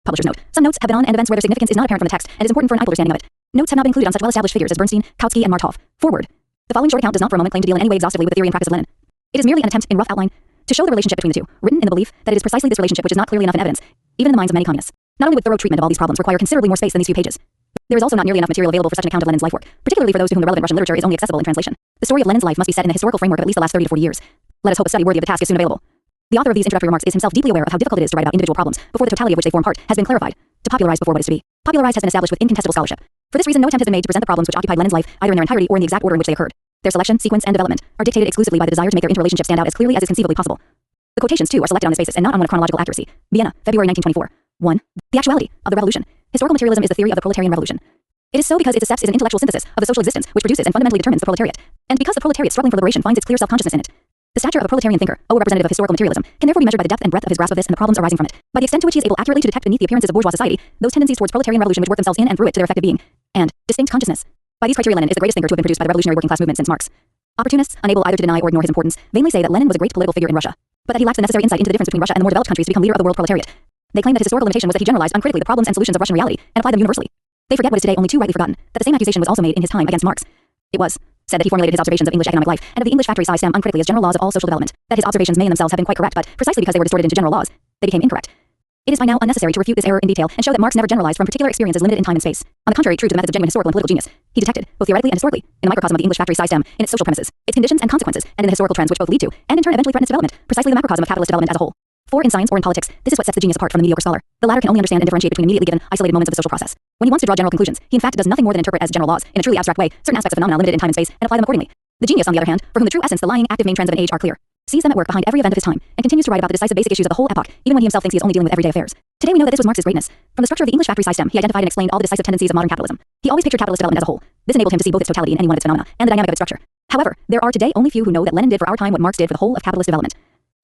Publisher's note. Some notes have been on and events where their significance is not apparent from the text and is important for an eye understanding of it. Notes have not been included on such well-established figures as Bernstein, Kautsky, and Martov. Forward. The following short account does not for a moment claim to deal in any way exhaustively with the theory and practice of Lenin. It is merely an attempt, in rough outline, to show the relationship between the two, written in the belief that it is precisely this relationship which is not clearly enough in evidence, even in the minds of many communists. Not only would thorough treatment of all these problems require considerably more space than these few pages, there is also not nearly enough material available for such an account of Lenin's life work, particularly for those to whom the relevant Russian literature is only accessible in translation. The story of Lenin's life must be set in the historical framework of at least the last 30 to 40 years. Let us hope a study worthy of the task is soon available. The author of these introductory remarks is himself deeply aware of how difficult it is to write about individual problems before the totality of which they form part has been clarified, to popularize before what is to be. Popularized has been established with incontestable scholarship. For this reason, no attempt has been made to present the problems which occupied Lenin's life either in their entirety or in the exact order in which they occurred. Their selection, sequence, and development are dictated exclusively by the desire to make their interrelationship stand out as clearly as is conceivably possible. The quotations, too, are selected on this basis and not on one of chronological accuracy. Vienna, February 1924. 1. The actuality of the revolution. Historical materialism is the theory of the proletarian revolution. It is so because its steps is an intellectual synthesis of the social existence which produces and fundamentally determines the proletariat, and because the proletariat struggling for liberation finds its clear self-consciousness in it. The stature of a proletarian thinker, a representative of historical materialism, can therefore be measured by the depth and breadth of his grasp of this and the problems arising from it, by the extent to which he is able accurately to detect beneath the appearances of bourgeois society those tendencies towards proletarian revolution which work themselves in and through it to their effective being and distinct consciousness. By these criteria, Lenin is the greatest thinker to have been produced by the revolutionary working class movement since Marx. Opportunists, unable either to deny or ignore his importance, vainly say that Lenin was a great political figure in Russia, but that he lacks the necessary insight into the difference between Russia and the more developed countries to become leader of the world proletariat. They claim that his historical limitation was that he generalized uncritically the problems and solutions of Russian reality and applied them universally. They forget what is today only too rightly forgotten, that the same accusation was also made in his time against Marx. It was said that he formulated his observations of English economic life and of the English factory system uncritically as general laws of all social development, that his observations may in themselves have been quite correct, but precisely because they were distorted into general laws, they became incorrect. It is by now unnecessary to refute this error in detail and show that Marx never generalized from particular experiences limited in time and space. On the contrary, true to the methods of genuine historical and political genius, he detected, both theoretically and historically, in the microcosm of the English factory system, in its social premises, its conditions and consequences, and in the historical trends which both lead to, and in turn eventually threaten its development, precisely the macrocosm of capitalist development as a whole. For in science or in politics, this is what sets the genius apart from the mediocre scholar. The latter can only understand and differentiate between immediately given, isolated moments of the social process. When he wants to draw general conclusions, he in fact does nothing more than interpret as general laws, in a truly abstract way, certain aspects of phenomena limited in time and space, and apply them accordingly. The genius, on the other hand, for whom the true essence, the lying, active main trends of an age are clear, sees them at work behind every event of his time, and continues to write about the decisive basic issues of the whole epoch, even when he himself thinks he is only dealing with everyday affairs. Today we know that this was Marx's greatness. From the structure of the English factory system, he identified and explained all the decisive tendencies of modern capitalism. He always pictured capitalist development as a whole. This enabled him to see both its totality in any one of its phenomena, and the dynamic of its structure. However, there are today only few who know that Lenin did for our time what Marx did for the whole of capitalist development.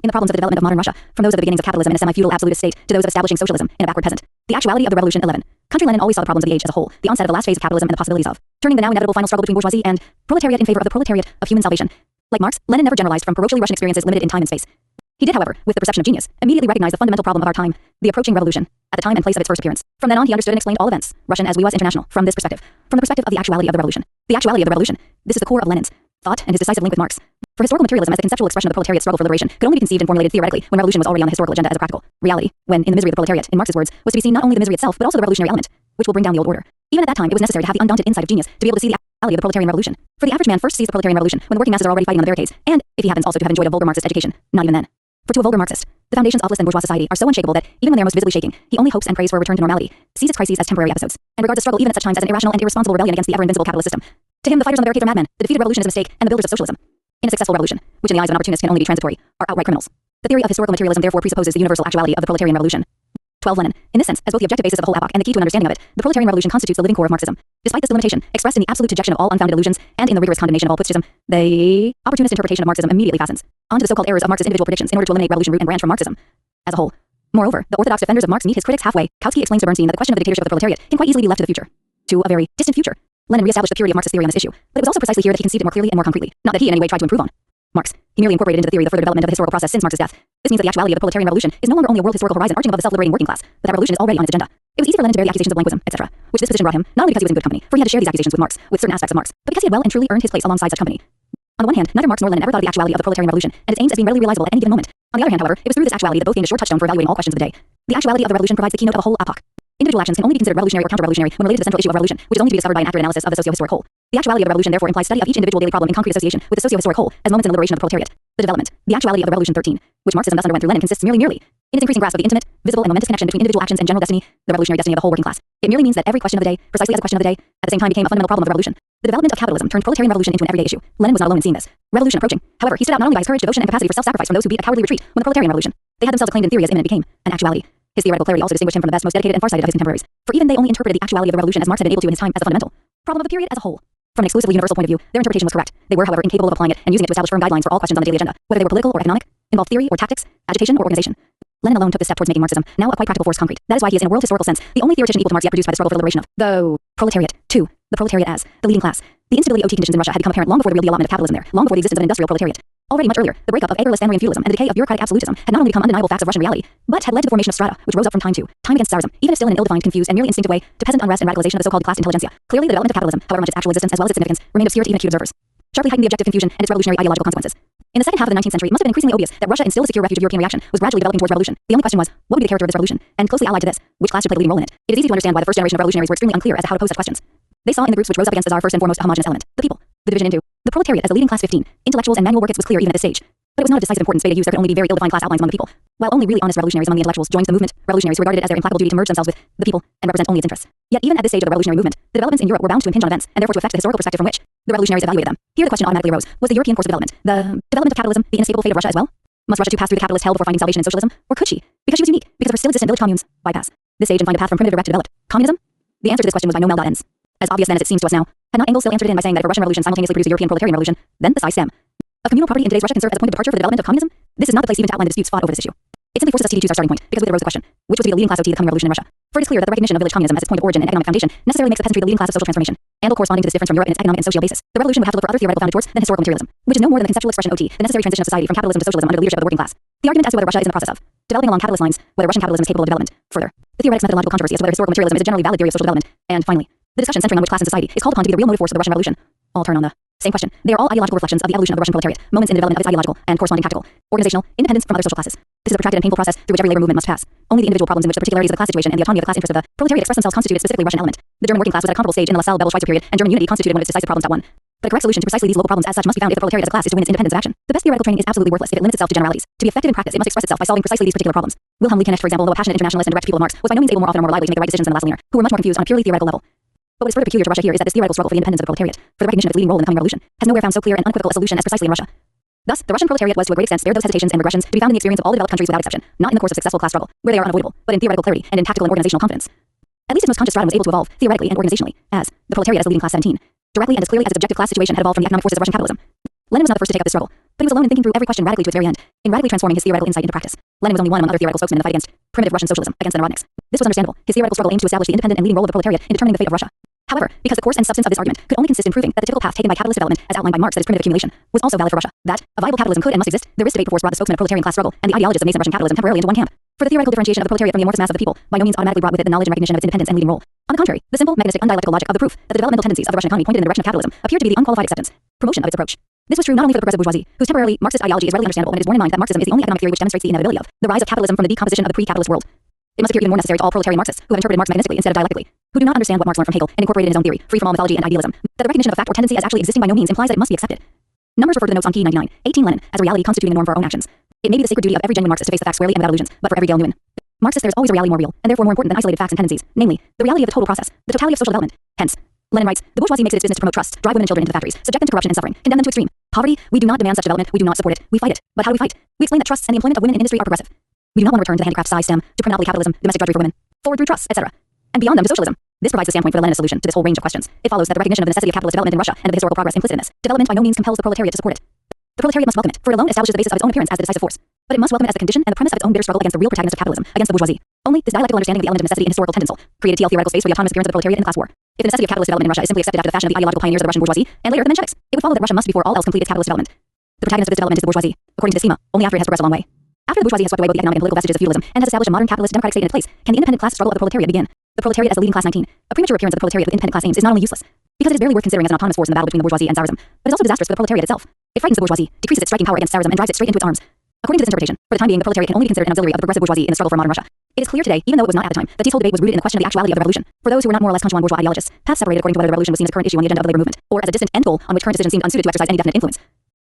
In the problems of the development of modern Russia, from those of the beginnings of capitalism in a semi-feudal absolutist state to those of establishing socialism in a backward peasant. The actuality of the revolution 11. Country Lenin always saw the problems of the age as a whole, the onset of the last phase of capitalism and the possibilities of turning the now inevitable final struggle between bourgeoisie and proletariat in favor of the proletariat of human salvation. Like Marx, Lenin never generalized from parochially Russian experiences limited in time and space. He did, however, with the perception of genius, immediately recognize the fundamental problem of our time, the approaching revolution, at the time and place of its first appearance. From then on, he understood and explained all events, Russian as we was international, from this perspective, from the perspective of the actuality of the revolution. The actuality of the revolution. This is the core of Lenin's thought and his decisive link with Marx. For historical materialism as the conceptual expression of the proletariat's struggle for liberation could only be conceived and formulated theoretically when revolution was already on the historical agenda as a practical reality, when, in the misery of the proletariat, in Marx's words, was to be seen not only the misery itself, but also the revolutionary element, which will bring down the old order. Even at that time, it was necessary to have the undaunted insight of genius to be able to see the actuality of the proletarian revolution. For the average man first sees the proletarian revolution when the working masses are already fighting on the barricades, and if he happens also to have enjoyed a vulgar Marxist education, not even then. For to a vulgar Marxist, the foundations of less than bourgeois society are so unshakable that, even when they are most visibly shaking, he only hopes and prays for a return to normality, sees its crises as temporary episodes, and regards the struggle even at such times as an irrational and irresponsible rebellion against the ever-invincible capitalist system. To him, the fighters on the barricades are madmen, the defeated revolution is a mistake, and the builders of socialism, in a successful revolution, which in the eyes of an opportunist can only be transitory, are outright criminals. The theory of historical materialism therefore presupposes the universal actuality of the proletarian revolution. 12. Lenin. In this sense, as both the objective basis of the whole epoch and the key to an understanding of it, the proletarian revolution constitutes the living core of Marxism. Despite this limitation, expressed in the absolute dejection of all unfounded illusions and in the rigorous condemnation of all putschism, the opportunist interpretation of Marxism immediately fastens onto the so-called errors of Marx's individual predictions in order to eliminate revolution root and branch from Marxism as a whole. Moreover, the orthodox defenders of Marx meet his critics halfway. Kautsky explains to Bernstein that the question of the dictatorship of the proletariat can quite easily be left to the future, to a very distant future. Lenin re-established the purity of Marx's theory on this issue, but it was also precisely here that he conceived it more clearly and more concretely, not that he in any way tried to improve on Marx. He merely incorporated into the theory the further development of the historical process since Marx's death. This means that the actuality of the proletarian revolution is no longer only a world historical horizon arching above the self-liberating working class, but that revolution is already on its agenda. It was easy for Lenin to bear the accusations of blanquism, etc., which this position brought him, not only because he was in good company, for he had to share these accusations with Marx, with certain aspects of Marx, but because he had well and truly earned his place alongside such company. On the one hand, neither Marx nor Lenin ever thought of the actuality of the proletarian revolution and its aims as being readily realizable at any given moment. On the other hand, however, it was through this actuality that both gained a sure touchstone for evaluating all questions of the day. The actuality of the revolution provides the keynote of a whole epoch. Individual actions can only be considered revolutionary or counter-revolutionary when related to the central issue of revolution, which is only to be discovered by an accurate analysis of the socio-historic whole. The actuality of the revolution therefore implies study of each individual daily problem in concrete association with the socio-historic whole as moments in the liberation of the proletariat. The development, the actuality of the revolution 13, which Marxism thus underwent through Lenin, consists merely in its increasing grasp of the intimate, visible, and momentous connection between individual actions and general destiny, the revolutionary destiny of the whole working class. It merely means that every question of the day, precisely as a question of the day, at the same time became a fundamental problem of the revolution. The development of capitalism turned proletarian revolution into an everyday issue. Lenin was not alone in seeing this revolution approaching. However, he stood out not only by his courage, devotion, and capacity for self-sacrifice from those who beat a cowardly retreat when the proletarian revolution they had themselves acclaimed in theory as imminent became an actuality. His theoretical clarity also distinguished him from the best, most dedicated, and farsighted of his contemporaries. For even they only interpreted the actuality of the revolution as Marx had been able to in his time as the fundamental problem of the period as a whole. From an exclusively universal point of view, their interpretation was correct. They were, however, incapable of applying it and using it to establish firm guidelines for all questions on the daily agenda, whether they were political or economic, involved theory or tactics, agitation or organization. Lenin alone took this step towards making Marxism, now a quite practical force, concrete. That is why he is, in a world historical sense, the only theoretician equal to Marx yet produced by the struggle for the liberation of the proletariat. 2. The proletariat as the leading class. The instability OT conditions in Russia had become apparent long before the real development of capitalism there, long before the existence of an industrial proletariat. Already much earlier, the breakup of egoless Thanrian feudalism and the decay of bureaucratic absolutism had not only become undeniable facts of Russian reality, but had led to the formation of strata, which rose up from time against Tsarism, even if still in an ill-defined, confused, and merely instinctive way, to peasant unrest and radicalization of the so-called class intelligentsia. Clearly, the development of capitalism, however much its actual existence as well as its significance, remained obscure to even acute observers, sharply heightened the objective confusion and its revolutionary ideological consequences. In the second half of the 19th century, it must have been increasingly obvious that Russia, instilled a secure refuge of European reaction, was gradually developing towards revolution. The only question was, what would be the character of this revolution? And closely allied to this, which class should play a leading role in it? It is easy to understand why the first generation of revolutionaries were extremely unclear as to how to pose such questions. They saw in the groups which rose up against the Tsar first and foremost a homogeneous element, the people. The division into the proletariat as the leading class 15, intellectuals and manual workers was clear even at this stage. But it was not of decisive importance to use there could only be very ill-defined class outlines among the people. While only really honest revolutionaries among the intellectuals joined the movement, revolutionaries regarded it as their implacable duty to merge themselves with the people and represent only its interests. Yet even at this stage of the revolutionary movement, the developments in Europe were bound to impinge on events and therefore to affect the historical perspective from which the revolutionaries evaluated them. Here the question automatically arose, was the European course of development, the development of capitalism, the inescapable fate of Russia as well? Must Russia too pass through the capitalist hell before finding salvation in socialism? Or could she, because she was unique, because of her still existent village communes, bypass this stage and find a path from primitive direct to developed communism? The answer to this question was by no means as obvious then as it seems to us now. Had not Engels still answered it in by saying that if a Russian revolution simultaneously produced a European proletarian revolution, then the stem of communal property in today's Russia can serve as a point of departure for the development of communism? This is not the place even to outline the disputes fought over this issue. It simply forces us to deduce our starting point, because with it arose the question, which was to be the leading class of the coming revolution in Russia. For it is clear that the recognition of village communism as its point of origin and economic foundation necessarily makes the peasantry the leading class of social transformation, and corresponding to this difference from Europe in its economic and social basis. The revolution would have to look for other theoretical founded torts than historical materialism, which is no more than the conceptual expression OT, the necessary transition of society from capitalism to socialism under the leadership of the working class. The argument as to whether Russia is in the process of developing along capitalist lines, whether Russian capitalism is capable of development. Further, the theoretics methodological controversy as to whether historical materialism is a generally valid theory of social development. And finally, the discussion centering on which class in society is called upon to be the real motive force of the Russian Revolution. All turn on the same question. They are all ideological reflections of the evolution of the Russian proletariat, moments in the development of its ideological and corresponding tactical, organizational independence from other social classes. This is a protracted and painful process through which every labor movement must pass. Only the individual problems in which the particularities of the class situation and the autonomy of the class interests of the proletariat express themselves constitute its specifically Russian element. The German working class was at a comparable stage in the LaSalle Bebel-Schweitzer period, and German unity constituted one of its decisive problems. One. But a correct solution to precisely these local problems as such must be found if the proletariat as a class is to win its independence of action. The best theoretical training is absolutely worthless if it limits itself to generalities. To be effective in practice, it must express itself by solving precisely these particular problems. Wilhelm Liebknecht, for example, though a passionate internationalist and direct pupil of Marx, was by no means able more often or more reliably to make the right decisions than the last Lenin, who were much more confused on a purely theoretical level. But what is further peculiar to Russia here is that this theoretical struggle for the independence of the proletariat, for the recognition of its leading role in the coming revolution, has nowhere found so clear and unequivocal a solution as precisely in Russia. Thus, the Russian proletariat was to a great extent spared those hesitations and regressions to be found in the experience of all developed countries without exception, not in the course of successful class struggle, where they are unavoidable, but in theoretical clarity and in tactical and organizational confidence. At least its most conscious stratum was able to evolve, theoretically and organizationally, as the proletariat as the leading class 17, directly and as clearly as its objective class situation had evolved from the economic forces of Russian capitalism. Lenin was not the first to take up this struggle, but he was alone in thinking through every question radically to its very end, in radically transforming his theoretical insight into practice. Lenin was only one among other theoretical spokesmen in the fight against primitive Russian socialism, against the Narodniks. This was understandable. His theoretical struggle aimed to establish the independent and leading role of the proletariat in determining the fate of Russia. However, because the course and substance of this argument could only consist in proving that the typical path taken by capitalist development, as outlined by Marx, that is primitive accumulation, was also valid for Russia, that a viable capitalism could and must exist, the risk debate before brought the spokesmen of proletarian class struggle and the ideologists of nascent Russian capitalism temporarily into one camp. For the theoretical differentiation of the proletariat from the amorphous mass of the people by no means automatically brought with it the knowledge and recognition of its independence and leading role. On the contrary, the simple, mechanistic, undialectical logic of the proof that the developmental tendencies of the Russian economy pointed in the direction of capitalism appeared to be the unqualified acceptance, promotion of its approach. This was true not only for the progressive bourgeoisie, whose temporarily Marxist ideology is readily understandable when it is borne in mind that Marxism is the only economic theory which demonstrates the inevitability of the rise of capitalism from the decomposition of the pre-capitalist world. It must appear even more necessary to all proletarian Marxists who have interpreted Marx mechanistically instead of dialectically, who do not understand what Marx learned from Hegel and incorporated in his own theory, free from all mythology and idealism, that the recognition of a fact or tendency as actually existing by no means implies that it must be accepted. Numbers refer to the notes on key 99, 18 Lenin, as a reality constituting a norm for our own actions. It may be the sacred duty of every genuine Marxist to face the facts squarely and without illusions, but for every Gail Newman Marxist there is always a reality more real, and therefore more important than isolated facts and tendencies, namely, the reality of the total process, the totality of social development. Hence, Lenin writes, the bourgeoisie makes it its business to promote trusts, drive women and children into the factories, subject them to corruption and suffering, condemn them to extreme poverty. We do not demand such development, we do not support it, we fight it. But how do we fight? We explain that trusts and the employment of women in industry are progressive. We do not want to return to the handicraft stem, to monopoly capitalism, domestic drudgery for women, forward through trusts, etc. And beyond them to socialism. This provides the standpoint for the Leninist solution to this whole range of questions. It follows that the recognition of the necessity of capitalist development in Russia and of the historical progress implicit in this development by no means compels the proletariat to support it. The proletariat must welcome it, for it alone establishes the basis of its own appearance as the decisive force. But it must welcome it as the condition and the premise of its own bitter struggle against the real protagonist of capitalism, against the bourgeoisie. Only this dialectical understanding of the element of necessity in historical tendency created TL theoretical space for the autonomous appearance of the proletariat in the class war. If the necessity of capitalist development in Russia is simply accepted after the fashion of the ideological pioneers of the Russian bourgeoisie, and later the Mensheviks, it would follow that Russia must before all else complete its capitalist development. The protagonist of this development is the bourgeoisie, according to the schema, only after it has progressed a long way. After the bourgeoisie has swept away both the economic and political vestiges of feudalism and has established a modern capitalist democratic state in its place, can the independent class struggle of the proletariat begin? The proletariat as the leading class 19. A premature appearance of the proletariat with independent class aims is not only useless, because it is barely worth considering as an autonomous force in the battle between the bourgeoisie and Tsarism, but is also disastrous for the proletariat itself. It frightens the bourgeoisie, decreases its striking power against Tsarism, and drives it straight into its arms. According to this interpretation, for the time being the proletariat can only be considered an auxiliary of the progressive bourgeoisie in the struggle for modern Russia. It is clear today, even though it was not at the time, that this whole debate was rooted in the question of the actuality of the revolution. For those who were not more or less conjugal bourgeois ideologists, paths separated according to whether the revolution was seen as a current issue on the agenda of the labor movement, or as a distant end goal on which current decisions seemed unsuited to exercise any definite influence.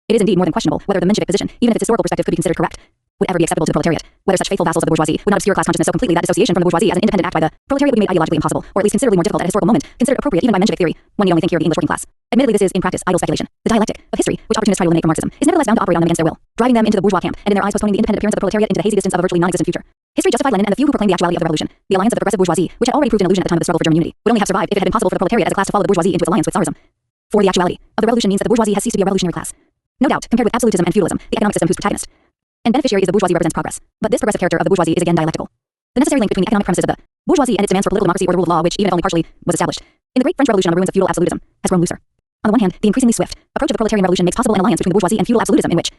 It is indeed more than questionable whether the Menshevik position, even if its historical perspective could be considered correct, would ever be acceptable to the proletariat. Whether such faithful vassals of the bourgeoisie would not obscure class consciousness so completely that dissociation from the bourgeoisie as an independent act by the proletariat would be made ideologically impossible, or at least considerably more difficult at a historical moment, considered appropriate even by Menshevik theory. One need only think here of the English working class. Admittedly, this is, in practice, idle speculation. The dialectic of history, which opportunists try to eliminate from Marxism, is nevertheless bound to operate on them against their will, driving them into the bourgeois camp, and in their eyes postponing the independent appearance of the proletariat into the hazy distance of a virtually non-existent future. History justified Lenin and the few who proclaimed the actuality of the revolution. The alliance of the progressive bourgeoisie, which had already proved an illusion at the time of the struggle for German unity, would only have survived if it had been possible for the proletariat as a class to follow the bourgeoisie into its alliance with Tsarism. For the actuality of the revolution means that the bourgeoisie has ceased to be a revolutionary class. No doubt, compared with absolutism and feudalism, the economic system whose protagonist and beneficiary is the bourgeoisie represents progress. But this progressive character of the bourgeoisie is again dialectical. The necessary link between the economic premises of the bourgeoisie and its demands for political democracy or the rule of law, which, even if only partially, was established in the great French Revolution on the ruins of feudal absolutism, has grown looser. On the one hand, the increasingly swift approach of the proletarian revolution makes possible an alliance between the bourgeoisie and feudal absolutism in which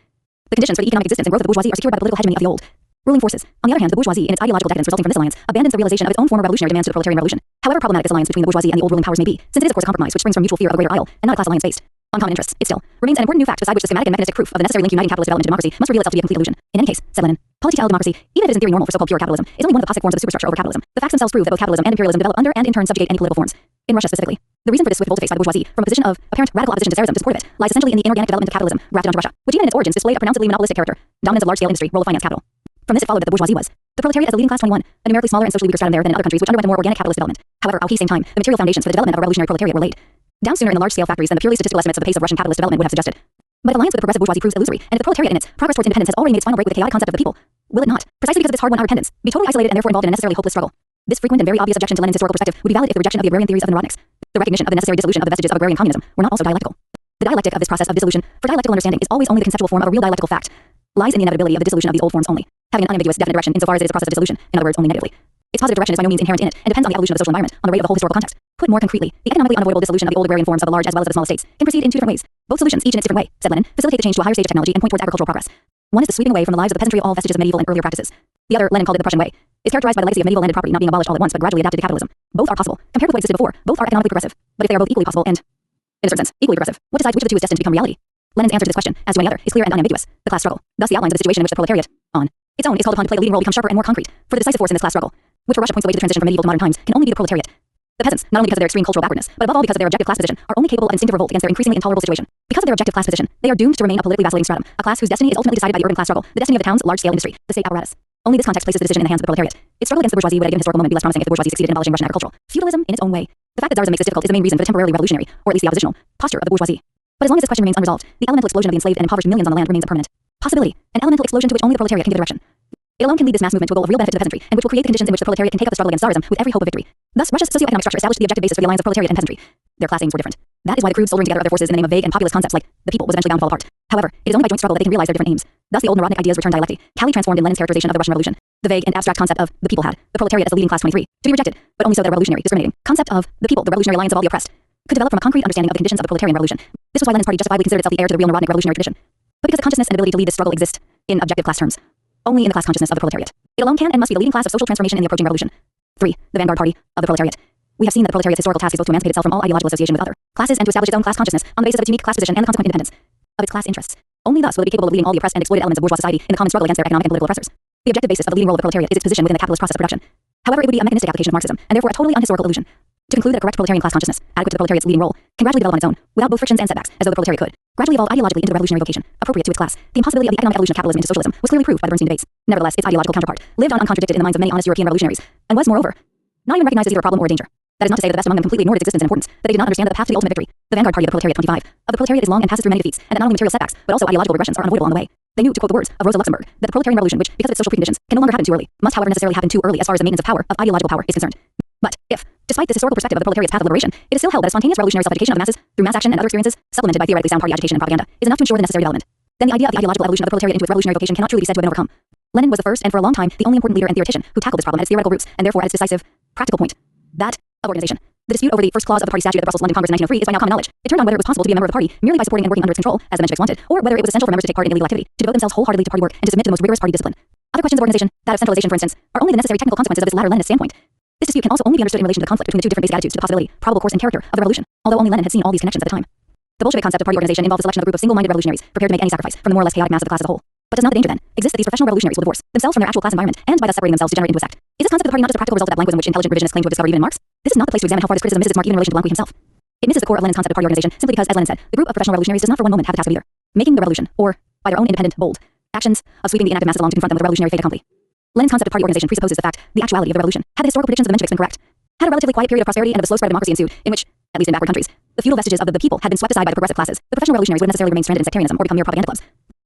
The conditions for the economic existence and growth of the bourgeoisie are secured by the political hegemony of the old ruling forces. On the other hand, the bourgeoisie, in its ideological decadence resulting from this alliance, abandons the realization of its own former revolutionary demands to the proletarian revolution. However problematic this alliance between the bourgeoisie and the old ruling powers may be, since it is of course a compromise which springs from mutual fear of the greater isle, and not a class alliance based on common interests, it still remains an important new fact beside which the schematic and mechanistic proof of the necessary link uniting capitalist development and democracy must reveal itself to be a complete illusion. In any case, said Lenin, polity-style democracy, even if it is in theory normal for so-called pure capitalism, is only one of the positive forms of the superstructure over capitalism. The facts themselves prove that both capitalism and imperialism develop under and in turn subjugate any political forms. In Russia specifically, the reason for this swift volte-face by the bourgeoisie, from a position of apparent radical opposition to Tsarism to support of it, lies essentially in the inorganic development of capitalism grafted onto Russia, which even in its origins displayed a pronouncedly monopolistic character, dominance of large-scale industry, role of finance capital. From this it followed that the bourgeoisie was the proletariat as the leading class 21, a numerically smaller and socially weaker stratum there than in other countries which underwent a more organic capitalist development. However, at the same time, the material foundations for the development of a revolutionary proletariat were laid down sooner in the large-scale factories than the purely statistical estimates of the pace of Russian capitalist development would have suggested. But alliance with the progressive bourgeoisie proves illusory, and if the proletariat in its progress towards independence has already made its final break with the chaotic concept of the people, will it not, precisely because of its hard-won independence, be totally isolated and therefore involved in a necessarily hopeless struggle? This frequent and very obvious objection to Lenin's historical perspective would be valid if the rejection of the agrarian theories of the Narodniks, the recognition of the necessary dissolution of the vestiges of agrarian communism, were not also dialectical. The dialectic of this process of dissolution, for dialectical understanding, is always only the conceptual form of a real dialectical fact, lies in the inevitability of the dissolution of these old forms only, having an unambiguous definite direction insofar as it is a process of dissolution, in other words, only negatively. Its positive direction is by no means inherent in it, and depends on the evolution of the social environment, on the rate of the whole historical context. Put more concretely, the economically unavoidable dissolution of the old agrarian forms of the large as well as of the small estates can proceed in two different ways. Both solutions, each in its different way, said Lenin, facilitate the change to a higher stage of technology and point towards agricultural progress. One is the sweeping away from the lives of the peasantry of all vestiges of medieval and earlier practices. The other, Lenin called it the Prussian way, is characterized by the legacy of medieval landed property not being abolished all at once but gradually adapted to capitalism. Both are possible. Compared with what existed before, both are economically progressive. But if they are both equally possible and, in a certain sense, equally progressive, what decides which of the two is destined to become reality? Lenin's answer to this question, as to any other, is clear and unambiguous: the class struggle. Thus, the outlines of the situation in which the proletariat, on its own, is called upon to play the leading role become sharper and more concrete. For the decisive force in this class struggle, which for Russia points the way to the transition from medieval to modern times, can only be the proletariat. The peasants, not only because of their extreme cultural backwardness, but above all because of their objective class position, are only capable of instinctive revolt against their increasingly intolerable situation. Because of their objective class position, they are doomed to remain a politically vacillating stratum, a class whose destiny is ultimately decided by the urban class struggle, the destiny of the town's large-scale industry, the state apparatus. Only this context places the decision in the hands of the proletariat. Its struggle against the bourgeoisie would at a given historical moment be less promising if the bourgeoisie succeeded in abolishing Russian agricultural feudalism in its own way. The fact that Tsarism makes this difficult is the main reason for the temporarily revolutionary, or at least the oppositional, posture of the bourgeoisie. But as long as this question remains unresolved, the elemental explosion of the enslaved and impoverished millions on the land remains a permanent possibility, an elemental explosion to which only the proletariat can give a direction. It alone can lead this mass movement to a goal of real benefit to the peasantry, and which will create the conditions in which the proletariat can take up the struggle against Tsarism with every hope of victory. Thus, Russia's socio-economic structure established the objective basis for the alliance of proletariat and peasantry. Their class aims were different. That is why the crude soldering together of their forces in the name of vague and populist concepts like the people was eventually bound to fall apart. However, it is only by joint struggle that they can realize their different aims. Thus, the old Narodnik ideas return dialectic, tally transformed in Lenin's characterization of the Russian Revolution. The vague and abstract concept of the people had the proletariat as the leading class 23 to be rejected, but only so that a revolutionary, discriminating concept of the people, the revolutionary alliance of all the oppressed, could develop from a concrete understanding of the conditions of the proletarian revolution. This was why Lenin's party justifiably considered itself the heir to the real Narodnik revolutionary tradition. But because the consciousness and ability to lead this struggle exist in objective class terms, only in the class consciousness of the proletariat, it alone can and must be the leading class of social transformation in the approaching revolution. 3. The vanguard party of the proletariat. We have seen that the proletariat's historical task is both to emancipate itself from all ideological association with other classes and to establish its own class consciousness on the basis of its unique class position and the consequent independence of its class interests. Only thus will it be capable of leading all the oppressed and exploited elements of bourgeois society in the common struggle against their economic and political oppressors. The objective basis of the leading role of the proletariat is its position within the capitalist process of production. However, it would be a mechanistic application of Marxism, and therefore a totally unhistorical illusion to conclude that a correct proletarian class consciousness, adequate to the proletariat's leading role, can gradually develop on its own, without both frictions and setbacks, as though the proletariat could gradually evolve ideologically into the revolutionary vocation, appropriate to its class. The impossibility of the economic evolution of capitalism into socialism was clearly proved by the Bernstein debates. Nevertheless, its ideological counterpart lived on uncontradicted in the minds of many honest European revolutionaries, and was, moreover, not even recognized as either a problem or a danger. That is not to say that the best among them completely ignored its existence and importance, that they did not understand that the path to the ultimate victory, the vanguard party of the proletariat 25, of the proletariat is long and passes through many defeats, and that not only material setbacks, but also ideological regressions are unavoidable on the way. They knew, to quote the words of Rosa Luxemburg, that the proletarian revolution, which, because of its social preconditions, can no longer happen too early, must however necessarily happen too early as far as the maintenance of power, of ideological power, is concerned. But if, despite this historical perspective of the proletariat's path of liberation, it is still held that a spontaneous revolutionary self-education of the masses, through mass action and other experiences, supplemented by theoretically sound party agitation and propaganda, is enough to ensure the necessary development, then the idea of the ideological evolution of the proletariat into its revolutionary vocation cannot truly be said to have been overcome. Lenin was the first and for a long time the only important leader and theoretician who tackled this problem at its theoretical roots, and therefore at its decisive, practical point, that of organization. The dispute over the first clause of the party statute at the Brussels London Congress in 1903 is by now common knowledge. It turned on whether it was possible to be a member of the party merely by supporting and working under its control, as the Mensheviks wanted, or whether it was essential for members to take part in illegal activity, to devote themselves wholeheartedly to party work, and to submit to the most rigorous party discipline. Other questions of organization, that of centralization for instance, are only the necessary technical consequences of this latter Leninist standpoint. This dispute can also only be understood in relation to the conflict between the two different basic attitudes to the possibility, probable course and character of the revolution, although only Lenin had seen all these connections at the time. The Bolshevik concept of party organization involves the selection of a group of single-minded revolutionaries prepared to make any sacrifice from the more or less chaotic mass of the class as a whole. But does not the danger then exist that these professional revolutionaries will divorce themselves from their actual class environment and by thus separating themselves degenerate into a sect? Is this concept of the party not just a practical result of that blank which intelligent revisionists claim to have discovered even in Marx? This is not the place to examine how far this criticism misses its mark even in relation to Blanqui himself. It misses the core of Lenin's concept of party organization simply because, as Lenin said, the group of professional revolutionaries does not for one moment have the task of either making the revolution or, by their own independent, bold actions of sweeping the inactive masses along to confront them with a revolutionary fait accompli. Lenin's concept of party organization presupposes the fact, the actuality of the revolution. Had the historical predictions of the Mensheviks been correct, had a relatively quiet period of prosperity and of the slow spread of democracy ensued, in which, at least in backward countries, the feudal vestiges of the people had been swept aside by the progressive classes, the professional revolutionaries would necessarily remain stranded in sectarianism or become mere propaganda clubs.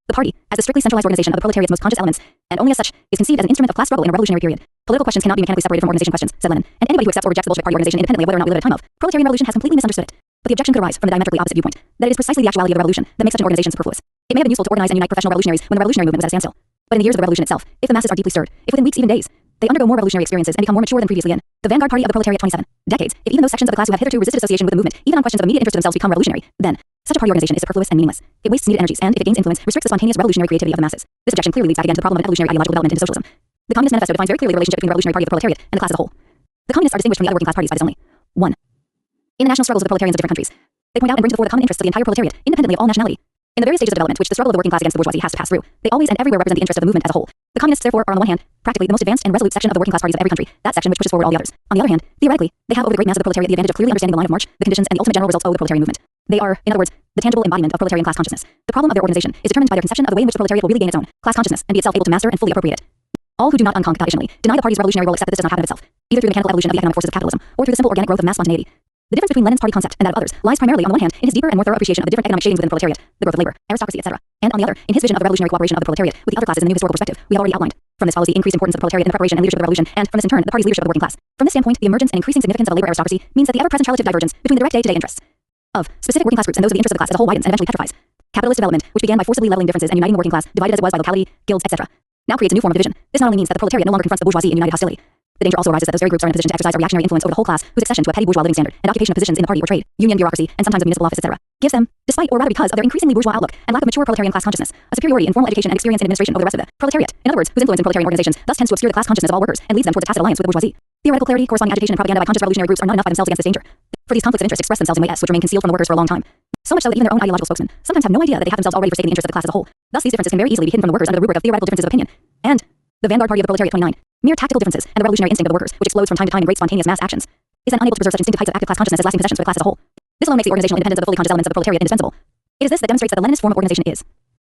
The party, as a strictly centralized organization of the proletariat's most conscious elements, and only as such, is conceived as an instrument of class struggle in a revolutionary period. Political questions cannot be mechanically separated from organization questions, said Lenin, and anybody who accepts or rejects the Bolshevik party organization independently of whether or not we live at a time of proletarian revolution has completely misunderstood it. But the objection could arise from the diametrically opposite viewpoint, that it is precisely the actuality of the revolution that makes such an organization superfluous. It may have been useful to organize and unite professional revolutionaries when the revolutionary movement was at a standstill. But in the years of the revolution itself, if the masses are deeply stirred, if within weeks, even days, They undergo more revolutionary experiences and become more mature than previously in the vanguard party of the proletariat 27 decades. If even those sections of the class who have hitherto resisted association with the movement, even on questions of immediate interest to themselves, become revolutionary, then such a party organization is superfluous and meaningless. It wastes needed energies and, if it gains influence, restricts the spontaneous revolutionary creativity of the masses. This objection clearly leads back again to the problem of evolutionary ideological development into socialism. The Communist Manifesto defines very clearly the relationship between the revolutionary party of the proletariat and the class as a whole. The communists are distinguished from the other working class parties by this only. 1. In the national struggles of the proletarians of different countries, they point out and bring to the fore the common interests of the entire proletariat, independently of all nationality. In the various stages of development which the struggle of the working class against the bourgeoisie has to pass through, they always and everywhere represent the interest of the movement as a whole. The communists, therefore, are on the one hand, practically the most advanced and resolute section of the working class parties of every country, that section which pushes forward all the others. On the other hand, theoretically, they have over the great mass of the proletariat the advantage of clearly understanding the line of march, the conditions, and the ultimate general results of the proletarian movement. They are, in other words, the tangible embodiment of proletarian class consciousness. The problem of their organization is determined by their conception of the way in which the proletariat will really gain its own class consciousness and be itself able to master and fully appropriate it. All who do not unconditionally deny the party's revolutionary role accept that this does not happen of itself, either through the mechanical evolution of the economic forces of capitalism or through the simple organic growth of mass spontaneity. The difference between Lenin's party concept and that of others lies primarily, on the one hand, in his deeper and more thorough appreciation of the different economic shadings within the proletariat, the growth of labor, aristocracy, etc., and on the other, in his vision of the revolutionary cooperation of the proletariat with the other classes in the new historical perspective we have already outlined. From this follows the increased importance of the proletariat in the preparation and leadership of the revolution, and from this in turn, the party's leadership of the working class. From this standpoint, the emergence and increasing significance of a labor aristocracy means that the ever-present relative divergence between the direct day-to-day interests of specific working class groups and those of the interests of the class as a whole widens and eventually petrifies. Capitalist development, which began by forcibly leveling differences and uniting the working class, divided as it was by locality, guilds, etc., now creates a new form of division. This not only means that the proletariat no longer confronts the bourgeoisie in united hostility. The danger also arises that those very groups are in a position to exercise a reactionary influence over the whole class, whose accession to a petty bourgeois living standard and occupation of positions in the party or trade, union, bureaucracy, and sometimes of municipal office, etc., gives them, despite or rather because of their increasingly bourgeois outlook and lack of mature proletarian class consciousness, a superiority in formal education and experience in administration over the rest of the proletariat. In other words, whose influence in proletarian organizations thus tends to obscure the class consciousness of all workers and leads them towards a tacit alliance with the bourgeoisie. Theoretical clarity, corresponding agitation, and propaganda by conscious revolutionary groups are not enough by themselves against this danger. For these conflicts of interest express themselves in ways which remain concealed from the workers for a long time. So much so that even their own ideological spokesmen sometimes have no idea that they have themselves already forsaken the interest of the class as a whole. Thus, these differences can very easily be hidden from the workers under the rubric of theoretical differences of opinion. And the vanguard party of the proletariat 29, mere tactical differences and the revolutionary instinct of the workers, which explodes from time to time in great spontaneous mass actions, is then unable to preserve such instinctive heights of active class consciousness as lasting possessions for the class as a whole. This alone makes the organizational independence of the fully conscious elements of the proletariat indispensable. It is this that demonstrates that the Leninist form of organization is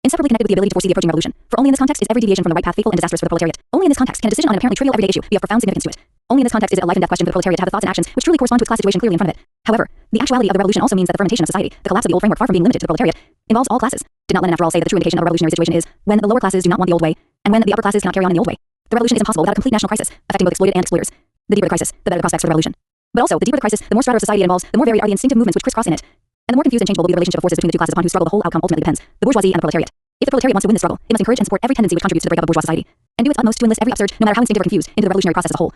inseparably connected with the ability to foresee the approaching revolution, for only in this context is every deviation from the right path fateful and disastrous for the proletariat. Only in this context can a decision on an apparently trivial everyday issue be of profound significance to it. Only in this context is it a life and death question for the proletariat to have the thoughts and actions which truly correspond to its class situation clearly in front of it. However, the actuality of the revolution also means that the fermentation of society, the collapse of the old framework far from being limited to the proletariat, involves all classes. Did not Lenin after all say that the true indication of a revolutionary situation is when the lower classes do not want the old way, and when the upper classes cannot carry on in the old way? The revolution is impossible without a complete national crisis, affecting both exploited and exploiters. The deeper the crisis, the better the prospects for the revolution. But also, the deeper the crisis, the more strata of society it involves, the more varied are the instinctive movements which crisscross in it, and the more confused and changeable will be the relationship of forces between the two classes upon whose struggle the whole outcome ultimately depends, the bourgeoisie and the proletariat. If the proletariat wants to win this struggle, it must encourage and support every tendency which contributes to the breakup of bourgeois society, and do its utmost to enlist every upsurge, no matter how instinctive or confused, into the revolutionary process as a whole.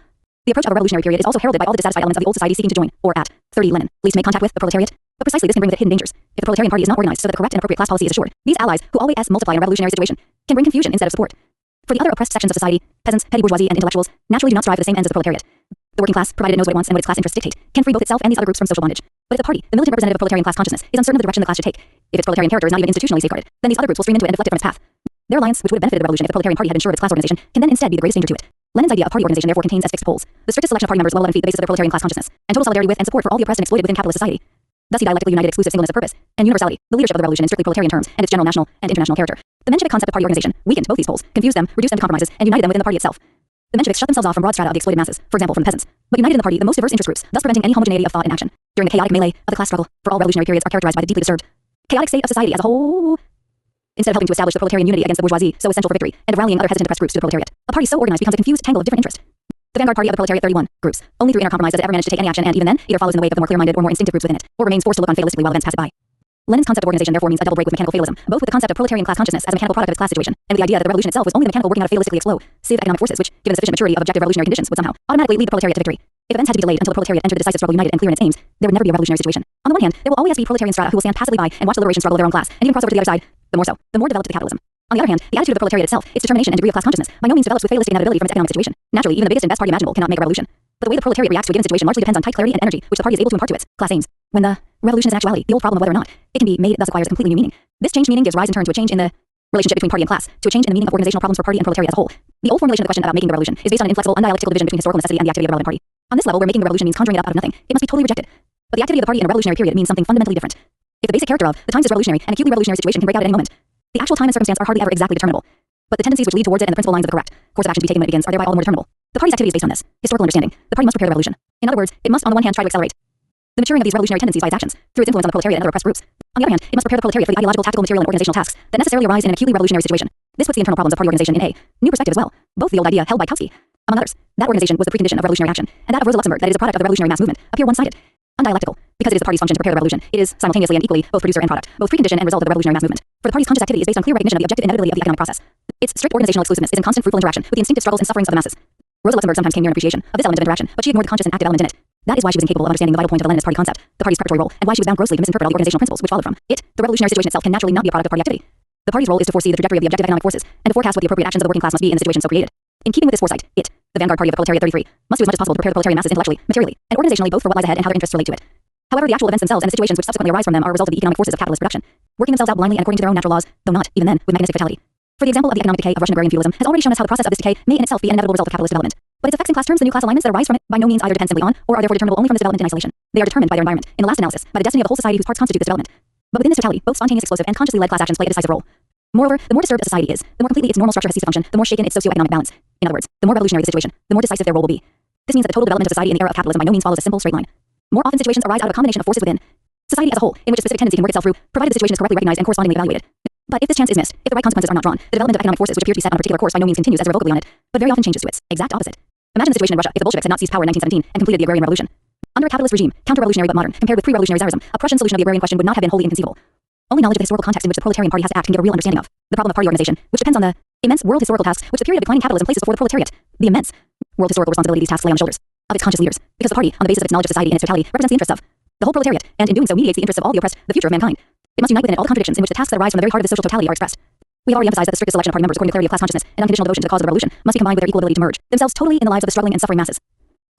The approach of a revolutionary period is also heralded by all the dissatisfied elements of the old society seeking to join, or at 30 Lenin, least make contact with the proletariat. But precisely this can bring with it hidden dangers. If the proletarian party is not organized so that the correct and appropriate class policy is assured, these allies, who always multiply in a revolutionary situation, can bring confusion instead of support. For the other oppressed sections of society, peasants, petty bourgeoisie, and intellectuals, naturally do not strive for the same ends as the proletariat. The working class, provided it knows what it wants and what its class interests dictate, can free both itself and these other groups from social bondage. But if the party, the militant representative of proletarian class consciousness, is uncertain of the direction the class should take, if its proletarian character is not even institutionally safeguarded, then these other groups will stream into it and deflect it from its path. Their alliance, which would have benefited the revolution if the proletarian party had ensured its class organization, can then instead be the greatest danger to it. Lenin's idea of party organization therefore contains as fixed poles the strictest selection of party members well and feet the basis of their proletarian class consciousness, and total solidarity with and support for all the oppressed and exploited within capitalist society. Thus he dialectically united exclusive singleness of purpose and universality, the leadership of the revolution in strictly proletarian terms, and its general national and international character. The Menshevik concept of party organization weakened both these poles, confused them, reduced them to compromises, and united them within the party itself. The Mensheviks shut themselves off from broad strata of the exploited masses, for example from the peasants, but united in the party the most diverse interest groups, thus preventing any homogeneity of thought and action. During the chaotic melee of the class struggle, for all revolutionary periods are characterized by the deeply disturbed, chaotic state of society as a whole. Instead of helping to establish the proletarian unity against the bourgeoisie, so essential for victory, and of rallying other hesitant oppressed groups to the proletariat, a party so organized becomes a confused tangle of different interests. The vanguard party of the proletariat 31 groups, only through inner compromise does it ever manage to take any action, and even then, either follows in the wake of the more clear-minded or more instinctive groups within it, or remains forced to look on fatalistically while events pass it by. Lenin's concept of organization therefore means a double break with mechanical fatalism, both with the concept of proletarian class consciousness as a mechanical product of its class situation, and with the idea that the revolution itself was only the mechanical working out of fatalistically explosive economic forces which, given the sufficient maturity of objective revolutionary conditions, would somehow automatically lead the proletariat to victory. If events had to be delayed until the proletariat entered the decisive struggle united and clear in its aims, there would never be a revolutionary situation. On the one hand, there will always be proletarian strata who will stand passively by and watch the liberation struggle of their own class, and even cross over to the other side. The more so, the more developed the capitalism. On the other hand, the attitude of the proletariat itself, its determination and degree of class consciousness, by no means develops with fatalistic inevitability from its economic situation. Naturally, even the biggest and best party imaginable cannot make a revolution. But the way the proletariat reacts to a given situation largely depends on tight clarity and energy, which the party is able to impart to its class aims. When the revolution is in actuality, the old problem of whether or not it can be made thus acquires a completely new meaning. This changed meaning gives rise in turn to a change in the relationship between party and class, to a change in the meaning of organizational problems for party and proletariat as a whole. The old formulation of the question about making the revolution is based on an inflexible, undialectical division between historical necessity and the activity of the relevant party. On this level, where making the revolution means conjuring it up out of nothing, it must be totally rejected. But the activity of the party in a revolutionary period means something fundamentally different. If the basic character of the times is revolutionary, an acutely revolutionary situation can break out at any moment. The actual time and circumstance are hardly ever exactly determinable. But the tendencies which lead towards it and the principal lines of the correct course of action to be taken when it begins are thereby all the more determinable. The party's activity is based on this historical understanding. The party must prepare the revolution. In other words, it must on the one hand try to accelerate the maturing of these revolutionary tendencies by its actions, through its influence on the proletariat and other oppressed groups. On the other hand, it must prepare the proletariat for the ideological, tactical, material, and organizational tasks that necessarily arise in an acutely revolutionary situation. This puts the internal problems of party organization in a new perspective as well. Both the old idea held by Kautsky, among others, that organization was the precondition of revolutionary action, and that of Rosa Luxemburg, that it is a product of the revolutionary mass movement, appear one-sided, undialectical. Because it is the party's function to prepare the revolution, it is simultaneously and equally both producer and product, both precondition and result of the revolutionary mass movement. For the party's conscious activity is based on clear recognition of the objective inevitability of the economic process. Its strict organizational exclusiveness is in constant fruitful interaction with the instinctive struggles and sufferings of the masses. Rosa Luxemburg sometimes came near an appreciation of this element of interaction, but she ignored the conscious and active element in it. That is why she was incapable of understanding the vital point of the Leninist party concept, the party's preparatory role, and why she was bound grossly to misinterpret all the organizational principles which followed from it. The revolutionary situation itself can naturally not be a product of party activity. The party's role is to foresee the trajectory of the objective economic forces and to forecast what the appropriate actions of the working class must be in the situation so created. In keeping with this foresight, it, the vanguard party of the proletariat 33, must do as much as possible to prepare the proletarian masses intellectually, materially, and organizationally both for what lies ahead and how their interests relate to it. However, the actual events themselves and the situations which subsequently arise from them are a result of the economic forces of capitalist production, working themselves out blindly and according to their own natural laws, though not, even then, with mechanistic fatality. For the example of the economic decay of Russian agrarian feudalism has already shown us how the process of this decay may in itself be an inevitable result of capitalist development. But its effects in class terms, the new class alignments that arise from it, by no means either depend simply on, or are therefore determinable only from this development in isolation. They are determined by their environment, in the last analysis, by the destiny of the whole society whose parts constitute this development. But within this totality, both spontaneous explosive and consciously led class actions play a decisive role. Moreover, the more disturbed a society is, the more completely its normal structure has ceased to function, the more shaken its socio-economic balance. In other words, the more revolutionary the situation, the more decisive their role will be. This means that the total development of society in the era of capitalism by no means follows a simple straight line. More often situations arise out of a combination of forces within society as a whole, in which a specific tendency can work itself through, provided the situation is correctly recognized and correspondingly evaluated. But if this chance is missed, if the right consequences are not drawn, the development of economic forces which appear to be set on a particular course by no means continues as irrevocably on it, but very often changes to its exact opposite. Imagine the situation in Russia if the Bolsheviks had not seized power in 1917 and completed the agrarian revolution. Under a capitalist regime, counter-revolutionary but modern, compared with pre-revolutionary Tsarism, a Prussian solution of the agrarian question would not have been wholly inconceivable. Only knowledge of the historical context in which the proletarian party has to act can give a real understanding of the problem of party organization, which depends on the immense world historical tasks which the period of declining capitalism places before the proletariat. The immense world historical responsibility these tasks lay on the shoulders of its conscious leaders, because the party, on the basis of its knowledge of society in its totality, represents the interests of the whole proletariat, and in doing so mediates the interests of all the oppressed, the future of mankind. It must unite within it all the contradictions in which the tasks that arise from the very heart of the social totality are expressed. We have already emphasized that the strictest selection of party members according to clarity of class consciousness and unconditional devotion to the cause of the revolution must be combined with their equal ability to merge themselves totally in the lives of the struggling and suffering masses.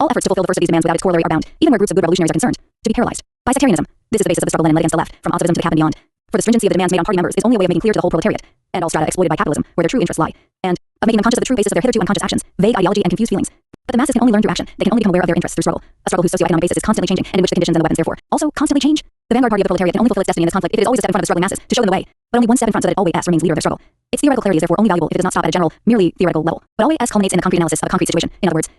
All efforts to fulfill the first of these demands without its corollary are bound, even where groups of good revolutionaries are concerned, to be paralyzed by sectarianism. This is the basis of the struggle Lenin led against the left, from Ossivism to the cap and beyond. For the stringency of the demands made on party members is only a way of making clear to the whole proletariat, and all strata exploited by capitalism, where their true interests lie, and of making them conscious of the true basis of their hitherto unconscious actions, vague ideology and confused feelings. But the masses can only learn through action. They can only become aware of their interests through struggle, a struggle whose socio-economic basis is constantly changing, and in which the conditions and the weapons therefore also constantly change. The vanguard party of the proletariat can only fulfill its destiny in this conflict if it is always a step in front of the struggling masses to show them the way, but only one step in front so that it always remains leader of their struggle. Its theoretical clarity is therefore only valuable if it does not stop at a general, merely theoretical level, but always culminates in the concrete analysis of a concrete situation. In other words,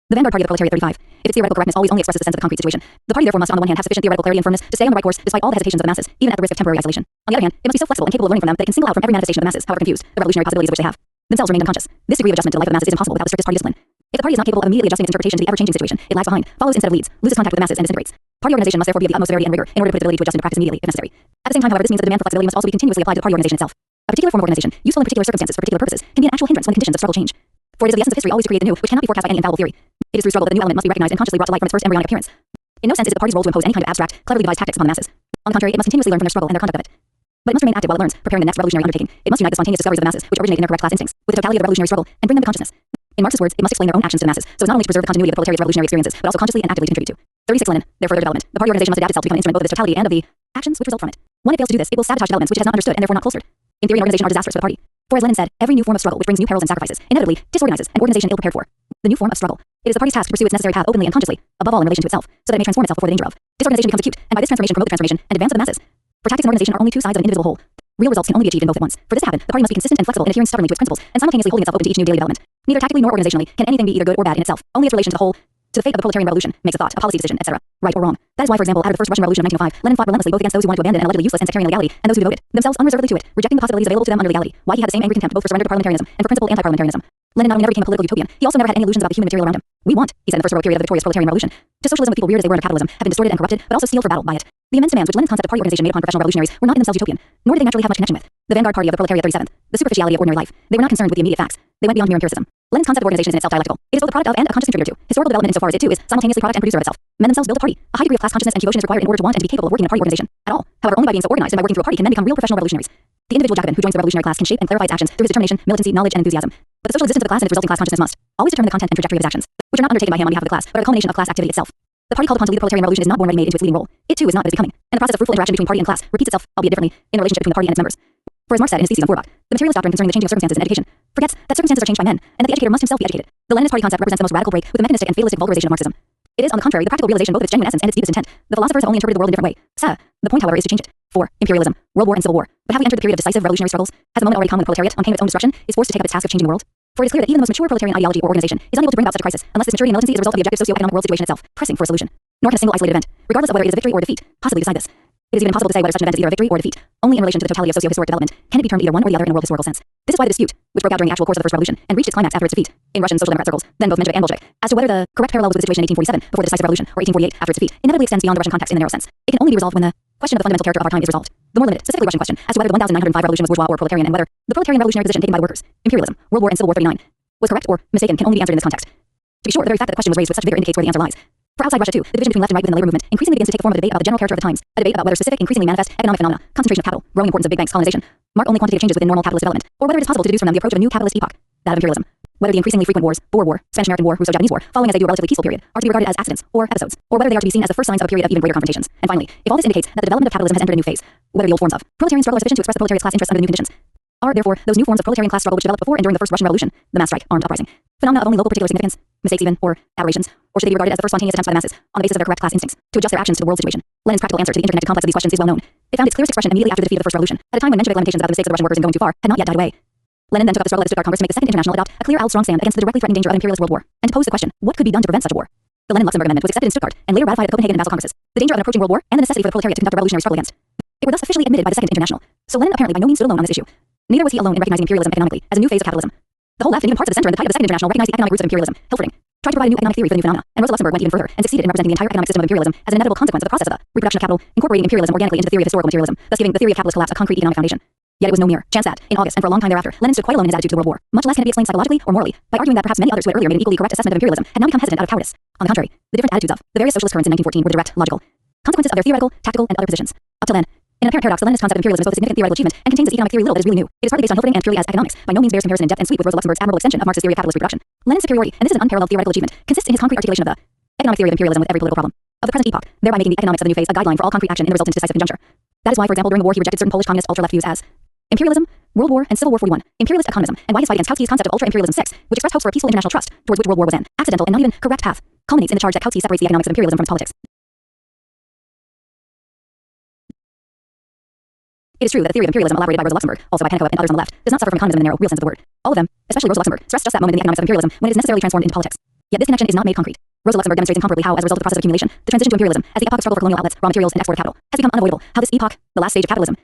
the vanguard party of the proletariat 35, if its theoretical correctness always only expresses the sense of the concrete situation, the party therefore must on the one hand have sufficient theoretical clarity and firmness to stay on the right course despite all the hesitations of the masses, even at the risk of temporary isolation. On the other hand, it must be so flexible and capable of learning from them that it can single out from every manifestation of the masses, however confused, the revolutionary possibilities which they have themselves remained unconscious. This degree of adjustment to the life of the masses is impossible without the strictest party discipline. If the party is not capable of immediately adjusting its interpretation to the ever-changing situation, it lags behind, follows instead of leads, loses contact with the masses, and disintegrates. Party organization must therefore be of the utmost severity and rigor in order to put its ability to adjust into practice immediately, if necessary. At the same time, however, this means that the demand for flexibility must also be continuously applied to the party organization itself. A particular form of organization, useful in particular circumstances for particular purposes, can be an actual hindrance when the conditions of struggle change. For it is of the essence of history always to create the new, which cannot be forecast by any infallible theory. It is through struggle that the new element must be recognized and consciously brought to light from its first embryonic appearance. In no sense is it the party's role to impose any kind of abstract, cleverly devised tactics upon the masses. On the contrary, it must continuously learn from their struggle and their conduct of it. But it must remain active while it learns, preparing the next revolutionary undertaking. It must unite the spontaneous discoveries of the masses, which originate in their correct class instincts, with the totality of the revolutionary struggle, and bring them to consciousness. In Marx's words, it must explain their own actions to the masses, so as not only to preserve the continuity of the proletariat's revolutionary experiences, but also consciously and actively to contribute to 36 Lenin. Therefore, their development. The party organization must adapt itself to become an instrument both of its totality and of the actions which result from it. When it fails to do this, it will sabotage developments which it has not understood and therefore not bolstered. In theory, an organization are disastrous for the party. For as Lenin said, every new form of struggle which brings new perils and sacrifices inevitably disorganizes an organization ill prepared for the new form of struggle. It is the party's task to pursue its necessary path openly and consciously, above all in relation to itself, so that it may transform itself before the danger of disorganization becomes acute, and by this transformation promote the transformation and advance of the masses. For tactics and organization are only two sides of an indivisible whole. Real results can only be achieved in both at once. For this to happen, the party must be consistent and flexible in adhering stubbornly to its principles, and simultaneously holding itself open to each new daily development. Neither tactically nor organizationally can anything be either good or bad in itself. Only its relation to the whole, to the fate of the proletarian revolution, makes a thought, a policy decision, etc., right or wrong. That is why, for example, out of the first Russian Revolution of 1905, Lenin fought relentlessly both against those who wanted to abandon an allegedly useless and sectarian legality, and those who devoted themselves unreservedly to it, rejecting the possibilities available to them under legality. Why he had the same angry contempt both for surrender to parliamentarism and for principled anti-parliamentarism. Lenin not only never became a political utopian, he also never had any illusions about the human material around him. We want, he said in the first heroic period of the victorious proletarian revolution, to socialism with people weird as they were under capitalism, have been distorted and corrupted, but also steeled for battle by it. The immense demands which Lenin's concept of party organization made upon professional revolutionaries were not in themselves utopian, nor did they naturally have much connection with the vanguard party of the proletariat 37th, the superficiality of ordinary life. They were not concerned with the immediate facts. They went beyond mere empiricism. Lenin's concept of organization is in itself dialectical. It is both the product of and a conscious contributor to historical development insofar as it too is simultaneously product and producer of itself. Men themselves build a party. A high degree of class consciousness and devotion is required in order to want and to be capable of working in a party organization at all. However, only by being so organized and by working through a party can men become real professional revolutionaries. The individual Jacobin who joins the revolutionary class can shape and clarify its actions through his determination, militancy, knowledge, and enthusiasm. But the social existence of the class and its resulting class consciousness must always determine the content and trajectory of his actions, which are not undertaken by him on behalf of the class, but are the culmination of class activity itself. The party called upon to lead the proletarian revolution is not born ready-made into its leading role. It too is not, but is becoming. And the process of fruitful interaction between party and class repeats itself, albeit differently, in the relationship between the party and its members. For as Marx said in his thesis on Feuerbach, the materialist doctrine concerning the changing of circumstances in education forgets that circumstances are changed by men, and that the educator must himself be educated. The Leninist party concept represents the most radical break with the mechanistic and fatalistic vulgarization of Marxism. It is, on the contrary, the practical realization both of its genuine essence and its deepest intent. The philosophers have only interpreted the world in a different way. The point, however, is to change it. 4. Imperialism, world war, and civil war. But have we entered the period of decisive revolutionary struggles? Has the moment already come when the proletariat, on pain of its own destruction, is forced to take up its task of changing the world? For it is clear that even the most mature proletarian ideology or organization is unable to bring about such a crisis unless its maturity and militancy is a result of the objective socio-economic world situation itself, pressing for a solution. Nor can a single isolated event, regardless of whether it is a victory or a defeat, possibly decide this. It is even impossible to say whether such an event is either a victory or a defeat. Only in relation to the totality of socio-historic development can it be termed either one or the other in a world historical sense. This is why the dispute, which broke out during the actual course of the first revolution and reached its climax after its defeat in Russian social democrat circles, then both Menshevik and Bolshevik, as to whether the correct parallel was with the situation in 1847 before the decisive revolution or 1848 after its defeat, inevitably extends beyond the Russian context in the narrow sense. It can only be resolved when the question of the fundamental character of our time is resolved. The more limited, specifically Russian question, as to whether the 1905 revolution was bourgeois or proletarian and whether the proletarian revolutionary position taken by the workers, imperialism, world war, and civil war 39 was correct or mistaken can only be answered in this context. be sure, the very fact that the question was raised with such vigor indicates where the answer lies. For outside Russia, too, the division between left and right within the labor movement increasingly begins to take the form of a debate about the general character of the times, a debate about whether specific, increasingly manifest economic phenomena, concentration of capital, growing importance of big banks, colonization, mark only quantitative changes within normal capitalist development, or whether it is possible to deduce from them the approach of a new capitalist epoch, that of imperialism. Whether the increasingly frequent wars, Boer War, Spanish-American War, Russo-Japanese War, following as they do a relatively peaceful period, are to be regarded as accidents or episodes, or whether they are to be seen as the first signs of a period of even greater confrontations. And finally, if all this indicates that the development of capitalism has entered a new phase, whether the old forms of proletarian struggle are sufficient to express the proletariat's class interests under the new conditions, are therefore those new forms of proletarian class struggle which developed before and during the first Russian Revolution, the mass strike, armed uprising, phenomena of only local particular significance, mistakes even, or aberrations, or should they be regarded as the first spontaneous attempts by the masses, on the basis of their correct class instincts, to adjust their actions to the world situation? Lenin's practical answer to the interconnected complex of these questions is well known. It found its clearest expression immediately after the defeat of the first revolution, at a time when Menshevik lamentations about the mistakes of the Russian workers in going too far had not yet died away. Lenin then took up the struggle at the Stuttgart Congress to make the Second International adopt a clear, strong stand against the directly threatening danger of an imperialist world war, and to pose the question, what could be done to prevent such a war? The Lenin-Luxemburg Amendment was accepted in Stuttgart and later ratified at the Copenhagen and Basel Congresses. The danger of an approaching world war and the necessity for the proletariat to conduct a revolutionary struggle against it were thus officially admitted by the Second International. So Lenin apparently by no means stood alone on this issue. Neither was he alone in recognizing imperialism economically as a new phase of capitalism. The whole left and even parts of the center in the height of the Second International recognized the economic roots of imperialism. Hilferding tried to provide a new economic theory for the new phenomena, and Rosa Luxemburg went even further and succeeded in representing the entire economic system of imperialism as an inevitable consequence of the process of the reproduction of capital, incorporating imperialism organically into the theory of historical materialism, thus giving the theory of capitalist collapse a concrete economic foundation. Yet it was no mere chance that, in August and for a long time thereafter, Lenin stood quite alone in his attitude to the world war. Much less can it be explained psychologically or morally by arguing that perhaps many others who had earlier made an equally correct assessment of imperialism had now become hesitant out of cowardice. On the contrary, the different attitudes of the various socialist currents in 1914 were the direct, logical consequences of their theoretical, tactical, and other positions. Up till then, in an apparent paradox, the Leninist concept of imperialism is both a significant theoretical achievement and contains as economic theory little that is really new. It is partly based on Hilferding and purely as economics, by no means bears comparison in depth and sweep with Rosa Luxemburg's admirable extension of Marx's theory of capitalist reproduction. Lenin's superiority, and this is an unparalleled theoretical achievement, consists in his concrete articulation of the economic theory of imperialism with every political problem of the present epoch, thereby making the economics of the new phase a guideline for all concrete action in the resultant decisive conjuncture. That is why, for example, during the war he rejected certain Polish communist ultra-left views as imperialism, World War, and Civil War 41, imperialist economism, and why his fight against Kautsky's concept of ultra-imperialism 6, which expressed hopes for a peaceful international trust, towards which World War was an accidental and not even correct path, culminates in the charge that Kautsky separates the economics of imperialism from its politics. It is true that the theory of imperialism elaborated by Rosa Luxemburg, also by Pankova and others on the left, does not suffer from economism in the narrow, real sense of the word. All of them, especially Rosa Luxemburg, stress just that moment in the economics of imperialism when it is necessarily transformed into politics. Yet this connection is not made concrete. Rosa Luxemburg demonstrates incomparably how, as a result of the process of accumulation, the transition to imperialism, as the epoch of struggle for colonial outlets, raw materials, and export of capital, has become unavoidable, how this epoch, the last stage of capitalism,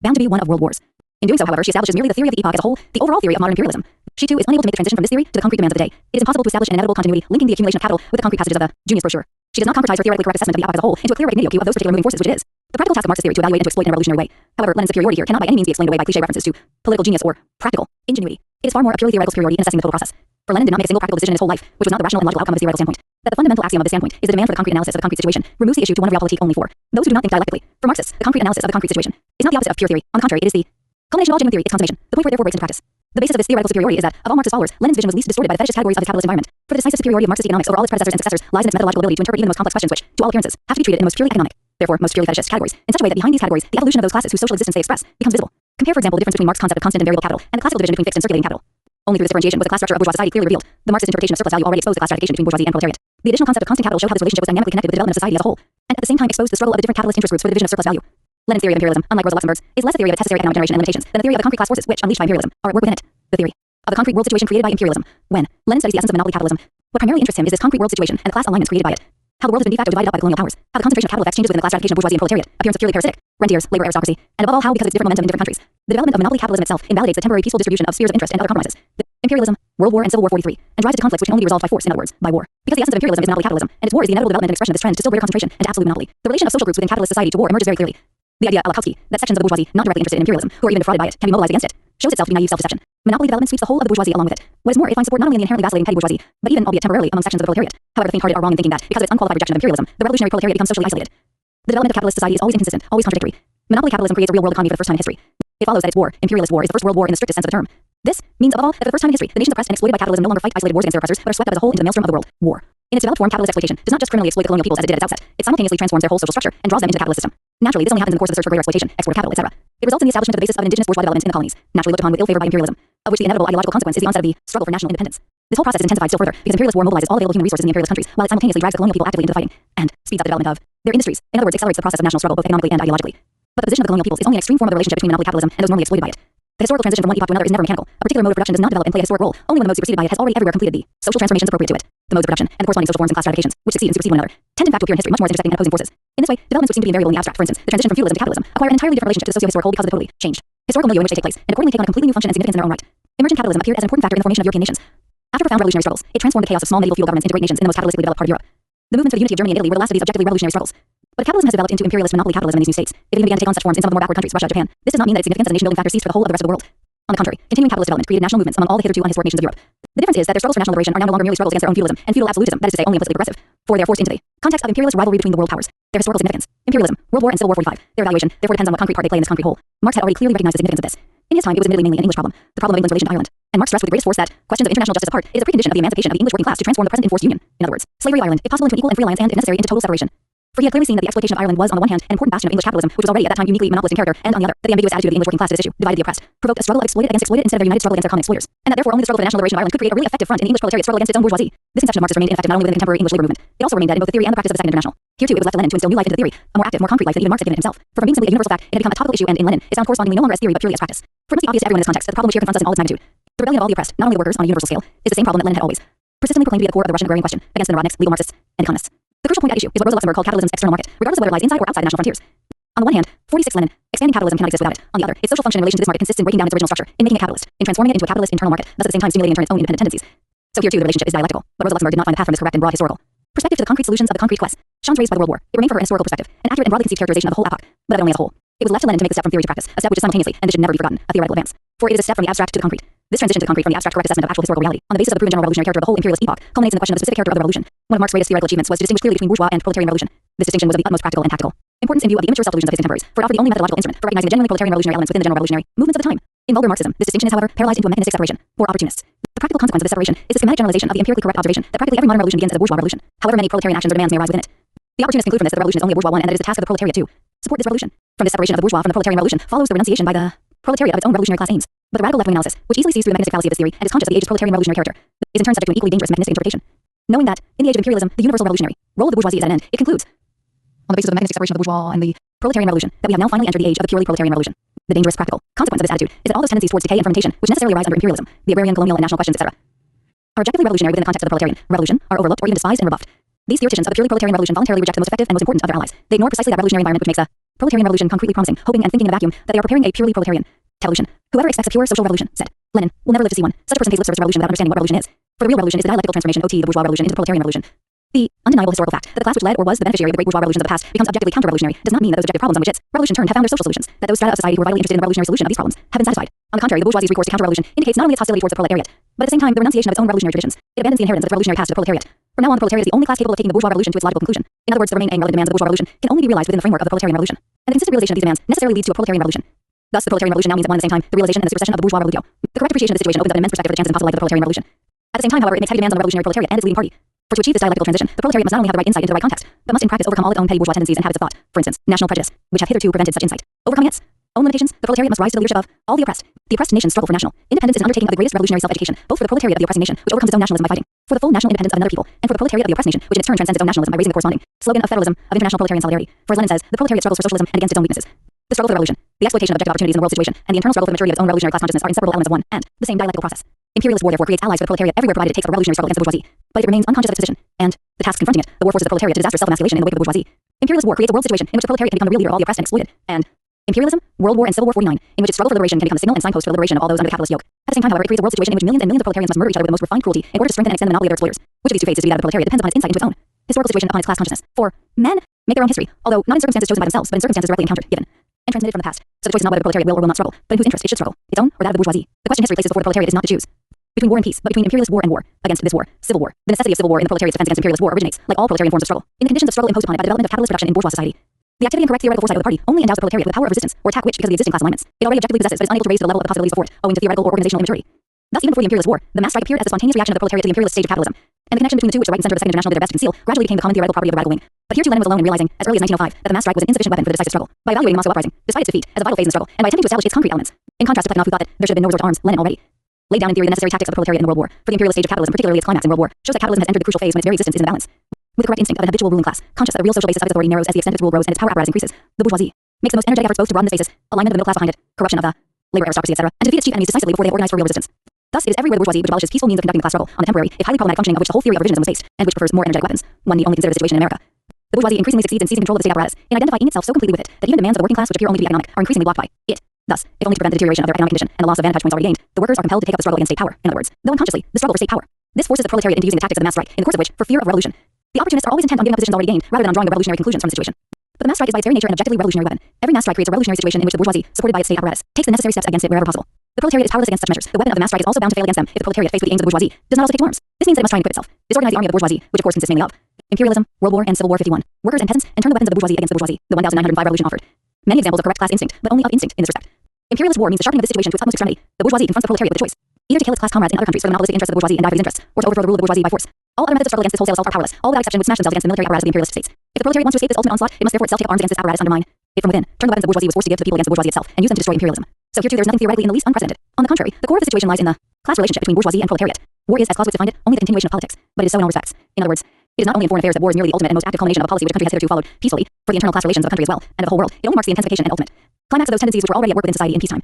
bound to be one of world wars. In doing so, however, she establishes merely the theory of the epoch as a whole, the overall theory of modern imperialism. She too is unable to make the transition from this theory to the concrete demands of the day. It is impossible to establish an inevitable continuity linking the accumulation of capital with the concrete passages of the Junius brochure. She does not concretize her theoretically correct assessment of the epoch as a whole into a clear recognition view of those particular moving forces which it is. The practical task of Marx's theory to evaluate and to exploit in a revolutionary way. However, Lenin's superiority here cannot by any means be explained away by cliché references to political genius or practical ingenuity. It is far more a purely theoretical superiority in assessing the total process. For Lenin did not make a single practical decision in his whole life, which was not the rational and logical outcome of his theoretical standpoint. That the fundamental axiom of this standpoint is the demand for the concrete analysis of the concrete situation removes the issue to one of realpolitik only for those who do not think dialectically. For Marxists, the concrete analysis of the concrete situation is not the opposite of pure theory. On the contrary, it is the culmination of all genuine theory, its consummation. The point where it therefore breaks into practice. The basis of this theoretical superiority is that, of all Marx's followers, Lenin's vision was least distorted by the fetishist categories of his capitalist environment. For the decisive superiority of Marxist economics over all its predecessors and successors lies in its methodological ability to interpret even the most complex questions which, to all appearances, have to be treated in the most purely economic, therefore most purely fetishist categories, in such a way that behind these categories, the evolution of those classes whose social existence they express becomes visible. Compare, for example, the difference between Marx's concept of constant and variable capital and the classical division between fixed and circulating capital. Only through this differentiation was the class structure of bourgeois society clearly revealed. The Marxist interpretation of surplus value already exposed the class stratification between bourgeoisie and proletariat. The additional concept of constant capital showed how this relationship was dynamically connected with the development of society as a whole, and at the same time exposed the struggle of the different capitalist interest groups for the division of surplus value. Lenin's theory of imperialism, unlike Rosa Luxemburg's, is less a theory of its necessary economic generation and limitations than a theory of the concrete class forces which, unleashed by imperialism, are at work within it. The theory of the concrete world situation created by imperialism. When Lenin studies the essence of monopoly capitalism, what primarily interests him is this concrete world situation and the class alignments created by it. How the world has been de facto divided up by the colonial powers. How the concentration of capital effects changes within the class stratification of bourgeoisie and proletariat, appearance of purely parasitic, rentiers, labor aristocracy, and above all how, because of its different momentum in different countries, the development of monopoly capitalism itself invalidates the temporary peaceful distribution of spheres of interest and other compromises. Imperialism, World War and Civil War 43, and drives it to conflicts which can only be resolved by force, in other words, by war. Because the essence of imperialism is monopoly capitalism, and its war is the inevitable development and expression of this trend to still greater concentration and to absolute monopoly. The relation of social groups within capitalist society to war emerges very clearly. The idea, a la Kautsky, that sections of the bourgeoisie, not directly interested in imperialism, who are even defrauded by it, can be mobilized against it, shows itself to be naive self-deception. Monopoly development sweeps the whole of the bourgeoisie along with it. What is more, it finds support not only in the inherently vacillating petty bourgeoisie, but even, albeit temporarily, among sections of the proletariat. However, the faint-hearted are wrong in thinking that, because of its unqualified rejection of imperialism, the revolutionary proletariat becomes socially isolated. The development of capitalist society is always inconsistent, always contradictory. Monopoly capitalism creates a real world economy for the first time in history. It follows that its war, imperialist war, is the first world war in the strictest sense of the term. This means, above all, that for the first time in history, the nations oppressed and exploited by capitalism no longer fight isolated wars against their oppressors, but are swept up as a whole into the maelstrom of the world war. In its developed form, capitalist exploitation does not just criminally exploit the colonial peoples as it did at its outset. It simultaneously transforms their whole social structure and draws them into the capitalist system. Naturally, this only happens in the course of the search for greater exploitation, export of capital, etc. It results in the establishment of the basis of an indigenous bourgeois development in the colonies, naturally looked upon with ill favor by imperialism, of which the inevitable ideological consequence is the onset of the struggle for national independence. This whole process is intensified still further because imperialist war mobilizes all available human resources in the imperialist countries, while it simultaneously drives the colonial people actively into the fighting and speeds up the development of their industries. In other words, accelerates the process of national struggle both economically and ideologically. But the position of the colonial peoples is only an extreme form of the relationship between monopoly capitalism and those normally exploited by it. The historical transition from one epoch to another is never mechanical. A particular mode of production does not develop and play a historic role only when the mode superseded by it has already everywhere completed the social transformations appropriate to it. The modes of production and the corresponding social forms and class stratifications, which succeed and supersede one another, tend in fact to appear in history much more as intersecting and opposing forces. In this way, developments which seem to be invariable in the abstract, for instance, the transition from feudalism to capitalism, acquire an entirely different relationship to the socio-historic whole because of the totally changed historical milieu in which they take place, and accordingly take on a completely new function and significance in their own right. Emergent capitalism appeared as an important factor in the formation of European nations. After profound revolutionary struggles, it transformed the chaos of small medieval feudal governments into great nations in the most capitalistically developed part of Europe. The movements for the unity of Germany and Italy were the last of these objectively revolutionary struggles. But capitalism has developed into imperialist monopoly capitalism in these new states. It even began to take on such forms in some of the more backward countries, Russia, Japan. This does not mean that its significance as a nation-building factor ceased for the whole of the rest of the world. On the contrary, continuing capitalist development created national movements among all the hitherto unhistoric nations of Europe. The difference is that their struggles for national liberation are now no longer merely struggles against their own feudalism and feudal absolutism, that is to say, only implicitly progressive, for they are forced into the context of imperialist rivalry between the world powers. Their historical significance: imperialism, World War and Civil War 45. Their evaluation therefore depends on what concrete part they play in this concrete whole. Marx had already clearly recognized the significance of this. In his time, it was admittedly mainly an English problem, the problem of England's relation to Ireland. And Marx stressed with the greatest force that questions of international justice apart, it is a precondition of the emancipation of the English working class to transform the present enforced union. In other words, slavery of Ireland, if possible, into an equal and free alliance, and, if necessary, into total separation. For he had clearly seen that the exploitation of Ireland was, on the one hand, an important bastion of English capitalism, which was already at that time uniquely monopolistic in character, and on the other, that the ambiguous attitude of the English working class to this issue, divided the oppressed, provoked a struggle of exploited against exploited instead of a united struggle against their common exploiters, and that therefore only the struggle for the national liberation of Ireland could create a really effective front in the English proletariat struggle against its own bourgeoisie. This conception of Marx's remained ineffective not only within the contemporary English labor movement, it also remained dead in both the theory and the practice of the Second International. Here too, it was left to Lenin to instill new life into the theory, a more active, more concrete life than even Marx had given it himself. For from being simply a universal fact, it had become a topical issue, and in Lenin, is found correspondingly no longer as theory but purely as practice. For it must be obvious to everyone in this context that the problem which here confronts us in all its magnitude, the rebellion of all the oppressed, not only the workers, on a universal scale, is the same problem that Lenin had always persistently proclaimed to be at the core of the Russian agrarian question against the neurotics, legal Marxists, and economists. The crucial point at issue is what Rosa Luxemburg called capitalism's external market, regardless of whether it lies inside or outside the national frontiers. On the one hand, 46 Lenin, expanding capitalism cannot exist without it. On the other, its social function in relation to this market consists in breaking down its original structure, in making it capitalist, in transforming it into a capitalist internal market, thus at the same time stimulating in turn its own independent tendencies. So here too the relationship is dialectical, but Rosa Luxemburg did not find the path from this correct and broad historical perspective to the concrete solutions of the concrete quests raised by the World War. It remained for her an historical perspective, an accurate and broadly conceived characterization of the whole epoch, but of it only as a whole. It was left to Lenin to make the step from theory to practice, a step which is simultaneously, and this should never be forgotten, a theoretical advance. For it is a step from the abstract to the concrete. This transition to the concrete from the abstract correct assessment of actual historical reality, on the basis of the proven general revolutionary character of the whole imperialist epoch, culminates in the question of the specific character of the revolution. One of Marx's greatest theoretical achievements was to distinguish clearly between bourgeois and proletarian revolution. This distinction was of the utmost practical and tactical importance in view of the immature self-delusions of his contemporaries, for it offered the only methodological instrument for recognizing the genuinely proletarian revolutionary elements within the general revolutionary movements of the time. In vulgar Marxism, this distinction is, however, paralyzed into a mechanistic separation, or opportunists. The practical consequence of this separation is the schematic generalization of the empirically correct observation that practically every modern revolution begins as a bourgeois revolution, however many proletarian actions or demands may arise within it. The opportunists conclude from this that the revolution is only a bourgeois one, and that it is the task of the proletariat to support this revolution. From this separation of the bourgeois from the proletarian revolution follows the renunciation by the proletariat of its own revolutionary class aims. But the radical left-wing analysis, which easily sees through the mechanistic fallacy of this theory and is conscious of the age's proletarian revolutionary character, is in turn subject to an equally dangerous mechanistic interpretation. Knowing that, in the age of imperialism, the universal revolutionary role of the bourgeoisie is at an end, it concludes, on the basis of the mechanistic separation of the bourgeois and the proletarian revolution, that we have now finally entered the age of the purely proletarian revolution. The dangerous practical consequence of this attitude is that all those tendencies towards decay and fermentation, which necessarily arise under imperialism, the agrarian, colonial, and national questions, etc., are objectively revolutionary within the context of the proletarian revolution, are overlooked or even despised and rebuffed. These theoreticians of the purely proletarian revolution voluntarily reject the most effective and most important of their allies. They ignore precisely that revolutionary environment which makes the proletarian revolution concretely promising, hoping and thinking in a vacuum that they are preparing a purely proletarian evolution. Whoever expects a pure social revolution, said Lenin, will never live to see one. Such a person pays lip service to revolution without understanding what revolution is. For the real revolution is the dialectical transformation of the bourgeois revolution into the proletarian revolution. The undeniable historical fact that the class which led or was the beneficiary of the great bourgeois revolutions of the past becomes objectively counter-revolutionary does not mean that those objective problems on which its revolution turned have found their social solutions, that those strata of society who were vitally interested in the revolutionary solution of these problems have been satisfied. On the contrary, the bourgeoisie's recourse to counter-revolution indicates not only its hostility towards the proletariat, but at the same time the renunciation of its own revolutionary traditions. It abandons the inheritance of its revolutionary past to the proletariat. From now on, the proletariat is the only class capable of taking the bourgeois revolution to its logical conclusion. In other words, the remaining and relative demands of the bourgeois revolution can only be realized within the framework of the proletarian revolution. And the consistent realization of these demands necessarily leads to a proletarian revolution. Thus, the proletarian revolution now means at one and the same time the realization and the supersession of the bourgeois revolution. The correct appreciation of this situation opens up an immense perspective of the chances and possible life of the proletarian revolution. At the same time, however, it makes heavy demands on the revolutionary proletariat and its leading party. For to achieve this dialectical transition, the proletariat must not only have the right insight into the right context, but must in practice overcome all its own petty bourgeois tendencies and habits of thought. For instance, national prejudice, which have hitherto prevented such insight. Overcoming its own limitations, the proletariat must rise to the leadership of all the oppressed. The oppressed nations struggle for national independence is an undertaking of the greatest revolutionary self-education, both for the proletariat of the oppressing nation, which overcomes its own nationalism by fighting for the full national independence of another people, and for the proletariat of the oppressed nation, which in its turn transcends its own nationalism by raising the corresponding slogan of federalism, of international proletarian solidarity. For as Lenin says, the proletariat struggles for socialism and against its own weaknesses. The struggle for the revolution, the exploitation of objective opportunities in the world situation, and the internal struggle for the maturity of its own revolutionary class consciousness are inseparable elements of one and the same dialectical process. Imperialist war therefore creates allies for the proletariat everywhere provided it takes for the revolutionary struggle against the bourgeoisie, but it remains unconscious of its position, and the task confronting it, the war forces the proletariat to disastrous self-emasculation in the wake of the bourgeoisie. Imperialist war creates a world situation in which the proletariat can become the real leader of all the oppressed and exploited, and imperialism, World War and Civil War 49, in which its struggle for liberation can become the signal and signpost for the liberation of all those under the capitalist yoke. At the same time, however, it creates a world situation in which millions and millions of proletarians must murder each other with the most refined cruelty in order to strengthen and extend the monopoly of their exploiters. Which of these two fates is to be that of the proletariat depends upon its insight into its own historical situation upon its class consciousness. For men make their own history, although not in circumstances chosen by themselves, but in circumstances directly encountered, given, and transmitted from the past. So the choice is not whether the proletariat will or will not struggle, but in whose interest it should struggle, its own or that of the bourgeoisie. The question history places before the proletariat is not to choose between war and peace, but between imperialist war and war. Against this war, civil war. The necessity of civil war in the proletariat's defense against imperialist war originates, like all proletarian forms of struggle, in the conditions of struggle imposed upon it by the development of capitalist production in bourgeois society. The activity and correct theoretical foresight of the party only endows the proletariat with the power of resistance, or attack which, because of the existing class alignments, it already objectively possesses, but is unable to raise to the level of the possibilities before it, owing to theoretical or organizational immaturity. Thus, even before the imperialist war, the mass strike appeared as the spontaneous reaction of the proletariat to the imperialist stage of capitalism, and the connection between the two which the right and center of the Second International did their best to conceal, gradually became the common theoretical property of the radical wing. But here too Lenin was alone in realizing, as early as 1905, that the mass strike was an insufficient weapon for the decisive struggle. By evaluating the Moscow uprising, despite its defeat, as a vital phase in the struggle, and by attempting to establish its concrete elements, in contrast to Plekhanov, who thought that there should have been no resort to arms, Lenin already laid down in theory the necessary tactics of the proletariat in the World War. For the imperialist stage of capitalism, particularly its climax in World War, shows that capitalism has entered the crucial phase when its very existence is in balance with the correct instinct of an habitual ruling class, conscious that the real social basis of its authority narrows as the extent of its rule grows and its power apparatus increases. The bourgeoisie makes the most energetic efforts both to broaden this basis, alignment of the middle class behind it, corruption of the labor aristocracy, etc., and to defeat its chief enemies decisively before they have organized for real resistance. Thus, it is everywhere the bourgeoisie which abolishes peaceful means of conducting the class struggle on the temporary, if highly problematic functioning of which the whole theory of revisionism was based, and which prefers more energetic weapons. One need only consider the situation in America. The bourgeoisie increasingly succeeds in seizing control of the state apparatus, in identifying itself so completely with it that even demands of the working class which appear only to be economic are increasingly blocked by it. Thus, if only to prevent the deterioration of their economic condition and the loss of vantage points already gained, the workers are compelled to take up the struggle against state power. In other words, though unconsciously, the struggle for state power. This forces the proletariat into using the tactics of the mass strike, in the course of which, for fear of revolution, the opportunists are always intent on getting up positions already gained, rather than on drawing the revolutionary conclusions from the situation. But the mass strike is by its very nature an objectively revolutionary weapon. Every mass strike creates a revolutionary situation in which the bourgeoisie, supported by its state apparatus, takes the necessary steps against it wherever possible. The proletariat is powerless against such measures. The weapon of the mass strike is also bound to fail against them if the proletariat faced with the aims of the bourgeoisie does not also take to arms. This means that it must try and equip itself. Disorganize the army of the bourgeoisie, which of course consists mainly of imperialism, World War, and Civil War 51, workers and peasants, and turn the weapons of the bourgeoisie against the bourgeoisie. The 1905 revolution offered many examples of correct class instinct, but only of instinct in this respect. Imperialist war means the sharpening of this situation to its utmost extremity. The bourgeoisie confronts the proletariat with a choice: either to kill its class comrades in other countries for the monopolistic interests of the bourgeoisie and die for these interests, or to overthrow the rule of the bourgeoisie by force. All other methods of struggle against this wholesale assault are powerless, all without exception, which smash themselves against the military apparatus of the imperialist states. If the proletariat wants to escape this ultimate onslaught, it must therefore itself take up arms against this apparatus and undermine it from within. Turn the weapons the bourgeoisie was forced to give to the people against the bourgeoisie itself, and use them to destroy imperialism. So here too there is nothing theoretically in the least unprecedented. On the contrary, the core of the situation lies in the class relationship between bourgeoisie and proletariat. War is, as Clausewitz defined it, only the continuation of politics, but it is so in all respects. In other words, it is not only in foreign affairs that war is merely the ultimate and most active culmination of a policy which a country has hitherto followed peacefully for the internal class relations of a country as well, and of the whole world. It only marks the intensification and ultimate climax of those tendencies which were already at work within society in peacetime.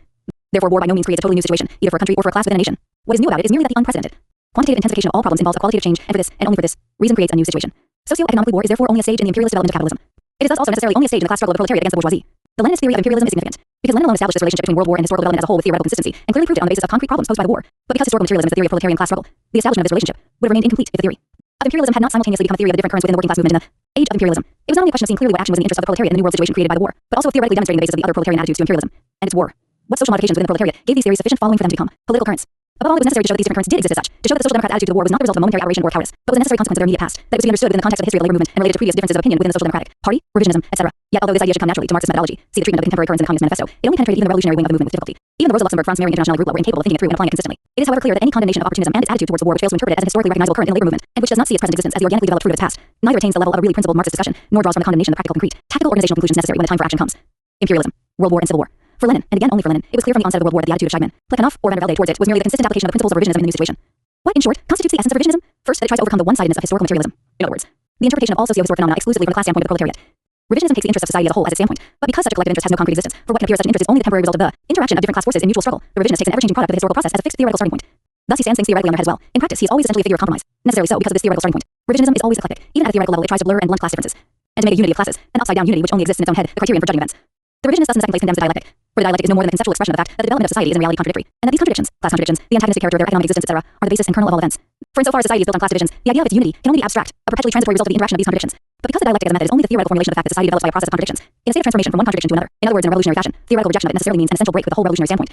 Therefore, war by no means creates a totally new situation, either for a country or for a class within a nation. What is new about it is merely that the unprecedented quantitative intensification of all problems involves a qualitative change, and for this, and only for this, reason creates a new situation. Socio-economically, war is therefore only a stage in the imperialist development of capitalism. It is thus also necessarily only a stage in the class struggle of the proletariat against the bourgeoisie. The Leninist theory of imperialism is significant, because Lenin alone established this relationship between world war and historical development as a whole with theoretical consistency, and clearly proved it on the basis of concrete problems posed by the war. But because historical materialism is the theory of proletarian class struggle, the establishment of this relationship would have remained incomplete if the theory of imperialism had not simultaneously become a theory of the different currents within the working class movement in the age of imperialism. It was not only a question of seeing clearly what action was in the interest of the proletariat in the new world situation created by the war, but also of theoretically demonstrating the basis of the other proletarian attitudes to imperialism and its war. What social modifications within the proletariat gave these theories sufficient following for them to become political currents? Above all, it was necessary to show that these different currents did exist as such, to show that the social democrat attitude to the war was not the result of a momentary aberration or cowardice, but was a necessary consequence of their immediate past, that was to be understood within the context of the history of the labor movement and related to previous differences of opinion within the social democratic party, revisionism, etc. Yet, although this idea should come naturally to Marxist methodology, see the treatment of the contemporary currents in the Communist Manifesto, it only penetrated even the revolutionary wing of the movement with difficulty. Even the Rosa Luxemburg, Franz Marion International group were incapable of thinking it through and applying it consistently. It is, however, clear that any condemnation of opportunism and its attitude towards the war which fails to interpret it as an historically recognizable current in the labor movement, and which does not see its present existence as the organically developed fruit of its past, neither attains the level of a really principled Marxist discussion, nor draws from the condemnation the practical, concrete, tactical organizational conclusions necessary when the time for action comes. Imperialism, World War, and Civil War. For Lenin, and again only for Lenin, it was clear from the onset of the World War that the attitude of Scheidman, Plekhanov, or Van der Velde towards it was merely the consistent application of the principles of revisionism in the new situation. What, in short, constitutes the essence of revisionism? First, that it tries to overcome the one-sidedness of historical materialism. In other words, the interpretation of all socio-historic phenomena exclusively from the class standpoint of the proletariat. Revisionism takes the interest of society as a whole as its standpoint, but because such a collective interest has no concrete existence, for what can appear such an interest is only the temporary result of the interaction of different class forces in mutual struggle, the revisionist takes an ever-changing product of the historical process as a fixed theoretical starting point. Thus he stands things theoretically on their head as well. In practice, he is always essentially a figure of compromise. Necessarily so because of this theoretical starting point. Revisionism is always eclectic. Even at a theoretical level, it tries to blur and blunt class differences, and to make a unity of classes, an upside-down unity which only exists in its own head, the criterion for judging events. The revisionist thus in the second place condemns the dialectic, for the dialectic is no more than the conceptual expression of the fact that the development of society is in reality contradictory, and that these contradictions, class contradictions, the antagonistic character of their economic existence, etc., are the basis and kernel of all events. For insofar as society is built on class divisions, the idea of its unity can only be abstract, a perpetually transitory result of the interaction of these contradictions. But because the dialectic as a method is only the theoretical formulation of the fact that society develops by a process of contradictions, in a state of transformation from one contradiction to another, in other words in a revolutionary fashion, theoretical rejection of it necessarily means an essential break with the whole revolutionary standpoint.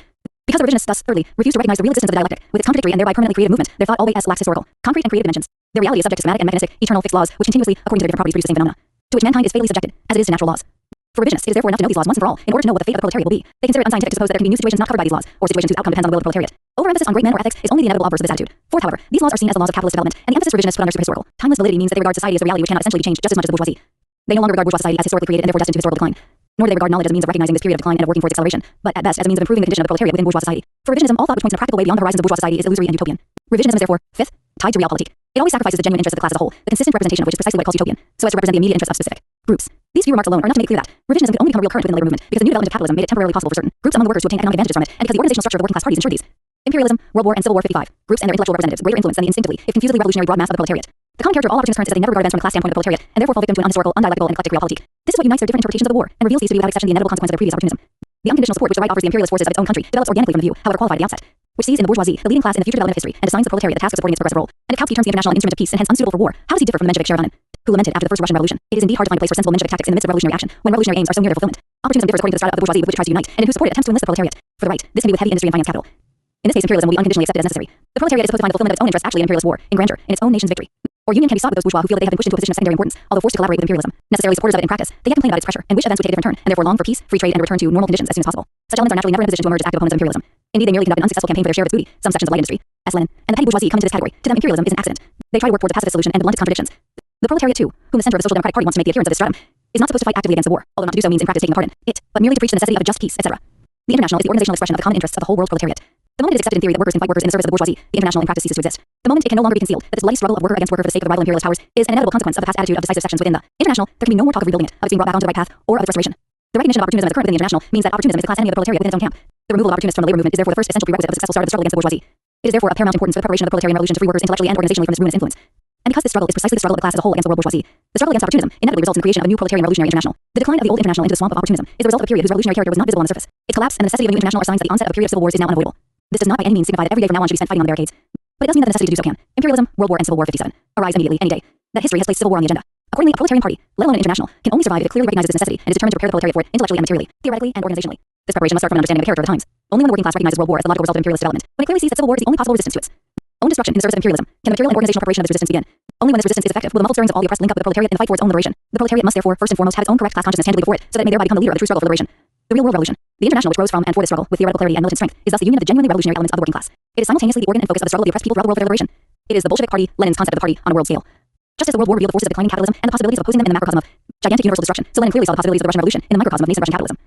Because the revisionists thus, thirdly, refuse to recognize the real existence of the dialectic, with its contradictory and thereby permanently creative movement, their thought always lacks historical, concrete and creative dimensions. Their reality is subject to schematic and mechanistic, eternal fixed laws, which continuously, according to their different properties, produce the same phenomena, to which mankind is fatally subjected, as it is to natural laws. For revisionists, it is therefore enough to know these laws once and for all, in order to know what the fate of the proletariat will be. They consider it unscientific to suppose that there can be new situations not covered by these laws, or situations whose outcome depends on the will of the proletariat. Overemphasis on great men or ethics is only the inevitable obverse of this attitude. Fourth, however, these laws are seen as the laws of capitalist development, and the emphasis revisionists put on their superhistorical, timeless validity means that they regard society as a reality which cannot essentially be changed just as much as the bourgeoisie. They no longer regard bourgeois society as historically created and therefore destined to historical decline. Nor do they regard knowledge as a means of recognizing this period of decline and of working for its acceleration, but at best as a means of improving the condition of the proletariat within bourgeois society. For revisionism, all thought which points in a practical way beyond the horizons of bourgeois society is illusory and utopian. Revisionism is therefore, fifth, tied to realpolitik. It always sacrifices the genuine interest of the class as a whole, the consistent representation of which is precisely what it calls utopian, so as to represent the immediate interests of specific groups. These few remarks alone are enough to make clear that revisionism could only become a real current within the labor movement because the new development of capitalism made it temporarily possible for certain groups among the workers to obtain economic advantages from it, and because the organizational structure of the working class parties ensured these. Imperialism, World War, and Civil War 55. Groups and their intellectual representatives greater influence than the instinctively, if confusedly revolutionary broad mass of the proletariat. The common character of all opportunist currents is that they never regard events from the class standpoint of the proletariat, and therefore fall victim to an unhistorical, undialectical, and eclectic realpolitik. This is what unites their different interpretations of the war, and reveals these to be without exception the inevitable consequence of their previous opportunism. The unconditional support which the right offers the imperialist forces of its own country develops organically from the view, however qualified at the outset, which sees in the bourgeoisie the leading class in the future development of history, and assigns the proletariat the task of supporting its progressive role. And if Kautsky turns the international an instrument of peace and hence unsuitable for war, how does he differ from the Menshevik Sharabanin, who lamented after the First Russian Revolution? It is indeed hard to find a place for sensible Menshevik tactics in the midst of revolutionary action, when revolutionary aims are so near their fulfillment. Opportunism differs according to the strata of the bourgeoisie with which it tries to unite, and in whose support it attempts to enlist the proletariat. For the right, this can be with heavy industry and finance capital. In this case, imperialism will be unconditionally accepted as necessary. The proletariat is supposed to find the fulfillment of its own interests actually in imperialist war, in grandeur, in its own nation's victory. Or union can be sought with those bourgeois who feel that they have been pushed into a position of secondary importance, although forced to collaborate with imperialism. Necessarily supporters of it in practice, they yet complain about its pressure, and wish events would take a different turn, and therefore long for peace, free trade, and a return to normal conditions as soon as possible. Such elements are naturally never in a position to emerge as active opponents of imperialism. Indeed, they merely conduct an unsuccessful campaign for their share of its booty, some sections of light industry, as Lenin, and the petty bourgeoisie come into this category. To them, imperialism is an accident. They try to work towards a pacifist solution and to blunt its contradictions. The proletariat too, whom the center of the Social Democratic Party wants to make the adherents of this stratum, is not supposed to fight actively against the war, although not to do so means in practice taking a part in it, but merely to preach the necessity of a just peace, etc. The International is the organizational expression of the common interests of the whole world's proletariat. The moment it is accepted in theory that workers can fight workers in the service of the bourgeoisie, the International in practice ceases to exist. The moment it can no longer be concealed that this bloody struggle of worker against worker for the sake of the rival imperialist powers is an inevitable consequence of the past attitude of decisive sections within the International, there can be no more talk of rebuilding it, of its being brought back onto the right path, or of its restoration. The recognition of opportunism as current within the International means that opportunism is the class enemy of the proletariat within its own camp. The removal of opportunists from the labor movement is therefore the first essential prerequisite of the successful start of the struggle against the bourgeoisie. It is therefore of paramount importance for the preparation of the proletarian revolution to free workers intellectually and organizationally from this ruinous influence. And because this struggle is precisely the struggle of the class as a whole against the world bourgeoisie, the struggle against opportunism inevitably results in the creation of a new proletarian revolutionary international. The decline of the old international into the swamp of opportunism is the result of a period whose revolutionary character was not visible on the surface. Its collapse and the necessity of a new international are signs that the onset of a period of civil wars is now unavoidable. This does not by any means signify that every day from now on should be spent fighting on the barricades, but it does mean that the necessity to do so can. Imperialism, World War, and Civil War 57 arise immediately, any day. That history has placed civil war on the agenda. Accordingly, a proletarian party, let alone an international, can only survive if it clearly recognizes its necessity and is determined to prepare the proletariat for it intellectually and materially, theoretically and organizationally. This preparation must start from an understanding of the character of the times. Only when the working class recognizes world war as the logical result of imperialist development, when it clearly sees that civil war is the only possible resistance to its own destruction in the service of imperialism, can the material and organizational preparation of this resistance begin. Only when this resistance is effective will the muffled stirrings of all the oppressed link up with the proletariat and fight for its own liberation. The proletariat must therefore first and foremost have its own correct class consciousness tangibly before it, so that it may thereby become the leader of the true struggle for liberation. The real world revolution, the international which grows from and for the struggle with theoretical clarity and militant strength, is thus the union of the genuinely revolutionary elements of the working class. It is simultaneously the organ and focus of the struggle of the oppressed people throughout the world for their liberation. It is the Bolshevik Party, Lenin's concept of the party on a world scale. Just as the World War revealed the forces of declining capitalism and the possibilities of opposing them in the macrocosm of gigantic universal destruction, so Lenin clearly saw the possibilities of the Russian Revolution in the microcosm of nascent Russian capitalism.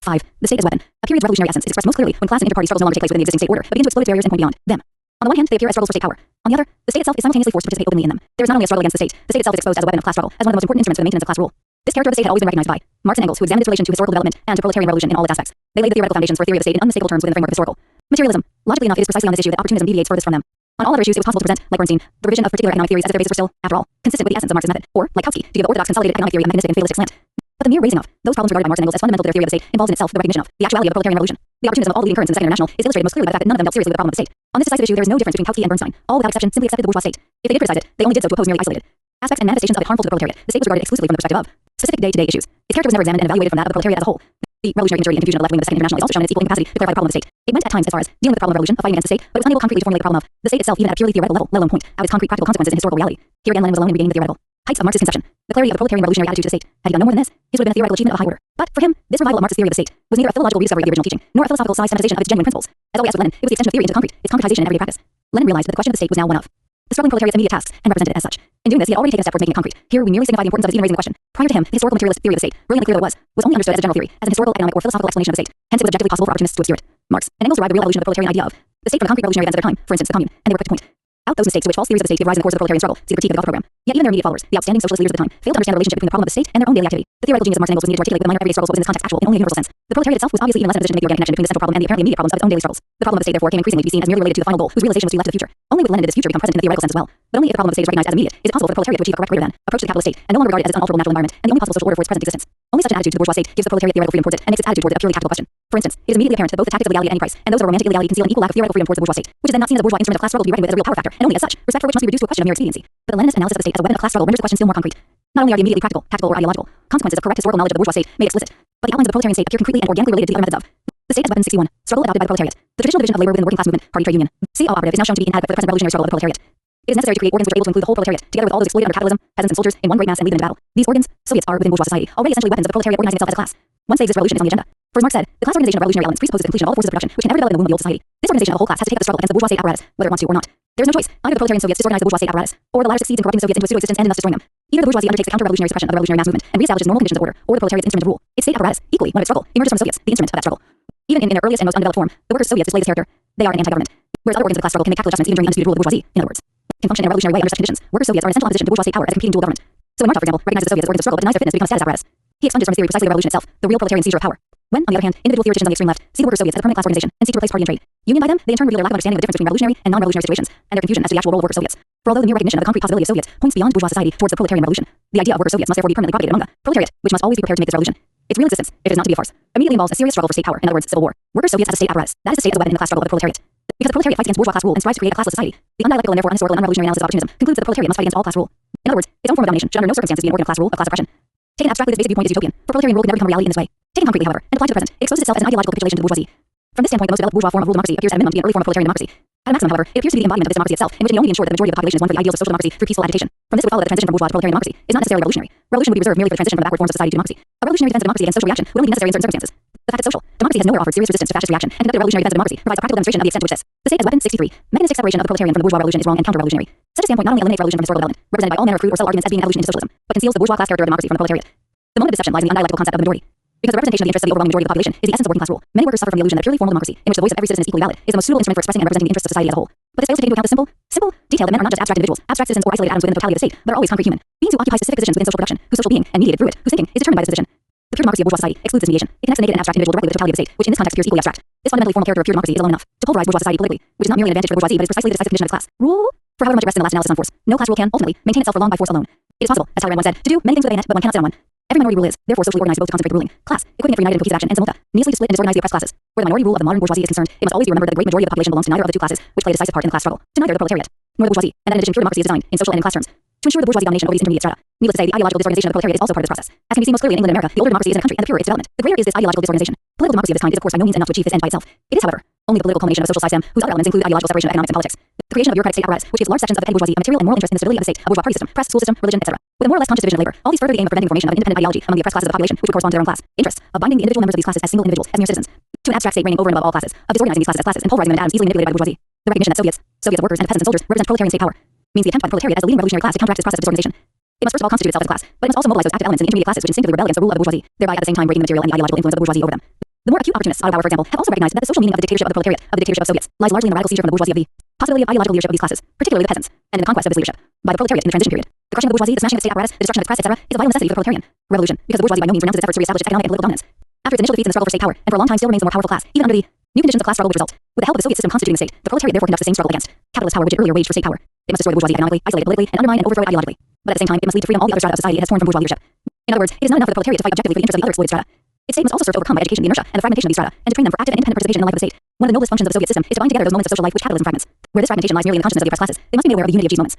5. The state as weapon. A period's revolutionary essence is expressed most clearly when class and inter-party struggles no longer take place within the existing state order, but begin to explode its barriers and point beyond them. On the one hand, they appear as struggles for state power. On the other, the state itself is simultaneously forced to participate openly in them. There is not only a struggle against the state itself is exposed as a weapon of class struggle, as one of the most important instruments for the maintenance of class rule. This character of the state had always been recognized by Marx and Engels, who examined its relation to historical development and to proletarian revolution in all its aspects. They laid the theoretical foundations for a theory of the state in unmistakable terms within the framework of historical materialism. Logically enough, it is precisely on this issue that opportunism deviates furthest from them. On all other issues, it was possible to present, like Bernstein, the revision of particular economic theories as if their bases were still, after all, consistent with the essence of Marx's method, or, like Kautsky, to give the orthodox consolidated economic theory a mechanistic and fatalistic slant. But the mere raising of those problems regarded by Marx and Engels as fundamental to their theory of the state involves in itself the recognition of the actuality of the proletarian revolution. The opportunism of all the leading currents in the Second International is illustrated most clearly by the fact that none of them dealt seriously with the problem of the state. On this decisive issue, there is no difference between Kautsky and Bernstein. All without exception simply accepted the bourgeois state. If they did criticize it, they only did so to oppose merely isolated aspects and manifestations of it harmful to the proletariat. The state was regarded exclusively from the perspective of specific day-to-day issues. Its character was never examined and evaluated from that of the proletariat as a whole. The revolutionary injury and confusion of the left wing of the Second International is also shown in its equal incapacity to clarify the problem of the state. It went at times as far as dealing with the problem of revolution, of fighting against the state, but it was unable concretely to formulate the problem of the state itself even at a purely theoretical level, let alone point out its concrete practical consequences in historical reality. Here again, Lenin was alone in regaining the theoretical heights of Marx's conception. The clarity of the proletarian revolutionary attitude to the state. Had he done no more than this, his would have been a theoretical achievement of a high order. But for him, this revival of Marx's theory of the state was neither a philological rediscovery of the original teaching, nor a philosophical systematization of its genuine principles. As always with Lenin, it was the extension of theory into concrete, its concretization in everyday practice. Lenin realized that the question of the state was now one of the struggling proletariat's immediate tasks, and represented it as such. In doing this, he had already taken a step towards making it concrete. Here we merely signify the importance of his even raising the question. Prior to him, the historical materialist theory of the state, brilliantly clear though it was only understood as a general theory, as an historical, economic, or philosophical explanation of the state. Hence, it was objectively possible for opportunists to obscure it. Marx and Engels derived the real evolution of the proletarian idea of the state from the concrete revolutionary events of their time, for instance, the commune, and they were quick to point out those mistakes to which false theories of the state give rise in the course of the proletarian struggle. See the critique of the Gotha program. Yet even their immediate followers, the outstanding socialist leaders of the time, failed to understand the relationship between the problem of the state and their own daily activity. The theoretical genius of Marx and Engels was needed to articulate with the minor everyday struggles what was in this context actual in only a universal sense. The proletariat itself was obviously even less in a position to make the organic connection between the central problem and the apparently immediate problems of its own daily struggles. The problem of the state therefore came increasingly to be seen as merely related to the final goal, whose realization was to be left to the future. Only with Lenin did this future become present in the theoretical sense as well. But only if the problem of the state is recognized as immediate is it possible for the proletariat to achieve a correct greater than approach to the capitalist state and no longer regard it as its unalterable natural environment and the only possible social order for its present existence. Only such an attitude to the bourgeois state gives the proletariat theoretical freedom towards it and makes its attitude towards it a purely tactical question. For instance, it is immediately apparent that both the tactics of legality at any price and those of romantic illegality conceal an equal lack of theoretical freedom towards the bourgeois state, which is then not seen as a bourgeois instrument of class struggle to be reckoned with as a real power factor, and only as such, respect for which must be reduced to a question of mere expediency. But the Leninist analysis of the state as a weapon of class struggle renders the question still more concrete. Not only are the immediately practical, tactical, or ideological consequences of correct historical knowledge of the bourgeois state made explicit, but the outlines of the proletarian state appear concretely and organically related to the other methods of the state as weapon. 61. Struggle adopted by the proletariat. The traditional division of labor within the working class movement, party trade union, CO operative, is now shown to be inadequate for the present revolutionary struggle of the proletariat. It is necessary to create organs which are able to include the whole proletariat, together with all those exploited under capitalism, peasants and soldiers, in one great mass and lead them into battle. These organs, Soviets, are within bourgeois society, already essentially weapons of the proletariat organizing itself as a class. One says this revolution is on the agenda. For as Marx said, the class organization of revolutionary elements presupposes the completion of all the forces of production, which can never develop in the womb of the old society. This organization of the whole class has to take up the struggle against the bourgeois state apparatus, whether it wants to or not. There is no choice. Either the proletarian Soviets disorganize the bourgeois state apparatus, or the latter succeeds in corrupting the Soviets into a pseudo-existence and in thus destroying them. Either the bourgeoisie undertakes the counter-revolutionary suppression of the revolutionary mass movement and reestablishes normal conditions of order, or the proletariat's instrument of rule, its state apparatus, equally, when its struggle, emerges from the Soviets, the instrument of that struggle. Even in their earliest and most undeveloped form, the workers' Soviets display this character. They are an anti-government, whereas other organs of the class struggle can make tactical adjustments even during undisputed rule of the bourgeoisie. In other words, can function in a revolutionary way under such conditions. Workers' Soviets are in essential opposition to bourgeois state power as a competing dual government. So when Marx, for example, recognizes the Soviets as organs of struggle but denies their fitness to become status apparatus, he expunges from his theory precisely the revolution itself, the real proletarian seizure of power. When, on the other hand, individual theoreticians on the extreme left see the workers' Soviets as a permanent class organization and seek to replace party and trade union by them, they in turn reveal their lack of understanding of the difference between revolutionary and non-revolutionary situations and their confusion as to the actual role of workers' Soviets. For although the mere recognition of the concrete possibility of Soviets points beyond bourgeois society towards the proletarian revolution, the idea of workers' Soviets must therefore be permanently propagated among the proletariat, which must always be prepared to make this revolution its real existence, if it is not to be a farce, immediately involves a serious struggle for state power, in other words, civil war. Workers' Soviets as a state apparatus, that is the state as a weapon in the class struggle of the proletariat. Because the proletariat fights against bourgeois class rule and strives to create a classless society, the undialectical and therefore unhistorical and unrevolutionary analysis of opportunism concludes that the proletariat must fight against all class rule. In other words, its own form of domination should under no circumstances be an organ of class rule, of class oppression. Taken abstractly, this basic viewpoint is utopian, for proletarian rule can never become reality in this way. Taken concretely, however, and applied to the present, it exposes itself as an ideological capitulation to the bourgeoisie. From this standpoint, the most developed bourgeois form of rule democracy appears at a minimum to be an early form of proletarian democracy. At a maximum, however, it appears to be the embodiment of this democracy itself, in which it may only be ensured that the majority of the population is one for the ideals of social democracy through peaceful agitation. From this would follow that the transition from bourgeois to proletarian democracy is not necessarily revolutionary. Revolution would be reserved merely for the transition from the backward forms of society to democracy. A revolutionary defense of democracy against social reaction would only be necessary in certain circumstances. The fact that social democracy has nowhere offered serious resistance to fascist reaction and conducted a revolutionary defense of democracy provides a practical demonstration of the extent to which the state as weapon. 63. Mechanistic separation of the proletarian from the bourgeois revolution is wrong and counter-revolutionary. Such a standpoint not only eliminates revolution from historical development, represented by all manner of crude or subtle arguments as being evolution into socialism, but conceals the bourgeois class character of democracy from the proletariat. The moment of deception lies in the undialectical concept of the majority. Because the representation of the interests of the overwhelming majority of the population is the essence of working class rule. Many workers suffer from the illusion that purely formal democracy, in which the voice of every citizen is equally valid, is the most suitable instrument for expressing and representing the interests of society as a whole. But this fails to take into account the simple detail that men are not just abstract individuals, abstract citizens or isolated atoms within the totality of the state, but are always concrete human beings who occupy specific positions within social production, whose social being and mediated through it, whose thinking is determined by this position. The pure democracy of bourgeois society excludes this mediation. It connects the naked and abstract individual directly with the totality of the state, which in this context appears equally abstract. This fundamentally formal character of pure democracy is alone enough to pulverize bourgeois society politically, which is not merely an advantage for the bourgeoisie, but is precisely the decisive condition of its class rule. For however much it rests in the last analysis on force, no class rule can, ultimately, maintain itself for long by force alone. It is possible, as Talleyrand once said, to do many things with a bayonet, but one cannot sit on one. Every minority rule is, therefore, socially organized both to concentrate the ruling class, equipping it for united and cohesive action, and simultaneously to split and disorganize the oppressed classes. Where the minority rule of the modern bourgeoisie is concerned, it must always be remembered that the great majority of the population belongs to neither of the two classes, which play a decisive part in the class struggle, to neither the proletariat nor the bourgeoisie, and that in addition pure democracy is designed, in social and in class terms, to ensure the bourgeoisie domination over these intermediate strata. Needless to say, the ideological disorganization of the proletariat is also part of this process. As can be seen most clearly in England and America, the older democracy is in a country and the purer its development, the greater is this ideological disorganization. Political democracy of this kind is of course by no means enough to achieve this end by itself. It is, however, only the political culmination of a socialized system whose other elements include ideological separation of economics and politics. The creation of a bureaucratic state apparatus, which gives large sections of the petty bourgeoisie a material and moral interest in the stability of the state, a bourgeois party system, press, school system, religion, etc. With a more or less conscious division of labor, all these further the aim of preventing the formation of an independent ideology among the oppressed classes of the population, which would correspond to their own class interests, of binding the individual members of these classes as single individuals, as mere citizens, to an abstract state reigning over and above all classes, of disorganizing these classes as classes and pulverizing them into atoms easily manipulated by the bourgeoisie. The recognition that Soviets of workers and peasants and soldiers represent proletarian state power means the attempt by the proletariat as the leading revolutionary class to counteract this process of disorganization. It must first of all constitute itself as a class, but it must also mobilize those active elements in the intermediate classes which instinctively rebel against the rule of the bourgeoisie, thereby at the same time breaking the material and the ideological influence of the bourgeoisie over them. The more acute opportunists out of power, for example, have also recognized that the social meaning of the dictatorship of the proletariat, of the dictatorship of Soviets, lies largely in the radical seizure from the bourgeoisie of the possibility of ideological leadership of these classes, particularly the peasants, and in the conquest of this leadership by the proletariat in the transition period. The crushing of the bourgeoisie, the smashing of the state apparatus, the destruction of its press, etc., is a vital necessity for the proletarian revolution, because the bourgeoisie by no means renounces its efforts to reestablish its economic and political dominance. After its initial defeats in the struggle for state power, and for a long time still remains the more powerful class, even under the new conditions of class struggle which result. With the help of the Soviet system constituting the state, the proletariat therefore conducts the same struggle against capitalist power which it earlier waged for state power. It must destroy the bourgeoisie economically, isolate it politically, and undermine and overthrow it ideologically. But at the same time, it must lead to freedom all the other strata of society it has torn from bourgeois leadership. In other words, it is not enough for the proletariat to fight objectively for the interests of the other exploited strata. Its state must also serve to overcome by education the inertia and the fragmentation of these strata, and to train them for active and independent participation in the life of the state. One of the noblest functions of the Soviet system is to bind together those moments of social life which capitalism fragments. Where this fragmentation lies merely in the consciousness of the oppressed classes, they must be made aware of the unity of these moments.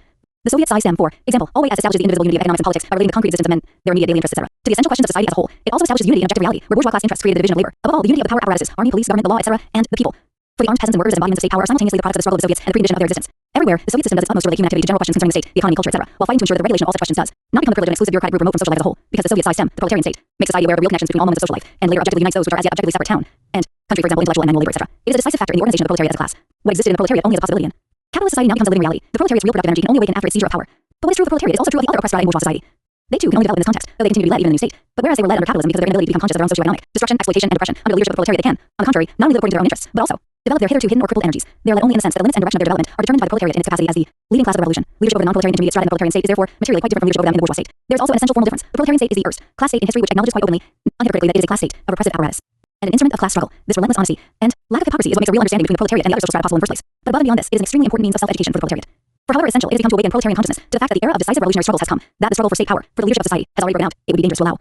The Soviet system, for example, always establishes the indivisible unity of economics and politics by relating the concrete existence of men, their immediate daily interests, etc. To the essential questions of society as a whole, it also establishes unity in objective reality, where bourgeois class interests create the division of labor. Above all, the unity of the power apparatuses, army, police, government, the law, etc., and the people. For the armed peasants and workers and embodiments of state power are simultaneously the products of the struggle of the Soviets and the precondition of their existence. Everywhere, the Soviet system does its utmost to relate human activity to general questions concerning the state, the economy, culture, etc., while fighting to ensure that the regulation of all such questions does not become the privilege of an exclusive bureaucratic group remote from social life as a whole, because the Soviet-sized stem, the proletarian state, makes society aware of the real connections between all moments of social life, and later objectively unites those which are as yet objectively separate town and country, for example, intellectual and manual labor, etc. It is a decisive factor in the organization of the proletariat as a class. What existed in the proletariat only as a possibility in capitalist society now becomes a living reality. The proletariat's real productive energy can only awaken after its seizure of power. But what is true of the proletariat is also true of the other oppressed strata in bourgeois society. They too can only develop in this context, though they continue to be led even in the new state. But whereas they were led under capitalism because of their inability to become conscious of their own socio-economic destruction, exploitation, and depression under the leadership of the proletariat, they can, on the contrary, not only live according to their own interests, but also develop their hitherto hidden or crippled energies. They are led only in the sense that the limits and direction of their development are determined by the proletariat in its capacity as the leading class of the revolution. Leadership over the non-proletarian intermediate strata in the proletarian state is therefore materially quite different from leadership over them in the bourgeois state. There is also an essential formal difference. The proletarian state is the first class state in history which acknowledges quite openly, unhypocritically, that it is a class state of repressive apparatus and an instrument of class struggle. This relentless honesty and lack of hypocrisy is what makes a real understanding between the proletariat and the other social strata possible in the first place. But above and beyond this, it is an extremely important means of self-education for the proletariat. For however essential it has become to awaken proletarian consciousness to the fact that the era of decisive revolutionary struggles has come, that the struggle for state power, for the leadership of society, has already broken out, it would be dangerous to allow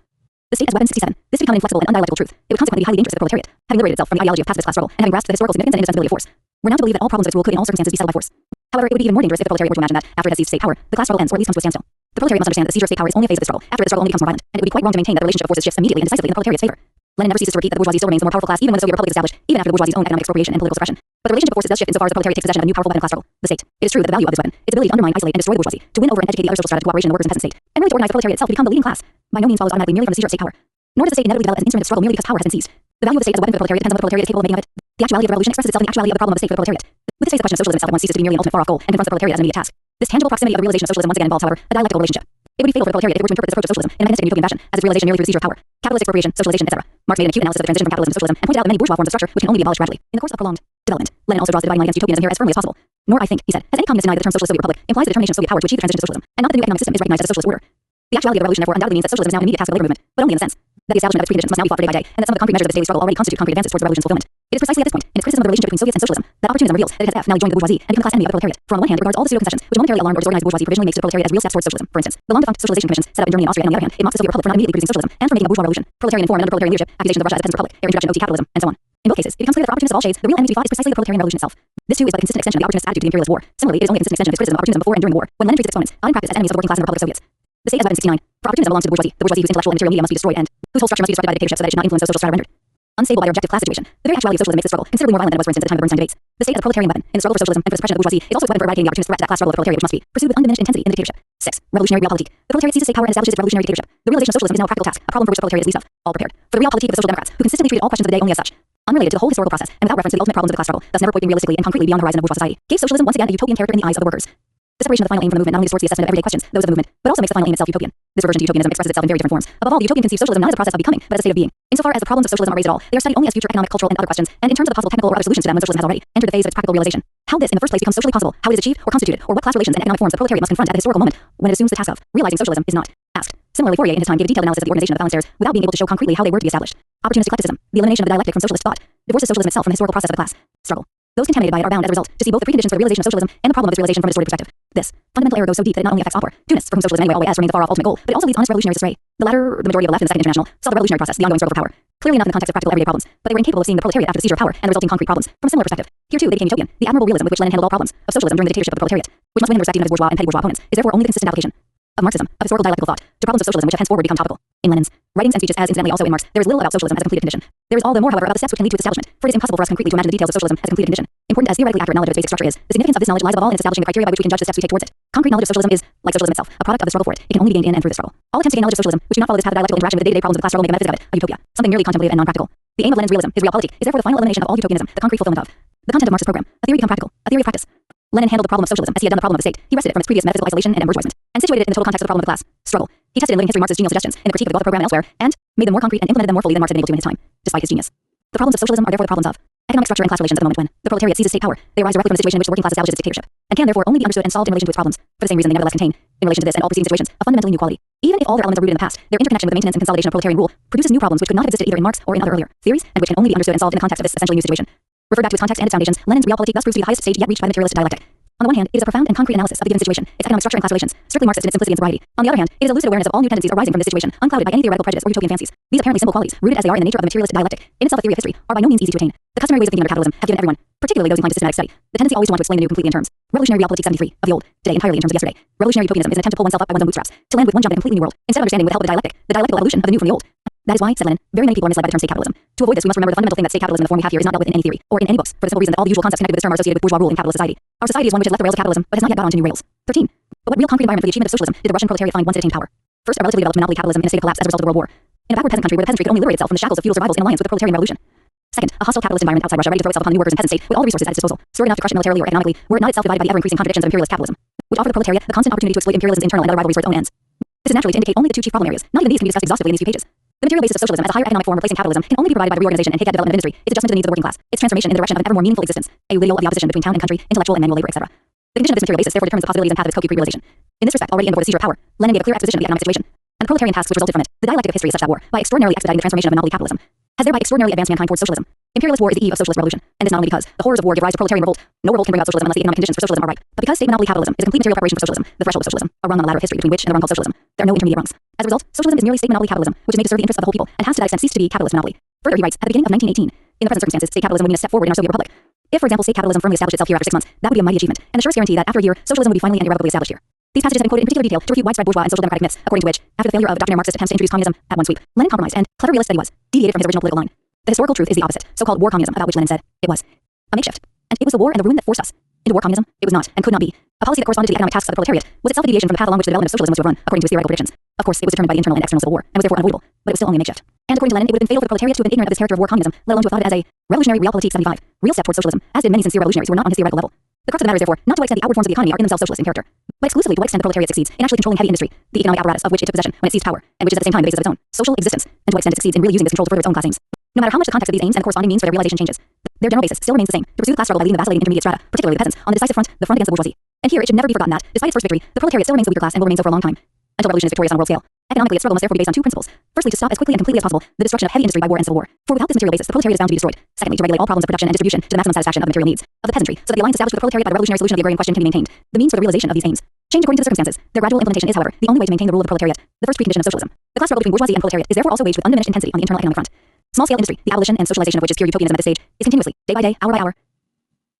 the state as a weapon. 67. This would become an inflexible and undialectical truth. It would consequently be highly dangerous to the proletariat, having liberated itself from the ideology of pacifist class struggle and having grasped the historical significance and indispensability of force. We're now to believe that all problems of its rule could in all circumstances be settled by force. However, it would be even more dangerous if the proletariat were to imagine that, after it has seized state power, the class struggle ends or at least comes to a standstill. The proletariat must understand that the seizure of state power is only a phase of the struggle. After the struggle only becomes more violent, and it would be quite wrong to maintain that the relationship of forces shifts immediately and decisively in the proletariat's favor. Lenin never ceases to repeat that the bourgeoisie still remains the more powerful class even when the Soviet Republic is established, even after the bourgeoisie's own economic expropriation and political suppression. But the relationship of forces does shift insofar as the proletariat takes possession of a new powerful weapon of class struggle, the state. It is true that the value of this weapon, its ability to undermine, isolate, and destroy the bourgeoisie, to win over and educate the other social strata to cooperation in the workers' and peasant state, and really to organize the proletariat itself to become the leading class, by no means follows automatically merely from the seizure of state power. Nor does the state inevitably develop as an instrument of struggle merely because power has been seized. The value of the state as a weapon for the proletariat depends on what the proletariat is capable of making of it. The actuality of the revolution expresses itself in the actuality of the problem of the state for the proletariat. With this phase, the question of socialism itself at once ceases to be merely an ultimate far-off goal and confronts the proletariat as an immediate task. This tangible proximity of the realization of socialism once again involves, however, a dialectical relationship. It would be fatal for the proletariat if it were to interpret this approach of socialism in a mechanistic and utopian fashion as its realization merely through the seizure of power, capitalist expropriation, socialization, etc. Marx made an acute analysis of the transition from capitalism to socialism and pointed out the many bourgeois forms of structure which can only be abolished gradually in the course of prolonged development. Lenin also draws the dividing line against utopianism here as firmly as possible. Nor, I think, he said, has any communist denied that the term socialist Soviet Republic implies the determination of Soviet power to achieve the transition to socialism, and not that the new economic system is recognized as a socialist order. The actuality of the revolution therefore undoubtedly means that socialism is now an immediate task of the labor movement, but only in the sense that the establishment of its preconditions must now be fought for day by day, and that some of the concrete measures of its daily struggle already constitute concrete advances towards the revolution's fulfillment. It is precisely at this point, in its criticism of the relationship between Soviets and socialism, that opportunism reveals that it has finally joined the bourgeoisie and become the class enemy of the proletariat. For on the one hand, it regards all the pseudo-concessions which momentarily alarm or disorganize the bourgeoisie provisionally makes to the proletariat as real steps towards socialism. For instance, the long-defunct socialization commissions set up in Germany and Austria, and on the other hand, it mocks the Soviet Republic for not immediately producing socialism and for making a bourgeois revolution, proletarian in form and under proletarian leadership, accusations of Russia as a peasant republic, their introduction of capitalism, and so on. In both cases, it becomes clear that for opportunists of all shades, the real enemy to be fought is precisely the proletarian revolution itself. This too is but a consistent extension of the opportunist attitude to the imperialist war. Similarly, it is only a consistent extension of his criticism of opportunism before and during the war, when Lenin treats its exponents, out in practice as enemies of the working class and the Republic of Soviets. The state as weapon 69. For opportunism belongs to the bourgeoisie whose intellectual and material media must be destroyed and whose whole structure must be disrupted by the dictatorship so that it should not influence those social strata rendered unstable by their objective class situation. The very actuality of socialism makes this struggle considerably more violent than it was, for instance, at the time of the Bernstein debates. The state as a proletarian weapon in the struggle for socialism and for the suppression of the bourgeoisie is also a weapon for eradicating the opportunist threat to that class struggle of the proletariat which must be pursued with undiminished intensity in the dictatorship. 6. Revolutionary realpolitik. The proletariat seizes state power and establishes its revolutionary dictatorship. The realization of socialism is now a practical task, a problem for which the proletariat is least of all prepared. For the realpolitik of the social democrats, who consistently treated all questions of the day only as such, unrelated to the whole historical process, and without reference to the ultimate problems of the class struggle, thus never pointing realistically and concretely beyond the horizon of bourgeois society, gave socialism once again a utopian character in the eyes of the workers. The separation of the final aim from the movement not only distorts the assessment of everyday questions, those of the movement, but also makes the final aim itself utopian. This reversion to utopianism expresses itself in very different forms. Above all, the utopian conceives socialism not as a process of becoming, but as a state of being. Insofar as the problems of socialism are raised at all, they are studied only as future economic, cultural, and other questions, and in terms of the possible technical or other solutions to them when socialism has already entered the phase of its practical realization. How this, in the first place, becomes socially possible, how it is achieved or constituted, or what class relations and economic forms the proletariat must confront at the historical moment when it assumes the task of realizing socialism is not asked. Similarly, Fourier in his time gave a detailed analysis of the organization of the phalansteres without being able to show concretely how they were to be established. Opportunistic eclecticism, the elimination of the dialectic from socialist thought, divorces socialism itself from the historical process of the class struggle. Those contaminated by it are bound as a result to see both the preconditions for the realization of socialism and the problem of its realization from a distorted perspective. This fundamental error goes so deep that it not only affects opportunists, for whom socialism anyway always remains the far-off ultimate goal, but it also leads honest revolutionaries astray. The latter, the majority of the left in the Second International, saw the revolutionary process, the ongoing struggle for power, clearly enough in the context of practical everyday problems, but they were incapable of seeing the proletariat after the seizure of power and the resulting concrete problems from a similar perspective. Here too, they became utopian. The admirable realism with which Lenin handled all problems of socialism during the dictatorship of the proletariat, which must win the respect even of his bourgeois and petty bourgeois opponents, is therefore only the consistent application of Marxism, of historical dialectical thought, to problems of socialism which have henceforward become topical. In Lenin's writings and speeches, as incidentally also in Marx, there is little about socialism as a completed condition. There is all the more, however, about the steps which can lead to its establishment, for it is impossible for us concretely to imagine the details of socialism as a completed condition. Important as theoretically accurate knowledge of its basic structure is, the significance of this knowledge lies above all in establishing the criteria by which we can judge the steps we take towards it. Concrete knowledge of socialism is, like socialism itself, a product of the struggle for it. It can only be gained in and through the struggle. All attempts to gain knowledge of socialism, which do not follow this path of dialectical interaction with the day-to-day problems of the class struggle, make a metaphysic of it, a utopia, something merely contemplative and non-practical. The aim of Lenin's realism, his realpolitik, is therefore the final elimination of all utopianism, the concrete fulfillment of the content of Marx's program, a theory become practical, a theory of practice. Lenin handled the problem of socialism as he had done the problem of the state. He wrested it from its previous metaphysical isolation and embourgeoisement, and situated it in the total context of the problem of the class struggle. He tested in living history Marx's genial suggestions in the critique of the Gotha program and elsewhere, and made them more concrete and implemented them more fully than Marx had been able to in his time, despite his genius. The problems of socialism are therefore the problems of economic structure and class relations at the moment when the proletariat seizes state power. They arise directly from the situation in which the working class establishes its dictatorship, and can therefore only be understood and solved in relation to its problems. For the same reason, they nevertheless contain, in relation to this and all preceding situations, a fundamentally new quality. Even if all their elements are rooted in the past, their interconnection with the maintenance and consolidation of proletarian rule produces new problems which could not have existed either in Marx or in other earlier theories, and which can only be understood and solved in the context of this essentially new situation. Referred back to its context and its foundations, Lenin's realpolitik thus proves to be the highest stage yet reached by the materialist dialectic. On the one hand, it is a profound and concrete analysis of the given situation, its economic structure and class relations, strictly Marxist in its simplicity and sobriety. On the other hand, it is a lucid awareness of all new tendencies arising from this situation, unclouded by any theoretical prejudice or utopian fancies. These apparently simple qualities, rooted as they are in the nature of the materialist dialectic, in itself a theory of history, are by no means easy to attain. The customary ways of thinking under capitalism have given everyone, particularly those inclined to systematic study, the tendency always to want to explain the new completely in terms. Revolutionary realpolitik 73, of the old, today entirely in terms of yesterday. Revolutionary utopianism is an attempt to pull oneself up by one's own bootstraps, to land with one jump in a completely new world, instead of understanding with the help of the dialectical evolution of the new from the old. That is why, said Lenin, very many people are misled by the term state capitalism. To avoid this, we must remember the fundamental thing that state capitalism in the form we have here is not dealt with in any theory, or in any books, for the simple reason that all the usual concepts connected with this term are associated with bourgeois rule in capitalist society. Our society is one which has left the rails of capitalism, but has not yet got onto new rails. 13. But what real concrete environment for the achievement of socialism did the Russian proletariat find once it attained power? First, a relatively developed monopoly capitalism in a state of collapse as a result of the World War. In a backward peasant country where the peasantry could only liberate itself from the shackles of feudal survivals in alliance with the proletarian revolution. Second, a hostile capitalist environment outside Russia ready to throw itself upon the new workers and peasant state with all the resources at its disposal, stored enough to crush it militarily or economically, were it not itself divided by the ever-increasing contradictions of imperialist capitalism, which offer the proletariat the constant opportunity to exploit imperialism's internal and other rivalries for its own ends. This is naturally to indicate only the two chief problem areas. Not even these can be discussed exhaustively in these few pages. The material basis of socialism as a higher economic form replacing capitalism can only be provided by the reorganization and take development of industry, its adjustment to the needs of the working class, its transformation in the direction of an ever more meaningful existence, a lidial of the opposition between town and country, intellectual and manual labor, etc. The condition of this material basis therefore determines the possibilities and path of its concrete realization. In this respect, already in before the seizure of power, Lenin gave a clear exposition of the economic situation and the proletarian tasks which resulted from it. The dialectic of history is such that war, by extraordinarily expediting the transformation of monopoly capitalism, has thereby extraordinarily advanced mankind towards socialism. Imperialist war is the eve of socialist revolution, and this not only because the horrors of war give rise to proletarian revolt. No revolt can bring about socialism unless the economic conditions for socialism are ripe, but because state monopoly capitalism is a complete material preparation for socialism, the threshold of socialism, a rung on the ladder of history between which and the rung called socialism. There are no intermediate rungs. As a result, socialism is merely state monopoly capitalism, which is made to serve the interests of the whole people, and has to that extent ceased to be capitalist monopoly. Further, he writes, at the beginning of 1918, in the present circumstances, state capitalism would mean a step forward in our Soviet Republic. If, for example, state capitalism firmly established itself here after 6 months, that would be a mighty achievement, and the surest guarantee that after a year, socialism would be finally and irrevocably established here. These passages have been quoted in particular detail to refute widespread bourgeois and social democratic myths, according to which, after the failure of doctrinaire Marxist attempts to introduce communism at one sweep, Lenin compromised and, clever realist that he was, deviated from his original political line. The historical truth is the opposite, so-called war communism, about which Lenin said, it was a makeshift. And it was the war and the ruin that forced us into war communism. It was not, and could not be, a policy that corresponded to the economic tasks of the proletariat, was itself a deviation from the path along which the development of socialism was to have run, according to his theoretical predictions. Of course, it was determined by the internal and external civil war, and was therefore unavoidable, but it was still only a makeshift. And according to Lenin, it would have been fatal for the proletariat to have been ignorant of this character of war communism, let alone to have thought of it as a revolutionary realpolitik 75, real step towards socialism, as did many sincere revolutionaries who were not on his theoretical level. The crux of the matter is therefore not to what extent the outward forms of the economy are in themselves socialist in character, but exclusively to what extent the proletariat succeeds in actually controlling heavy industry, the economic apparatus of which it took possession when it seized power, and which is at the same time the basis of its own social existence, and to what extent it succeeds in really using this control to further its own class aims. No matter how much the context of these aims and the corresponding means for their realization changes, their general basis still remains the same, to pursue the class struggle by leading the vacillating intermediate strata, particularly the peasants, on the decisive front, the front against the bourgeoisie. And here it should never be forgotten that, despite its first victory, the proletariat still remains the weaker class and will remain so for a long time, until revolution is victorious on a world scale. Economically, its struggle must therefore be based on two principles. Firstly, to stop as quickly and completely as possible the destruction of heavy industry by war and civil war. For without this material basis, the proletariat is bound to be destroyed. Secondly, to regulate all problems of production and distribution to the maximum satisfaction of the material needs of the peasantry, so that the alliance established with the proletariat by the revolutionary solution of the agrarian question can be maintained. The means for the realization of these aims change according to the circumstances. Their gradual implementation is, however, the only way to maintain the rule of the proletariat, the first precondition of socialism. The class struggle between bourgeoisie and proletariat is therefore also waged with undiminished intensity on the internal economic front. Small-scale industry, the abolition and socialization of which is pure utopianism at this stage, is continuously, day by day, hour by hour,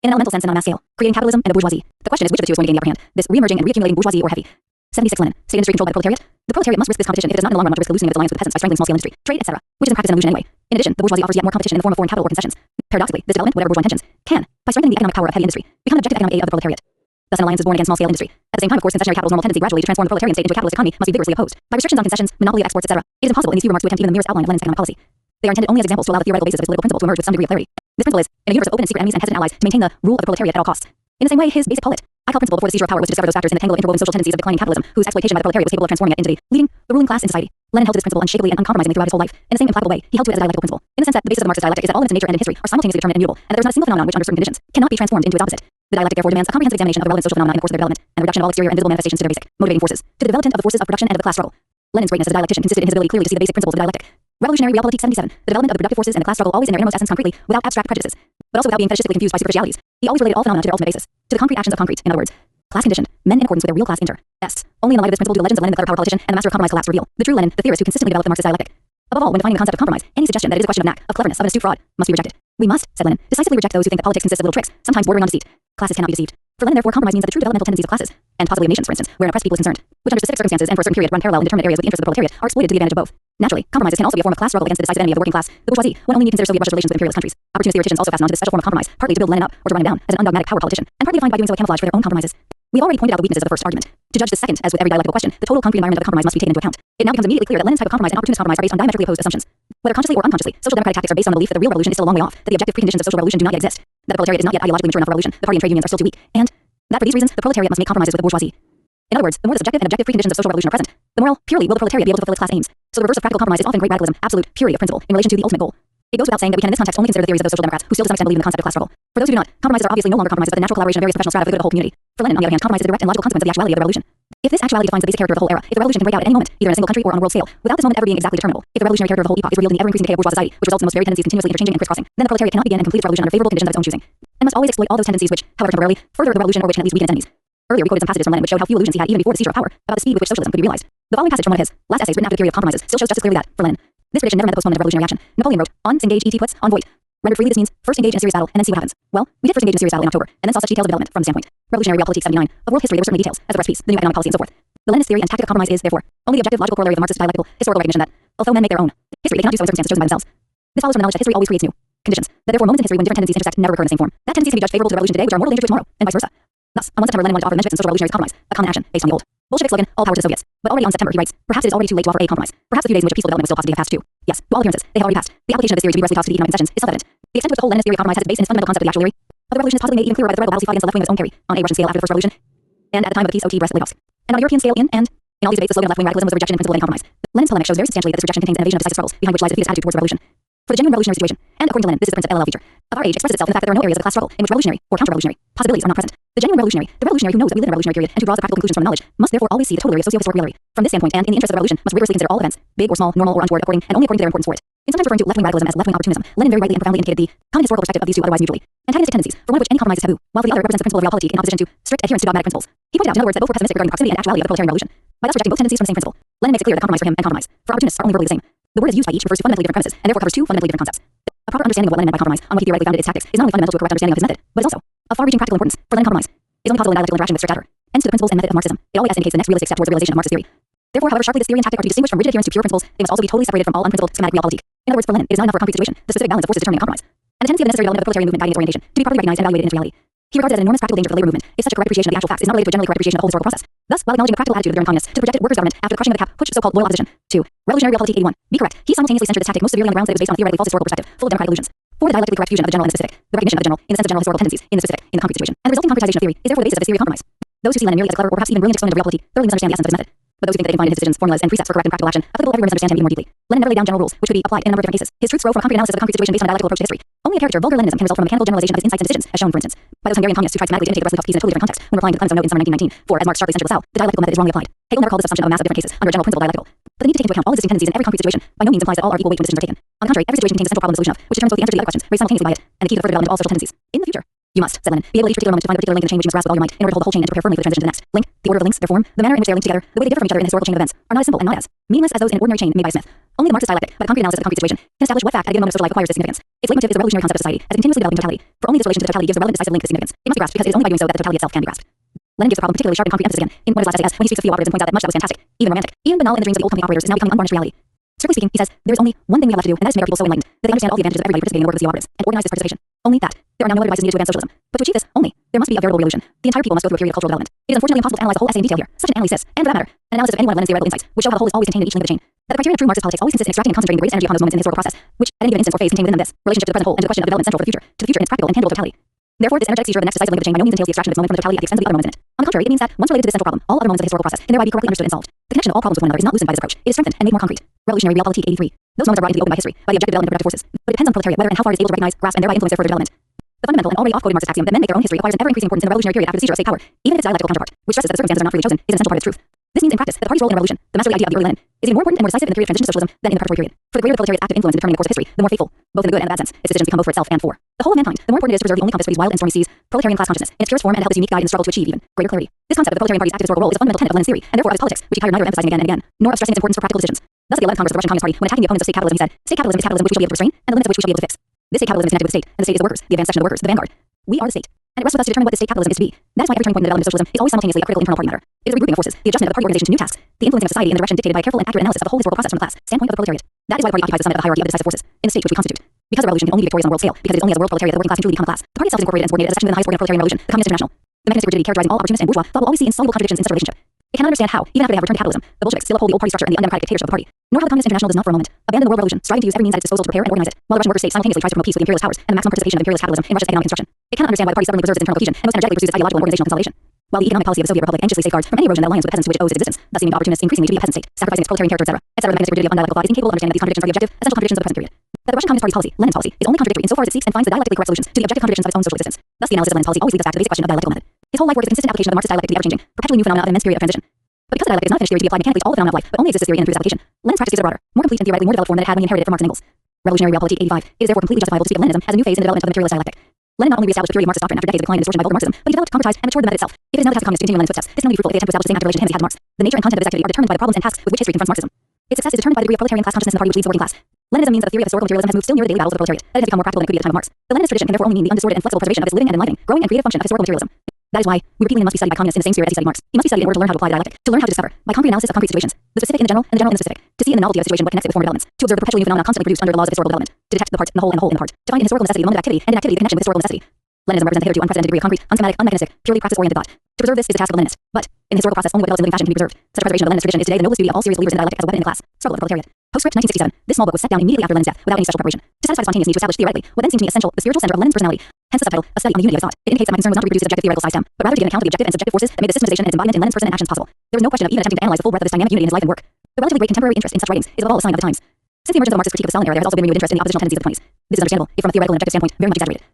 in an elemental sense and on a mass scale, creating capitalism and a bourgeoisie. The question is which of the two is going to gain the upper hand, this re-emerging and re-accumulating bourgeoisie or heavy. 76 Lenin. State industry controlled by the proletariat. The proletariat must risk this competition if it does not in the long run want to risk the loosening of its alliance with the peasants by strangling small-scale industry, trade, etc., which is in practice an illusion anyway. In addition, the bourgeoisie offers yet more competition in the form of foreign capital or concessions. Paradoxically, this development, whatever bourgeois intentions, can, by strengthening the economic power of heavy industry, become an objective economic aid of the proletariat. Thus, an alliance is born against small-scale industry. At the same time, of course, concessionary capital's normal tendency gradually to transform the proletarian state into a capitalist economy must be vigorously opposed. By restrictions on concessions, monopoly of exports, etc., it is impossible in these few remarks to attempt even the merest outline of Lenin's economic policy. They are intended only as examples to allow the theoretical basis of his political principle to emerge with some degree of clarity. This principle is, in a universe of open and secret enemies and hesitant allies, to maintain the rule of the proletariat at all costs. In the same way, his basic principle before the seizure of power was to discover those factors in the tangle of interwoven social tendencies of declining capitalism, whose exploitation by the proletariat was capable of transforming it into leading the ruling class in society. Lenin held to this principle unshakably and uncompromisingly throughout his whole life. In the same implacable way, he held to it as a dialectical principle, in the sense that the basis of the Marxist dialectic is that all limits in nature and in history are simultaneously determinate and immutable, and that there is not a single phenomenon which, under certain conditions, cannot be transformed into its opposite. The dialectic therefore demands a comprehensive examination of the relevant social phenomena in the course of their development, and the reduction of all exterior and visible manifestations to their basic, motivating forces, to the development of the forces of production and of the class struggle. Lenin's greatness as a dialectician consisted in his ability clearly to see the basic principles of the dialectic. Revolutionary realpolitik 77, the development of the productive forces and the class struggle always in their innermost essence concretely, without abstract prejudices, but also without being fetishistically confused by superficialities. He always related all phenomena to their ultimate basis, to the concrete actions of concrete, in other words, class conditioned, men in accordance with their real class Only in the light of this principle do the legends of Lenin the clever power politician and the master of compromise collapse reveal the true Lenin, the theorist who consistently developed the Marxist dialectic. Above all, when defining the concept of compromise, any suggestion that it is a question of knack, of cleverness, of an astute fraud, must be rejected. We must, said Lenin, decisively reject those who think that politics consists of little tricks, sometimes bordering on deceit. Classes cannot be deceived. For Lenin, therefore, compromise means that the true developmental tendencies of classes and possibly of nations, for instance, where an oppressed people is concerned, which under specific circumstances and for a certain period run parallel in determinate areas with the interests of the proletariat, are exploited to the advantage of both. Naturally, compromises can also be a form of class struggle against the decisive enemy of the working class, the bourgeoisie, one only need consider Soviet Russia's relations with imperialist countries. Opportunist theoreticians also fasten onto this special form of compromise, partly to build Lenin up or to run him down as an undogmatic power politician, and partly to find by doing so a camouflage for their own compromises. We've already pointed out the weaknesses of the first argument. To judge the second, as with every dialectical question, the total concrete environment of the compromise must be taken into account. It now becomes immediately clear that Lenin's type of compromise and opportunist compromise are based on diametrically opposed assumptions. Whether consciously or unconsciously, social democratic tactics are based on the belief that the real revolution is still a long way off, that the objective preconditions of social revolution do not yet exist, that the proletariat is not yet ideologically mature enough for revolution, the party and trade unions are still too weak, and that for these reasons, the proletariat must make compromises with the bourgeoisie. In other words, the more the subjective and objective preconditions of social revolution are present, the more purely will the proletariat be able to fulfill its class aims. So the reverse of practical compromise is often great radicalism, absolute purity of principle, in relation to the ultimate goal. It goes without saying that we can in this context only consider the theories of those social democrats who still to some extent believe in the concept of class struggle. For those who do not, compromises are obviously no longer compromises but the natural collaboration of various professional strata for the good of the whole community. For Lenin, on the other hand, compromise is the direct and logical consequence of the actuality of the revolution. If this actuality defines the basic character of the whole era, if the revolution can break out at any moment, either in a single country or on a world scale, without this moment ever being exactly determinable, if the revolutionary character of the whole epoch is revealed in the ever-increasing decay of bourgeois society, which results in the most varied tendencies continuously interchanging and crisscrossing, then the proletariat cannot begin and complete its revolution under favorable conditions of its own choosing, and must always exploit all those tendencies which, however temporarily, further the revolution or which can at least weaken its enemies. Earlier we quoted some passages from Lenin which showed how few illusions he had even before the seizure of power about the speed with which socialism could be realized. The following passage from one of his last essays written after the period of compromises still shows just as clearly that, for Lenin, this prediction never meant the postponement of revolutionary action. Napoleon wrote, "On engage et puts on voit." Rendered freely, this means first engage in a serious battle and then see what happens. Well, we did first engage in a serious battle in October, and then saw such details of development from the standpoint. Revolutionary Realpolitik 79 of world history, there were certainly details, as the Brest peace, the new economic policy, and so forth. The Leninist theory and tactic of compromise is, therefore, only the objective logical corollary of the Marxist dialectical historical recognition that, although men make their own history, they cannot do so in circumstances chosen by themselves. This follows from the knowledge that history always creates new conditions, that therefore moments in history when different tendencies intersect never occur in the same form. That tendency can be judged favorable to the revolution today, which are mortal danger to tomorrow, and vice versa. Thus, on 1 September, Lenin wanted to offer the Mensheviks and social revolutionaries compromise, a common action based on the old Bolshevik slogan, all power to the Soviets. But already on September, he writes, perhaps it is already too late to offer a compromise. Perhaps the few days in which peaceful development will still possibly have passed too. Yes, to all appearances, they have already passed. The application of this theory to be directly tossed to the economic concessions is self-evident. The extent to which the whole Leninist theory of compromise has its base in its fundamental concept of the actual theory of the revolution is possibly made even clearer by the threat of battles he fought against the left wing of his own carry on a Russian scale after the first revolution, and at the time of the peace, Brest-Litovsk. And on a European scale in all these debates, the slogan of left-wing radicalism was the rejection in principle of any compromise. Lenin's polemic shows very substantially that this rejection contains an evasion of decisive struggles, behind which lies a defeatist attitude towards the revolution. For the genuine revolutionary situation, and according to Lenin, this is the principal LL feature of our age, expresses itself in the fact that there are no areas of the class struggle in which revolutionary or counter-revolutionary possibilities are not present. The genuine revolutionary, the revolutionary who knows that we live in a revolutionary period and who draws the practical conclusions from the knowledge, must therefore always see the total area of socio-historic reality. From this standpoint, and in the interest of the revolution, must rigorously consider all events, big or small, normal or untoward, according and only according to their importance for it. In sometimes referring to left-wing radicalism as left-wing opportunism, Lenin very rightly and profoundly indicated the common historical perspective of these two otherwise mutually antagonistic tendencies, for one of which any compromise is taboo, while for the other represents the principle of realpolitik in opposition to strict adherence to dogmatic principles. He pointed out, in other words, that both were pessimistic regarding the proximity and actuality of the proletarian revolution. By thus rejecting both tendencies from the same principle, Lenin makes it clear that compromise for him and compromise for opportunists are only verbally the same. The word is used by each refers to fundamentally different premises, and therefore covers two fundamentally different concepts. A proper understanding of what Lenin meant by compromise, on what he theoretically founded its tactics, is not only fundamental to a correct understanding of his method, but is also of far-reaching practical importance. For Lenin, compromise is only possible in dialectical interaction with strict adherence, hence to the principles and method of Marxism. It always indicates the next realistic step towards the realization of Marxist theory. Therefore, however sharply this theory and tactic are to be distinguished from rigid adherence to pure principles, they must also be totally separated from all unprincipled schematic realpolitik. In other words, for Lenin, it is not enough for a concrete situation, the specific balance of forces determining a compromise, and the tendency of the necessary element of the proletarian movement guiding its orientation, to be properly recognized and evaluated in its reality. He regards it as an enormous practical danger for the labor movement if such a correct appreciation of the actual facts is not related to a generally correct appreciation of the whole historical process. Thus, while acknowledging the practical attitude of the German communists to the projected workers' government after the crushing of the cap, which so-called loyal opposition to revolutionary realpolitik 81, be correct, he simultaneously censured this tactic most severely on the grounds that it was based on a theoretically false historical perspective, full of democratic illusions. For the dialectically correct fusion of the general and the specific, the recognition of the general in the sense of general historical tendencies in the specific in the concrete situation, and the resulting concretization of theory is therefore the basis of his theory of compromise. Those who see Lenin merely as a clever or perhaps even brilliant exponent of realpolitik thoroughly misunderstand the essence of his method. But those who think that they can find in his decisions, formulas, and precepts for correct and practical action applicable everywhere misunderstand him even more deeply. Lenin never laid down general rules which could be applied in a number of different cases. His truths grow from a concrete analysis of the concrete situation based on a dialectical approach to history. Only a caricature of vulgar Leninism can result from a mechanical generalization of his insights and decisions, as shown, for instance, by those Hungarian communists who tried schematically to imitate the Brest-Litovsk peace in a totally different context when replying to the Clemens note in summer 1919. For, as Marx sharply censured LaSalle, the dialectical method is wrongly applied. Hegel never called this assumption of a mass of different cases under a general principle dialectical. But the need to take into account all existing tendencies in every concrete situation by no means implies that all are equal weight when decisions are taken. On the contrary, every situation contains a central problem solution of which determines both the answer to the other questions raised simultaneously by it and the key to the further development of all social tendencies. In the future, you must, said Lenin, be able at each particular moment to find the particular link in the chain which you must grasp with all your might in order to hold the whole chain and to prepare firmly for the transition to the next link. The order of the links, their form, the manner in which they are linked together, the way they differ from each other in the historical chain of events, are not as simple and not as meaningless as those in an ordinary chain made by Smith. Only the Marxist dialectic, by the concrete analysis of the concrete situation, can establish what fact at a given moment of social life acquires this significance. Its leitmotif is the revolutionary concept of society as a continuously developing totality, for only this relation to the totality gives the relevant decisive link this significance. It must be grasped because it is only by doing so that the totality itself can be grasped. Lenin gives the problem particularly sharp and concrete emphasis again in one of his last essays when he speaks of theopoetics and points out that much that was fantastic, even romantic, even banal in the dreams of the old company operators is now becoming unvarnished reality. Strictly speaking, he says, there is only one thing we have left to do, and that is to make our people so enlightened that they understand all the advantages of everybody participating in the work of the theopoetics and organize this participation. Only that. There are now no other devices needed to advance socialism. But to achieve this, only, there must be a veritable revolution. The entire people must go through a period of cultural development. It is unfortunately impossible to analyze the whole essay in detail here. Such an analysis, and for that matter, an analysis of any one of Lenin's theoretical insights, would show how the whole is always contained in each link of the chain. That the criterion of true Marxist politics always consists in extracting and concentrating the greatest energy upon those moments in the historical process, which, at any given instance or phase, contain within them this relationship to the present whole and to the question of development central for the future in its practical and tangible totality. Therefore, this energetic seizure of the next decisive link of the chain by no means entails the extraction of its moment from the totality at the expense of the other moments in it. On the contrary, it means that, once related to this central problem, all other moments of the historical process can thereby be correctly understood and solved. The connection of all problems with one another is not loosened by this approach. It is strengthened and made more concrete. Revolutionary Realpolitik 83. Those moments are brought into the open by history, by the objective development of productive forces. But it depends on the proletariat whether and how far it is able to recognize, grasp, and thereby influence their further development. The fundamental and already oft-quoted Marxist axiom that men make their own history acquires an ever-increasing importance in the revolutionary period after the seizure of state power, even if its dialectical counterpart, which stresses that the circumstances are not freely chosen, is an essential part of its truth. This means in practice that the party's role in a revolution, the masterly idea of the early Lenin, is even more important and more decisive in the period of transition to socialism than in the preparatory period. For the greater the proletariat's active influence in determining the course of history, the more faithful, both in the good and the bad sense, its decisions become both for itself and for the whole of mankind. The more important it is to preserve the only compass for these wild and stormy seas, proletarian class consciousness, in its purest form and to help its unique guide in the struggle to achieve even greater clarity. This concept of the proletarian party's active historical role is a fundamental tenet of Lenin's theory, and therefore of his politics, which he tired neither of emphasizing again and again, nor of stressing its importance for practical decisions. Thus, at the 11th Congress of the Russian Communist Party, when attacking the opponents of state capitalism, he said, "State capitalism is capitalism which we shall be able to restrain, and the limits of which we shall be able to fix. This state capitalism is connected with the state, and the state is the workers, the advanced section of the workers, the vanguard. We are the state." and it rests with us to determine what this state capitalism is to be. That is why every turning point in the development of socialism is always simultaneously a critical internal party matter. It is a regrouping of forces, the adjustment of the party organization to new tasks, the influencing of society in the direction dictated by a careful and accurate analysis of the whole historical process from the class standpoint of the proletariat. That is why the party occupies the summit of the hierarchy of the decisive forces in the state which we constitute. Because the revolution can only be victorious on a world scale, because it is only as a world proletariat that the working class can truly become a class. The party itself is incorporated and subordinated as a section within the highest organ of proletarian revolution, the Communist International. The mechanistic rigidity characterizing all opportunists and bourgeois thought will always see insoluble contradictions in such a relationship. It cannot understand how, even after they have returned to capitalism, the Bolsheviks still uphold the old party structure and the undemocratic dictatorship of the party. Nor how the Communist International does not for a moment abandon the world revolution, striving to use every means at its disposal to prepare and organize it, while the Russian worker state simultaneously tries to promote peace with the imperialist powers and the maximum participation of imperialist capitalism in Russia's economic construction. It cannot understand why the party stubbornly preserves its internal cohesion and most energetically pursues its ideological and organizational consolidation. While the economic policy of the Soviet Republic anxiously safeguards from any erosion and alliance with the peasants to which it owes its existence, thus seeming to opportunists increasingly to be a peasant state, sacrificing its proletarian character, etc. The mechanistic rigidity of undialectical thought is incapable of understanding that these contradictions are the objective, essential contradictions of the present period. That the Russian Communist Party's policy, Lenin's policy, is only contradictory insofar as it seeks and finds the dialectically correct solutions to the objective contradictions of its own social existence. Thus, the analysis of Lenin's policy always leads us back to the basic question of dialectical method. His whole life work is a consistent application of the Marxist dialectic to the ever-changing, perpetually new phenomena of an immense period of transition. But because the dialectic is not a finished theory to be applied mechanically to all the phenomena of life, but only exists as theory and through its application, Lenin's practice gives a broader, more complete and theoretically more developed form than it had when he inherited it from Marx and Engels. Revolutionary Realpolitik 85. It is therefore completely justifiable to speak of Leninism as a new phase in the development of the materialist dialectic. Lenin not only reestablished the purity of Marxist doctrine after decades of decline and distortion by vulgar Marxism, but he developed, concretized, and matured the method itself. It is now the task of communists to continue Lenin's footsteps. This can only be fruitful if they attempt to establish the same active relation to him as he had to Marx. The nature and content of this activity are determined by the problems and tasks with which history confronts Marxism. Its success is determined by the degree of proletarian class consciousness in the party which leads the working class. Leninism means that the theory of historical materialism has moved still nearer the daily battles of the proletariat, that it has become more practical than it could be at the time of Marx. The Leninist tradition can therefore only mean the undistorted and flexible preservation of its living and enlivening, growing and creative function of historical materialism. That is why we repeatedly must be studied by communists in the same spirit as he studied Marx. He must be studied in order to learn how to apply the dialectic, to learn how to discover, by concrete analysis of concrete situations, the specific in the general and the general in the specific, to see in the novelty of a situation what connects it with former developments, to observe the perpetually new phenomena constantly produced under the laws of historical development, to detect the part in the whole and the whole in the part, to find in historical necessity the moment of activity and in activity the connection with historical necessity. Leninism represents a hitherto unprecedented degree of concrete, unschematic, unmechanistic, purely practice-oriented thought. To preserve this is the task of the Leninist. But in the historical process, only what develops in living fashion can be preserved. Such a preservation of the Leninist tradition is today the noblest duty of all serious believers in dialectic as a weapon in the class. Struggle of the proletariat. Postscript 1967. This small book was set down immediately after Lenin's death, without any special preparation, to satisfy the spontaneous need to establish theoretically what then seemed to me essential, the spiritual center of Lenin's personality. Hence the subtitle, A Study on the Unity of His Thought. It indicates that my concern was not to reproduce its objective theoretical size stem, but rather to give an account of the objective and subjective forces that made the systemization and its embodiment in Lenin's person and actions possible. There was no question of even attempting to analyze the full breadth of this dynamic unity in his life and work. The relatively great contemporary interest in such writings is above all a sign of the times. Since the emergence of the Marxist critique of the Stalin era, there has also been renewed interest in the oppositional tendencies of the 20s. This is understandable, if from a theoretical and objective standpoint, very much exaggerated.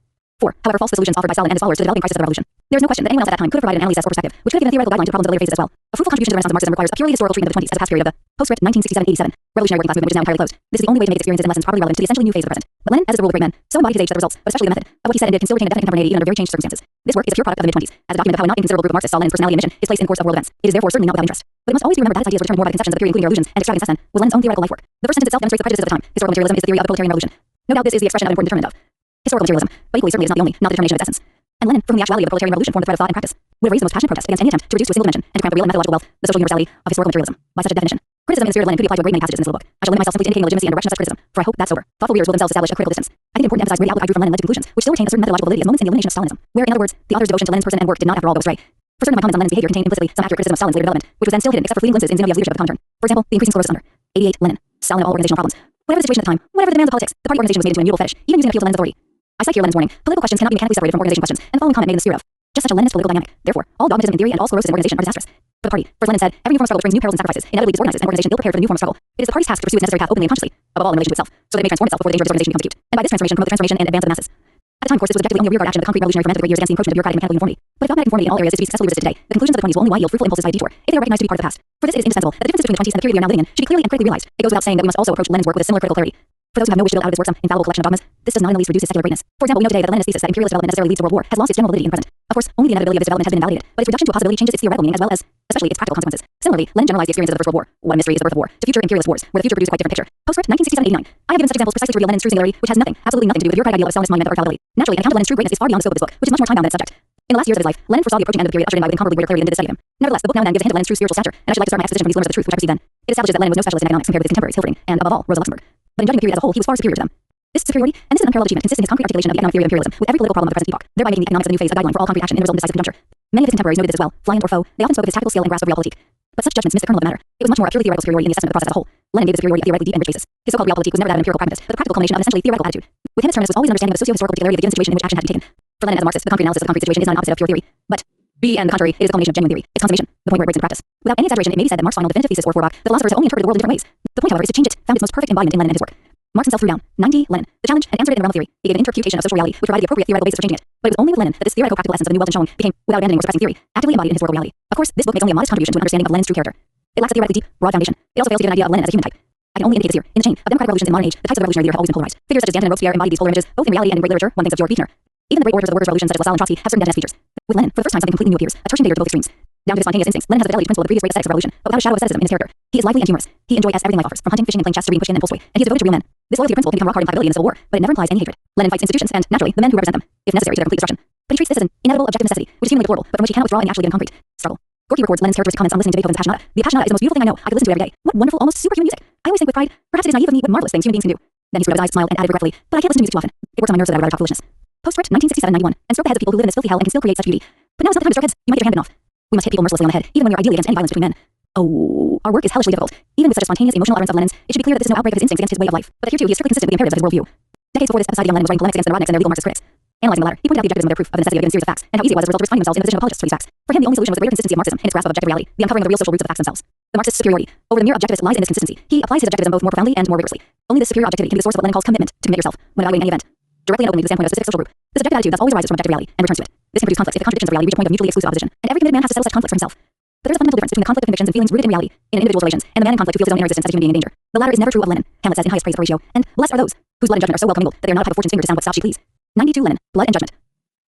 4. However, false the solutions offered by Stalin and his followers to the developing crisis of the revolution. There is no question that anyone else at that time could have provided an analysis or perspective, which could have given a theoretical guideline to problems of the later phases as well. A fruitful contribution to the renaissance of Marxism requires a purely historical treatment of the 20s as a past period of the postscript 1967-87 revolutionary working class movement, which is now entirely closed. This is the only way to make its experiences and lessons properly relevant to the essentially new phase of the present. But Lenin, as is the rule of great men, so embodied his age that the results, but especially the method, of what he said and did can still retain a definite contemporaneity even under very changed circumstances. This work is a pure product of the mid-20s, as a document of how a not inconsiderable group of Marxists saw Lenin's personality and mission, his place in the course of world events. It is therefore certainly not without interest. But it must always be remembered that his ideas were determined more by the conceptions of the period, including their illusions and extravagance then, was Lenin's own theoretical life work. The first sentence itself demonstrates the prejudices of the time. Historical materialism is the theory of the proletarian revolution. No doubt this is the expression of an important determinant of historical materialism, but equally certainly is not the only, not the determination of its essence. And Lenin, from the actuality of the proletarian revolution, formed the thread of thought and practice, would have raised the most passionate protest against any attempt to reduce to a single dimension and to cramp the real and methodological wealth, the social universality of historical materialism, by such a definition. Criticism in the spirit of Lenin could be applied to a great many passages in this little book. I shall limit myself simply to indicating the legitimacy and direction of such criticism, for I hope that sober, thoughtful readers will themselves establish a critical distance. I think it important to emphasize where the outlook I drew from Lenin led to conclusions, which still retain a certain methodological validity as moments in the elimination of Stalinism, where, in other words, the author's devotion to Lenin's person and work did not after all go astray. For certain of my comments on Lenin's behavior contain implicitly some accurate criticism of Stalin's later development, which was then still hidden except for fleeting glimpses in Zinovьev's leadership of the Comintern. For example, the increasing sclerosis under 88 Lenin, Stalin of all organizational problems. Whatever the situation at the time, whatever the demands of politics, the party organization was made into a immutable fetish, even using an appeal to Lenin's authority. I cite here Lenin's warning: political questions cannot be mechanically separated from organization questions, and the following comment made in the spirit of just such a Leninist political dynamic. Therefore, all dogmatism in theory and all sclerosis in organization are disastrous. For the party, for Lenin said, every new form of struggle brings new perils and sacrifices, inevitably disorganizes an organization ill-prepared for the new form of struggle. It is the party's task to pursue its necessary path openly and consciously, above all in relation to itself, so that it may transform itself before the danger of disorganization becomes acute, and by this transformation promote the transformation and advance of the masses. At the time, of course, this was objectively only a rearguard action of the concrete revolutionary ferment of the great years against the encroachment of bureaucratic and mechanical uniformity. But if dogmatic conformity in all areas is to be successfully resisted today, the conclusions of the 20s will only yield fruitful impulses by a detour, if they are recognized to be part of the past. For this it is indispensable that the differences between the 20s and the period we are now living in should be clearly and critically realized. It goes without saying that we must also approach Lenin's work with a similar critical clarity. For those who have no wish to build out of his work some infallible collection of dogmas, this does not in the least reduce his secular greatness. For example, we know today that the Leninist thesis that imperialist development necessarily leads to world war has lost its general validity in the present. Of course, only the inevitability of its development has been invalidated, but its reduction to a possibility changes its theoretical meaning as well as, especially, its practical consequences. Similarly, Lenin generalized the experiences of the First World War, what a mystery is the birth of war, to future imperialist wars, where the future produced quite different picture. Postscript 1967-89. I have given such examples precisely to reveal Lenin's true singularity, which has nothing, absolutely nothing to do with the bureaucratic ideal of Stalinist monument or infallibility. Naturally, an account of Lenin's true greatness is far beyond the scope of this book, which is much more time-bound than its subject. In the last years of his life, Lenin foresaw the approaching end of the period ushered in by with incomparably greater clarity than did the study of him. Nevertheless, the book now and then gives a hint of Lenin's true spiritual stature, and I should like to start my exposition from these glimmers of the truth which I perceived then. It establishes that Lenin was no specialist in economics compared with his contemporaries Hilferding and, above all, Rosa Luxemburg. But in judging the period as a whole, he was far superior to them. This superiority, and this is an unparalleled achievement, consists in his concrete articulation of the economic theory of imperialism with every political problem of the present epoch, thereby making the economics of the new phase a guideline for all concrete action in the result of decisive conjuncture. Many of his contemporaries noted this as well, fly or foe. They often spoke of his tactical skill and grasp of realpolitik. But such judgments missed the kernel of the matter. It was much more a purely theoretical superiority in the assessment of the process as a whole. Lenin gave the superiority a theoretically deep and rich basis. His so-called realpolitik was never that of an empirical pragmatist, but the practical culmination of an essentially theoretical attitude. With him, its terminus was always an understanding of the socio-historical particularity of the given situation in which action had to be taken. For Lenin as a Marxist, the concrete analysis of the concrete situation is not an opposite of pure theory, but B and the contrary, it is a culmination of genuine theory, its consummation, the point where it breaks into practice. Without any exaggeration, it may be said that Marx's final definitive thesis or Feuerbach, the philosophers have only interpreted the world in different ways. The point, however, is to change it, found its most perfect embodiment in Lenin and his work. Marx himself threw down 90 Lenin, the challenge, and answered it in the realm of theory. He gave an interpretation of social reality which provided the appropriate theoretical basis for changing it. But it was only with Lenin that this theoretical practical essence of the new wealth and showing became, without abandoning or suppressing theory, actively embodied in historical reality. Of course, this book makes only a modest contribution to an understanding of Lenin's true character. It lacks a theoretically deep, broad foundation. It also fails to give an idea of Lenin as a human type. I can only indicate this here. In the chain of democratic revolutions in modern age, the types of revolutionary leader have always been polarized. Figures such as Danton and Robespierre embody these polar images, both in reality and in great literature. One thinks of Georg Lukacs. Even the great orators of the workers' revolution such as Lassalle and Trotsky have certain Dantonist features. With Lenin, for the first time something completely new appears, a tertian danger to both extremes. Down to his spontaneous instincts, Lenin has the fidelity principle of the previous great ascetics of revolution, but without a shadow of asceticism in his character. He is lively and humorous. He enjoys everything life offers, from hunting, fishing, and playing chess to reading, pushing, and impulse and he is devoted to real men. This loyalty principle can become rock hard implacability in the civil war, but it never implies any hatred. Lenin fights institutions and, naturally, the men who represent them, if necessary to their complete destruction. but he treats this as an inevitable objective necessity, which is humanly deplorable, but from which he cannot withdraw and actually get in concrete. Struggle. Gorky records Lenin's characteristic comments on listening to Beethoven's Passionata. The Passionata is the most beautiful thing I know. I could listen to it every day. What wonderful, almost superhuman music. I always think with pride, perhaps it is naive of me what marvelous things human beings can do. Then he screwed up his eyes, smiled, and added regretfully, but I can't listen to music too often. It works on my nerves so that I would rather talk foolishness. Postscript 1967-91, and stroke the heads of people who live in this filthy hell and can still create such beauty. But now is not the time to stroke heads. You might get your hand bitten off. We must hit people mercilessly on the head, even when we are ideally against any violence between men. Oh, our work is hellishly difficult. Even with such a spontaneous emotional utterance of Lenin's, it should be clear that this is no outbreak of his instincts against his way of life, but that here too he is strictly consistent with the imperatives of his worldview. Decades before this episode, young Lenin was writing polemics against the Narodniks and their legal Marxist critics. Analyzing the latter, he pointed out the objectivism of their proof of the necessity of a given series of facts, and how easy it was as a result of finding themselves in the position of apologists for these facts. For him, the only solution was the greater consistency of Marxism in its grasp of objective reality, the uncovering of the real social roots of the facts themselves. The Marxist superiority over the mere objectivist lies in this consistency. He applies his objectivism both more profoundly and more rigorously. Only this superior objectivity can be the source of what Lenin calls commitment to commit yourself when evaluating any event. Directly and openly to the standpoint of a specific social group. This objective attitude thus always arises from objective reality and returns to it. This can produce conflicts if the contradictions of reality reach a point of mutually exclusive opposition, and every committed man has to settle such conflicts for himself. But there is a fundamental difference between the conflict of convictions and feelings rooted in reality in an individual's relations, and the man in conflict who feels his own inner existence as a human being in danger. The latter is never true of Lenin. Hamlet says in highest praise of Horatio, and blessed are those whose blood and judgment are so well commingled that they are not a type of fortune's finger to sound what stops she please. 92 Lenin, blood and judgment.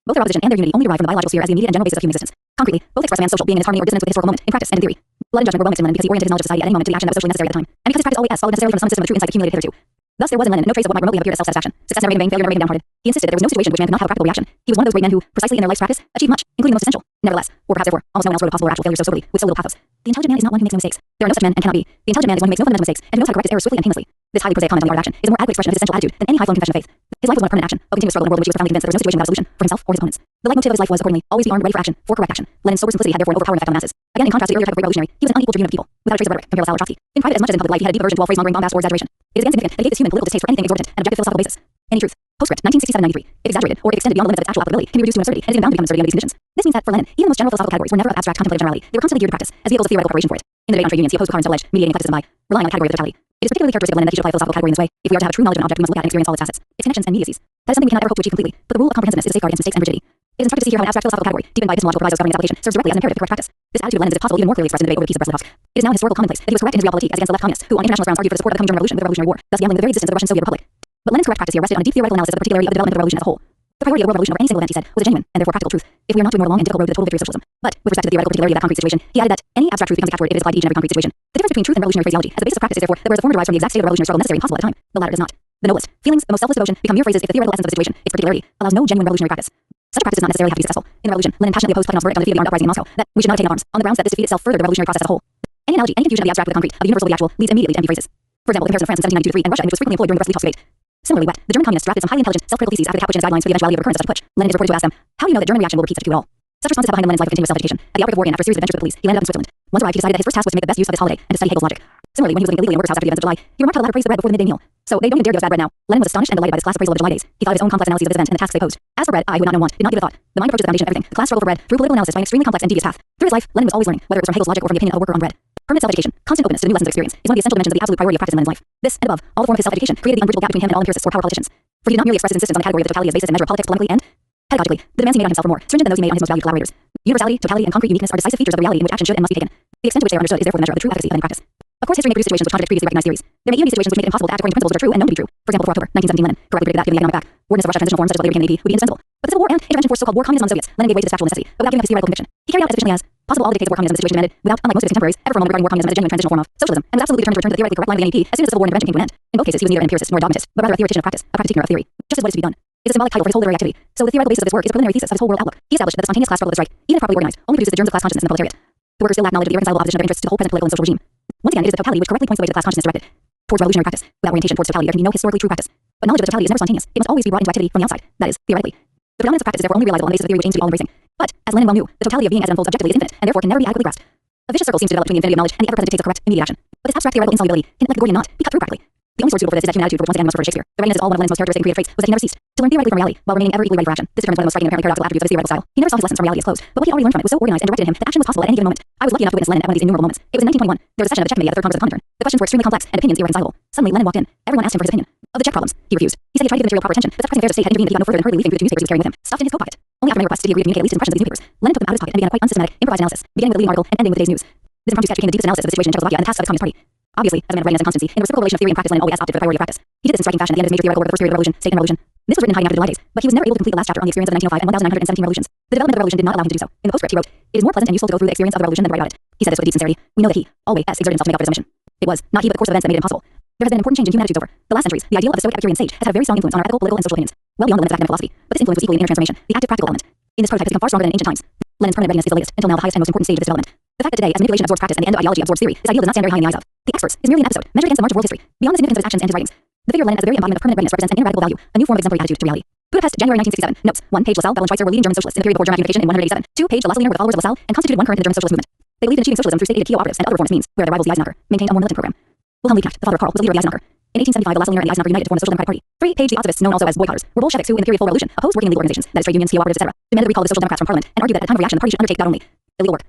Both their opposition and their unity only derive from the biological sphere as the immediate and general basis of human existence. Concretely, both express man's social being in his harmony or dissonance with the historical moment, in practice and in theory. Blood and judgment were well mixed in Lenin because he oriented his knowledge of society at any moment to the action that was socially necessary at the time, and because his practice always followed necessarily from some system of true insight accumulated hitherto. Thus there was in Lenin no trace of what might remotely have appeared as self-satisfaction. Success never gained in vain, failure never gained downhearted. He insisted that there was no situation in which man could not have a practical reaction. He was one of those great men who, precisely in their life's practice, achieved much, including the most essential. Nevertheless, or perhaps therefore, almost no one else wrote of possible or actual failures so soberly, with so little pathos. The intelligent man is not one who makes no mistakes. There are no such men and cannot be. The intelligent man is one who makes no fundamental mistakes and who knows how to correct his errors swiftly and painlessly. This highly prosaic comment on the art of action is a more adequate expression of his essential attitude than any high-flown confession of faith. His life was one of permanent action, a continuous struggle in a world in which he was profoundly convinced that there was no situation without a solution for himself or his opponents. The leitmotif of his life was, accordingly, always be armed, ready for action, for correct action. Lenin's sober simplicity had therefore an overpowering effect on the masses. Again, in contrast to the earlier type of great revolutionary, he was an unequal tribune of the people, without a trace of rhetoric, compared with Trotsky. In private as much as in public life, he had a deep aversion to all phrase-mongering, bombast, or exaggeration. It is again significant that he gave this human political distaste for anything exorbitant and objective philosophical basis. Any truth. Postscript 1967-93. If exaggerated or if extended beyond the limits of its actual applicability, can be reduced to an absurdity, and is even bound to become absurdity under these conditions. This means that for Lenin, even the most general philosophical categories were never of abstract contemplative generality. They were constantly geared to practice, as vehicles of theoretical preparation for it. In the debate on trade unions, he opposed Lukács' alleged mediating eclecticism by relying on the category of totality. It is particularly characteristic of Lenin that he should apply a philosophical category in this way. If we are to have a true knowledge of an object, we must look at and experience all its facets, its connections and immediacies. That is something we cannot ever hope to achieve completely, but the rule of comprehensiveness is a safeguard against mistakes and rigidity. It is instructive to see here how an abstract philosophical category, deepened by epistemological provisos governing its application, serves directly as an imperative to correct practice. This attitude of Lenin's is if possible even more clearly expressed in the debate over the peace of Brest-Litovsk. It is now an historical commonplace that he was correct in his realpolitik as against the left communists, who on international grounds argued for the support of the coming German Revolution with the Revolutionary War, thus gambling the very existence of the Russian Soviet Republic. But Lenin's correct practice here rested on a deep theoretical analysis of the particularity of the development of the revolution as a whole. The priority of the world revolution over any single event, he said, was a genuine and therefore practical truth. If we are not to ignore the long and difficult road to the total victory of socialism. But with respect to the theoretical particularity of that concrete situation, he added that any abstract truth becomes a catchword if it is applied to each and every concrete situation. The difference between truth and revolutionary phraseology as a basis of practice is therefore that whereas the former derives from the exact state of the revolutionary struggle necessary and possible at the time, the latter does not. The noblest feelings, the most selfless devotion become mere phrases if the theoretical essence of the situation, its particularity, allows no genuine revolutionary practice. Such a practice does not necessarily have to be successful. In the revolution, Lenin passionately opposed Platonov's verdict on the defeat of the armed uprising in Moscow, that we should not take up arms, on the grounds that this defeat itself furthered the revolutionary process as a whole. Any analogy, any confusion of the abstract with the concrete, of the universal with the actual, leads immediately to empty phrases. For example, the comparison of France in 1792 and Russia, in which was frequently employed during the Brest-Litovsk debate. Similarly wet, the German communists drafted some highly intelligent, self-critical theses after the Capuchin guidelines for the eventuality of recurrence of such a putsch. Lenin is reported to ask them, how do you know that German reaction will repeat such a coup at all? Such responses sat behind Lenin's life of continuous self-education. At the outbreak of war and after a series of adventures with the police, he landed up in Switzerland. Once arrived, he decided that his first task was to make the best use of this holiday and to study Hegel's logic. Similarly, when he was living illegally in workers' house after the events of July, he remarked how the latter praised the bread before the midday meal. So they don't even dare give us bad bread now. Lenin was astonished and delighted by this class appraisal of the July days. He thought of his own complex analyses of this event and the tasks they posed. As for bread, I, who had not known want, did not give a thought. The mind approaches the foundation of everything. The class struggled for bread through political analysis by an extremely complex and devious path. Through his life, Lenin was always learning, whether it was from Hegel's logic or from the opinion of a worker on bread. Permanent self-education, constant openness to the new lessons of experience, is one of the essential dimensions of the absolute priority of practice in Lenin's life. This, and above, all the form of his self-education, created the unbridgeable gap between him and all empiricists or power politicians. For he did not merely express his insistence on the category of the totality as basis and measure of politics polemically and pedagogically. The demands he made on himself were more stringent than those he made on his most valued collaborators. Universality, totality, and concrete uniqueness are decisive features of the reality in which action should and must be taken. The extent to which they are understood is therefore the measure of the true efficacy of any practice. Of course, history may produce situations which contradict previously recognized theories. There may even be situations which make it impossible to act according to principles which are true and known to be true. For example, before October 1917, Lenin correctly predicted that given the economic back, wardness of Russia transitional forms such as what later became the AP would be indispensable. But the Civil War and intervention forced so-called war communism on the Soviets, Lenin gave way to this factual necessity, but without giving up his theoretical conviction. He carried out as efficiently as possible all the dictates of war communism the situation demanded, without, unlike most of his contemporaries, ever for a moment regarding war communism as a genuine transitional form of socialism, and was absolutely determined to return to the theoretically correct line of the NEP as soon as the civil war intervention came to an end. In both cases, he was neither an empiricist nor a dogmatist, but rather a theoretician of practice, a practitioner of theory. Just as what is to be done is a symbolic title for his whole literary activity. So the theoretical basis of his work is a preliminary thesis of his whole world outlook. He established that the spontaneous class struggle of the strike, even if properly organized, only produces the germs of class consciousness in the proletariat. The workers still lack knowledge of the irreconcilable opposition of their interests to the whole present political and social regime. Once again, it is the totality which correctly points the way to the class consciousness directed towards revolutionary practice. Without orientation towards totality, there can be no historically true practice. But knowledge of the totality is never spontaneous. It must always be brought into activity from the outside, that is, theoretically. The predominance of practice is therefore only realizable on the basis of a theory which aims to be all-embracing. But, as Lenin well knew, the totality of being as it unfolds objectively is infinite, and therefore can never be adequately grasped. A vicious circle seems to develop between the infinity of knowledge and the ever-present dictates of correct, immediate action. But this abstract theoretical insolubility can, like the Gordian knot, be cut through practically. The only source suitable for this is that human attitude which once again must refer to Shakespeare. The readiness is all one of Lenin's most characteristic and creative traits was that he never ceased to learn theoretically from reality while remaining ever equally ready for action. This determines one of the most striking and apparently paradoxical attributes of his theoretical style. He never saw his lessons from reality as closed, but what he already learned from it was so organized and directed in him that action was possible at any given moment. I was lucky enough to witness Lenin at one of these innumerable moments. It was in 1921. There was a session of the Czech committee at the third Congress of the Comintern. The questions were extremely complex and opinions irreconcilable. Suddenly Lenin walked in. Everyone asked him for his opinion of the Czech problems. He refused. He said he tried to give the material proper attention, but such pressing affairs of state had intervened that he got no further than hurriedly leafing through the two newspapers he was carrying with him, stuffed in his coat pocket. Only after many requests did he agree to communicate at least his impressions of these newspapers. Lenin took them out of his pocket and began a quite unsystematic, improvised analysis, beginning with a leading article and ending with the day's news. This impromptu sketch became the deepest analysis of the situation in Czechoslovakia and the tasks of the Communist Party. Obviously, as a man of readiness and constancy, in the reciprocal relation of theory and practice, Lenin always opted for the priority of practice. He did this in striking fashion at the end of his major theoretical work, the first period of revolution, state and revolution. This was written in hiding after the July days, but he was never able to complete the last chapter on the experience of the 1905 and 1917 revolutions. The development of the revolution did not allow him to do so. In the postscript he wrote, "It is more pleasant and useful to go through the experience of the revolution than to write about it." He said this with deep sincerity. We know that he, always, exerted himself to make up for his omission. It was not he but the course of events that made it impossible. There has been an important change in human attitudes over the last centuries. The ideal of the Stoic Epicurean sage has had a very strong influence on our ethical, political, and social opinions. Well beyond the limits of academic philosophy, but this influence was equally an inner transformation, the active practical element. In this prototype has become far stronger than in ancient times. Lenin's permanent readiness is the latest, until now the highest and most important stage of its development. The fact that today, as manipulation absorbs practice and the end of ideology absorbs theory, his ideal does not stand very high in the eyes of the experts, is merely an episode, measured against the march of world history, beyond the significance of his actions and his writings. The figure of Lenin as the very embodiment of permanent readiness represents an ineradicable value, a new form of exemplary attitude to reality. Budapest, January 1967. Notes. 1. Page LaSalle, Bell, and Schweitzer were leading German socialists in the period before German unification in 187. 2. Page. The Lassalle were the followers of LaSalle and constituted one current in the German socialist movement. They believed in achieving socialism through state-aided key-cooperatives and other reformist means, where their rivals the Eisenacher maintained a more militant program. Wilhelm Liebknecht, the father of Karl, was the leader of the Eisenacher. In 1875, the Lassalle and the Eisenacher united to form the Social Democratic Party. 3. Page. The Ottavists, known also as boycotters, were Bolsheviks who, in the period of full revolution, opposed working and legal organizations, that is, trade unions, key-cooperatives, etc., demanded the recall of the Social Democrats from Parliament, and argued that at a time of reaction, the party should undertake not only illegal work.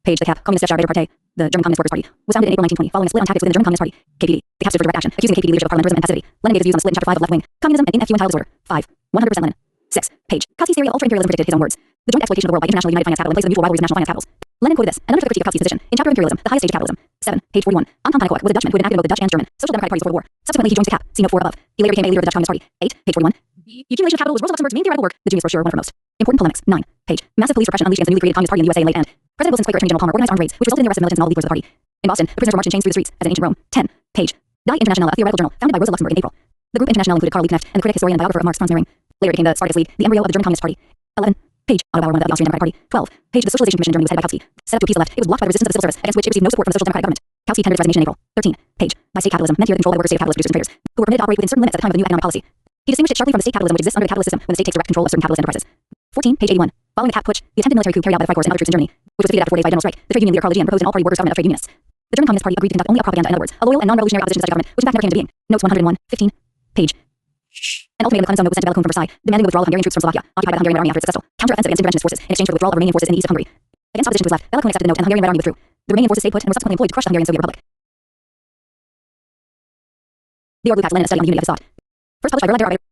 Page. The CAP, Kommunistische Arbeiterpartei, the German Communist Workers' Party, was founded in April 1920 following a split on tactics within the German Communist Party. KPD. The CAP stood for direct action, accusing the KPD leadership of parliamentarism and passivity. Lenin gave his views on the split in Chapter 5 of Left Wing Communism and INFU entitled Disorder. 5. 100% Lenin. 6. Page. Kautsky's theory of ultra-imperialism predicted his own words. The joint exploitation of the world by international united finance capital in place of the mutual rivalries of national finance capitals. Lenin quoted this, and another critique of Kautsky's position, in Chapter Imperialism, the highest stage of capitalism. 7. Page 41. Anton Pannekoek was a Dutchman who had been active in both the Dutch and German social democratic parties before the war. Subsequently, he joins the CAP. See note 4 above. He later became a leader of the Dutch Communist Party. 8. Page 41. The accumulation of capital was Rosa Luxemburg's main theoretical work, the genius brochure, one foremost. Important polemics. 9. Page. Massive police repression unleashed against the newly created Communist Party in the USA in late end. President Wilson's Quaker Attorney General Palmer organized armed raids, which resulted in the arrest of militants and all leaders of the party. In Boston, the prisoners were marched in chains through the streets, as in ancient Rome. 10. Page. Die Internationale, a theoretical journal, founded by Rosa Luxemburg in April. The group Internationale included Karl Liebknecht and the critic, historian, and biographer of Marx, Franz Mehring. Later became the Spartacus League, the embryo of the German Communist Party. 11. Page. Otto Bauer, one of the Austrian Democratic Party. 12. Page. The Socialization Commission in Germany was headed by Kautsky. Set up to appease the left, it was blocked by the resistance of the civil service, against which it received no support from the Social Democratic government. Kautsky tendered his resignation in April. 13. Page. By state capitalism, meant here the control by the workers' state of capitalist producers and traders, who were permitted to operate within certain limits at the time of the new economic policy. He distinguished it sharply from the state capitalism which exists under the capitalist system, when the state takes direct control of certain capitalist enterprises. 14. Page 81. Following the CAP putsch, the attempted military coup carried out by the Freikorps and other troops in Germany, which was defeated after 4 days by general strike, the trade union leader Karl Ligian proposed an all-party workers' government of trade unionists. The German Communist Party agreed to conduct only a propaganda, in other words, a loyal and non-revolutionary opposition to such a government, which in fact never came into being. Notes 101. 15. An ultimatum of the Clemenceau note was sent to Bellacum from Versailles, demanding the withdrawal of Hungarian troops from Slovakia, occupied by the Hungarian Red Army after its successful counter-offensive against interventionist forces, in exchange for the withdrawal of Romanian forces in the east of Hungary. Against opposition to his left, Bellacum accepted the note and the Hungarian Red Army withdrew. The Romanian forces stayed put and were subsequently employed to crush the Hungarian Soviet Republic. Georg Lukacs, Lenin, a study on the unity of his thought. First published by Berlin,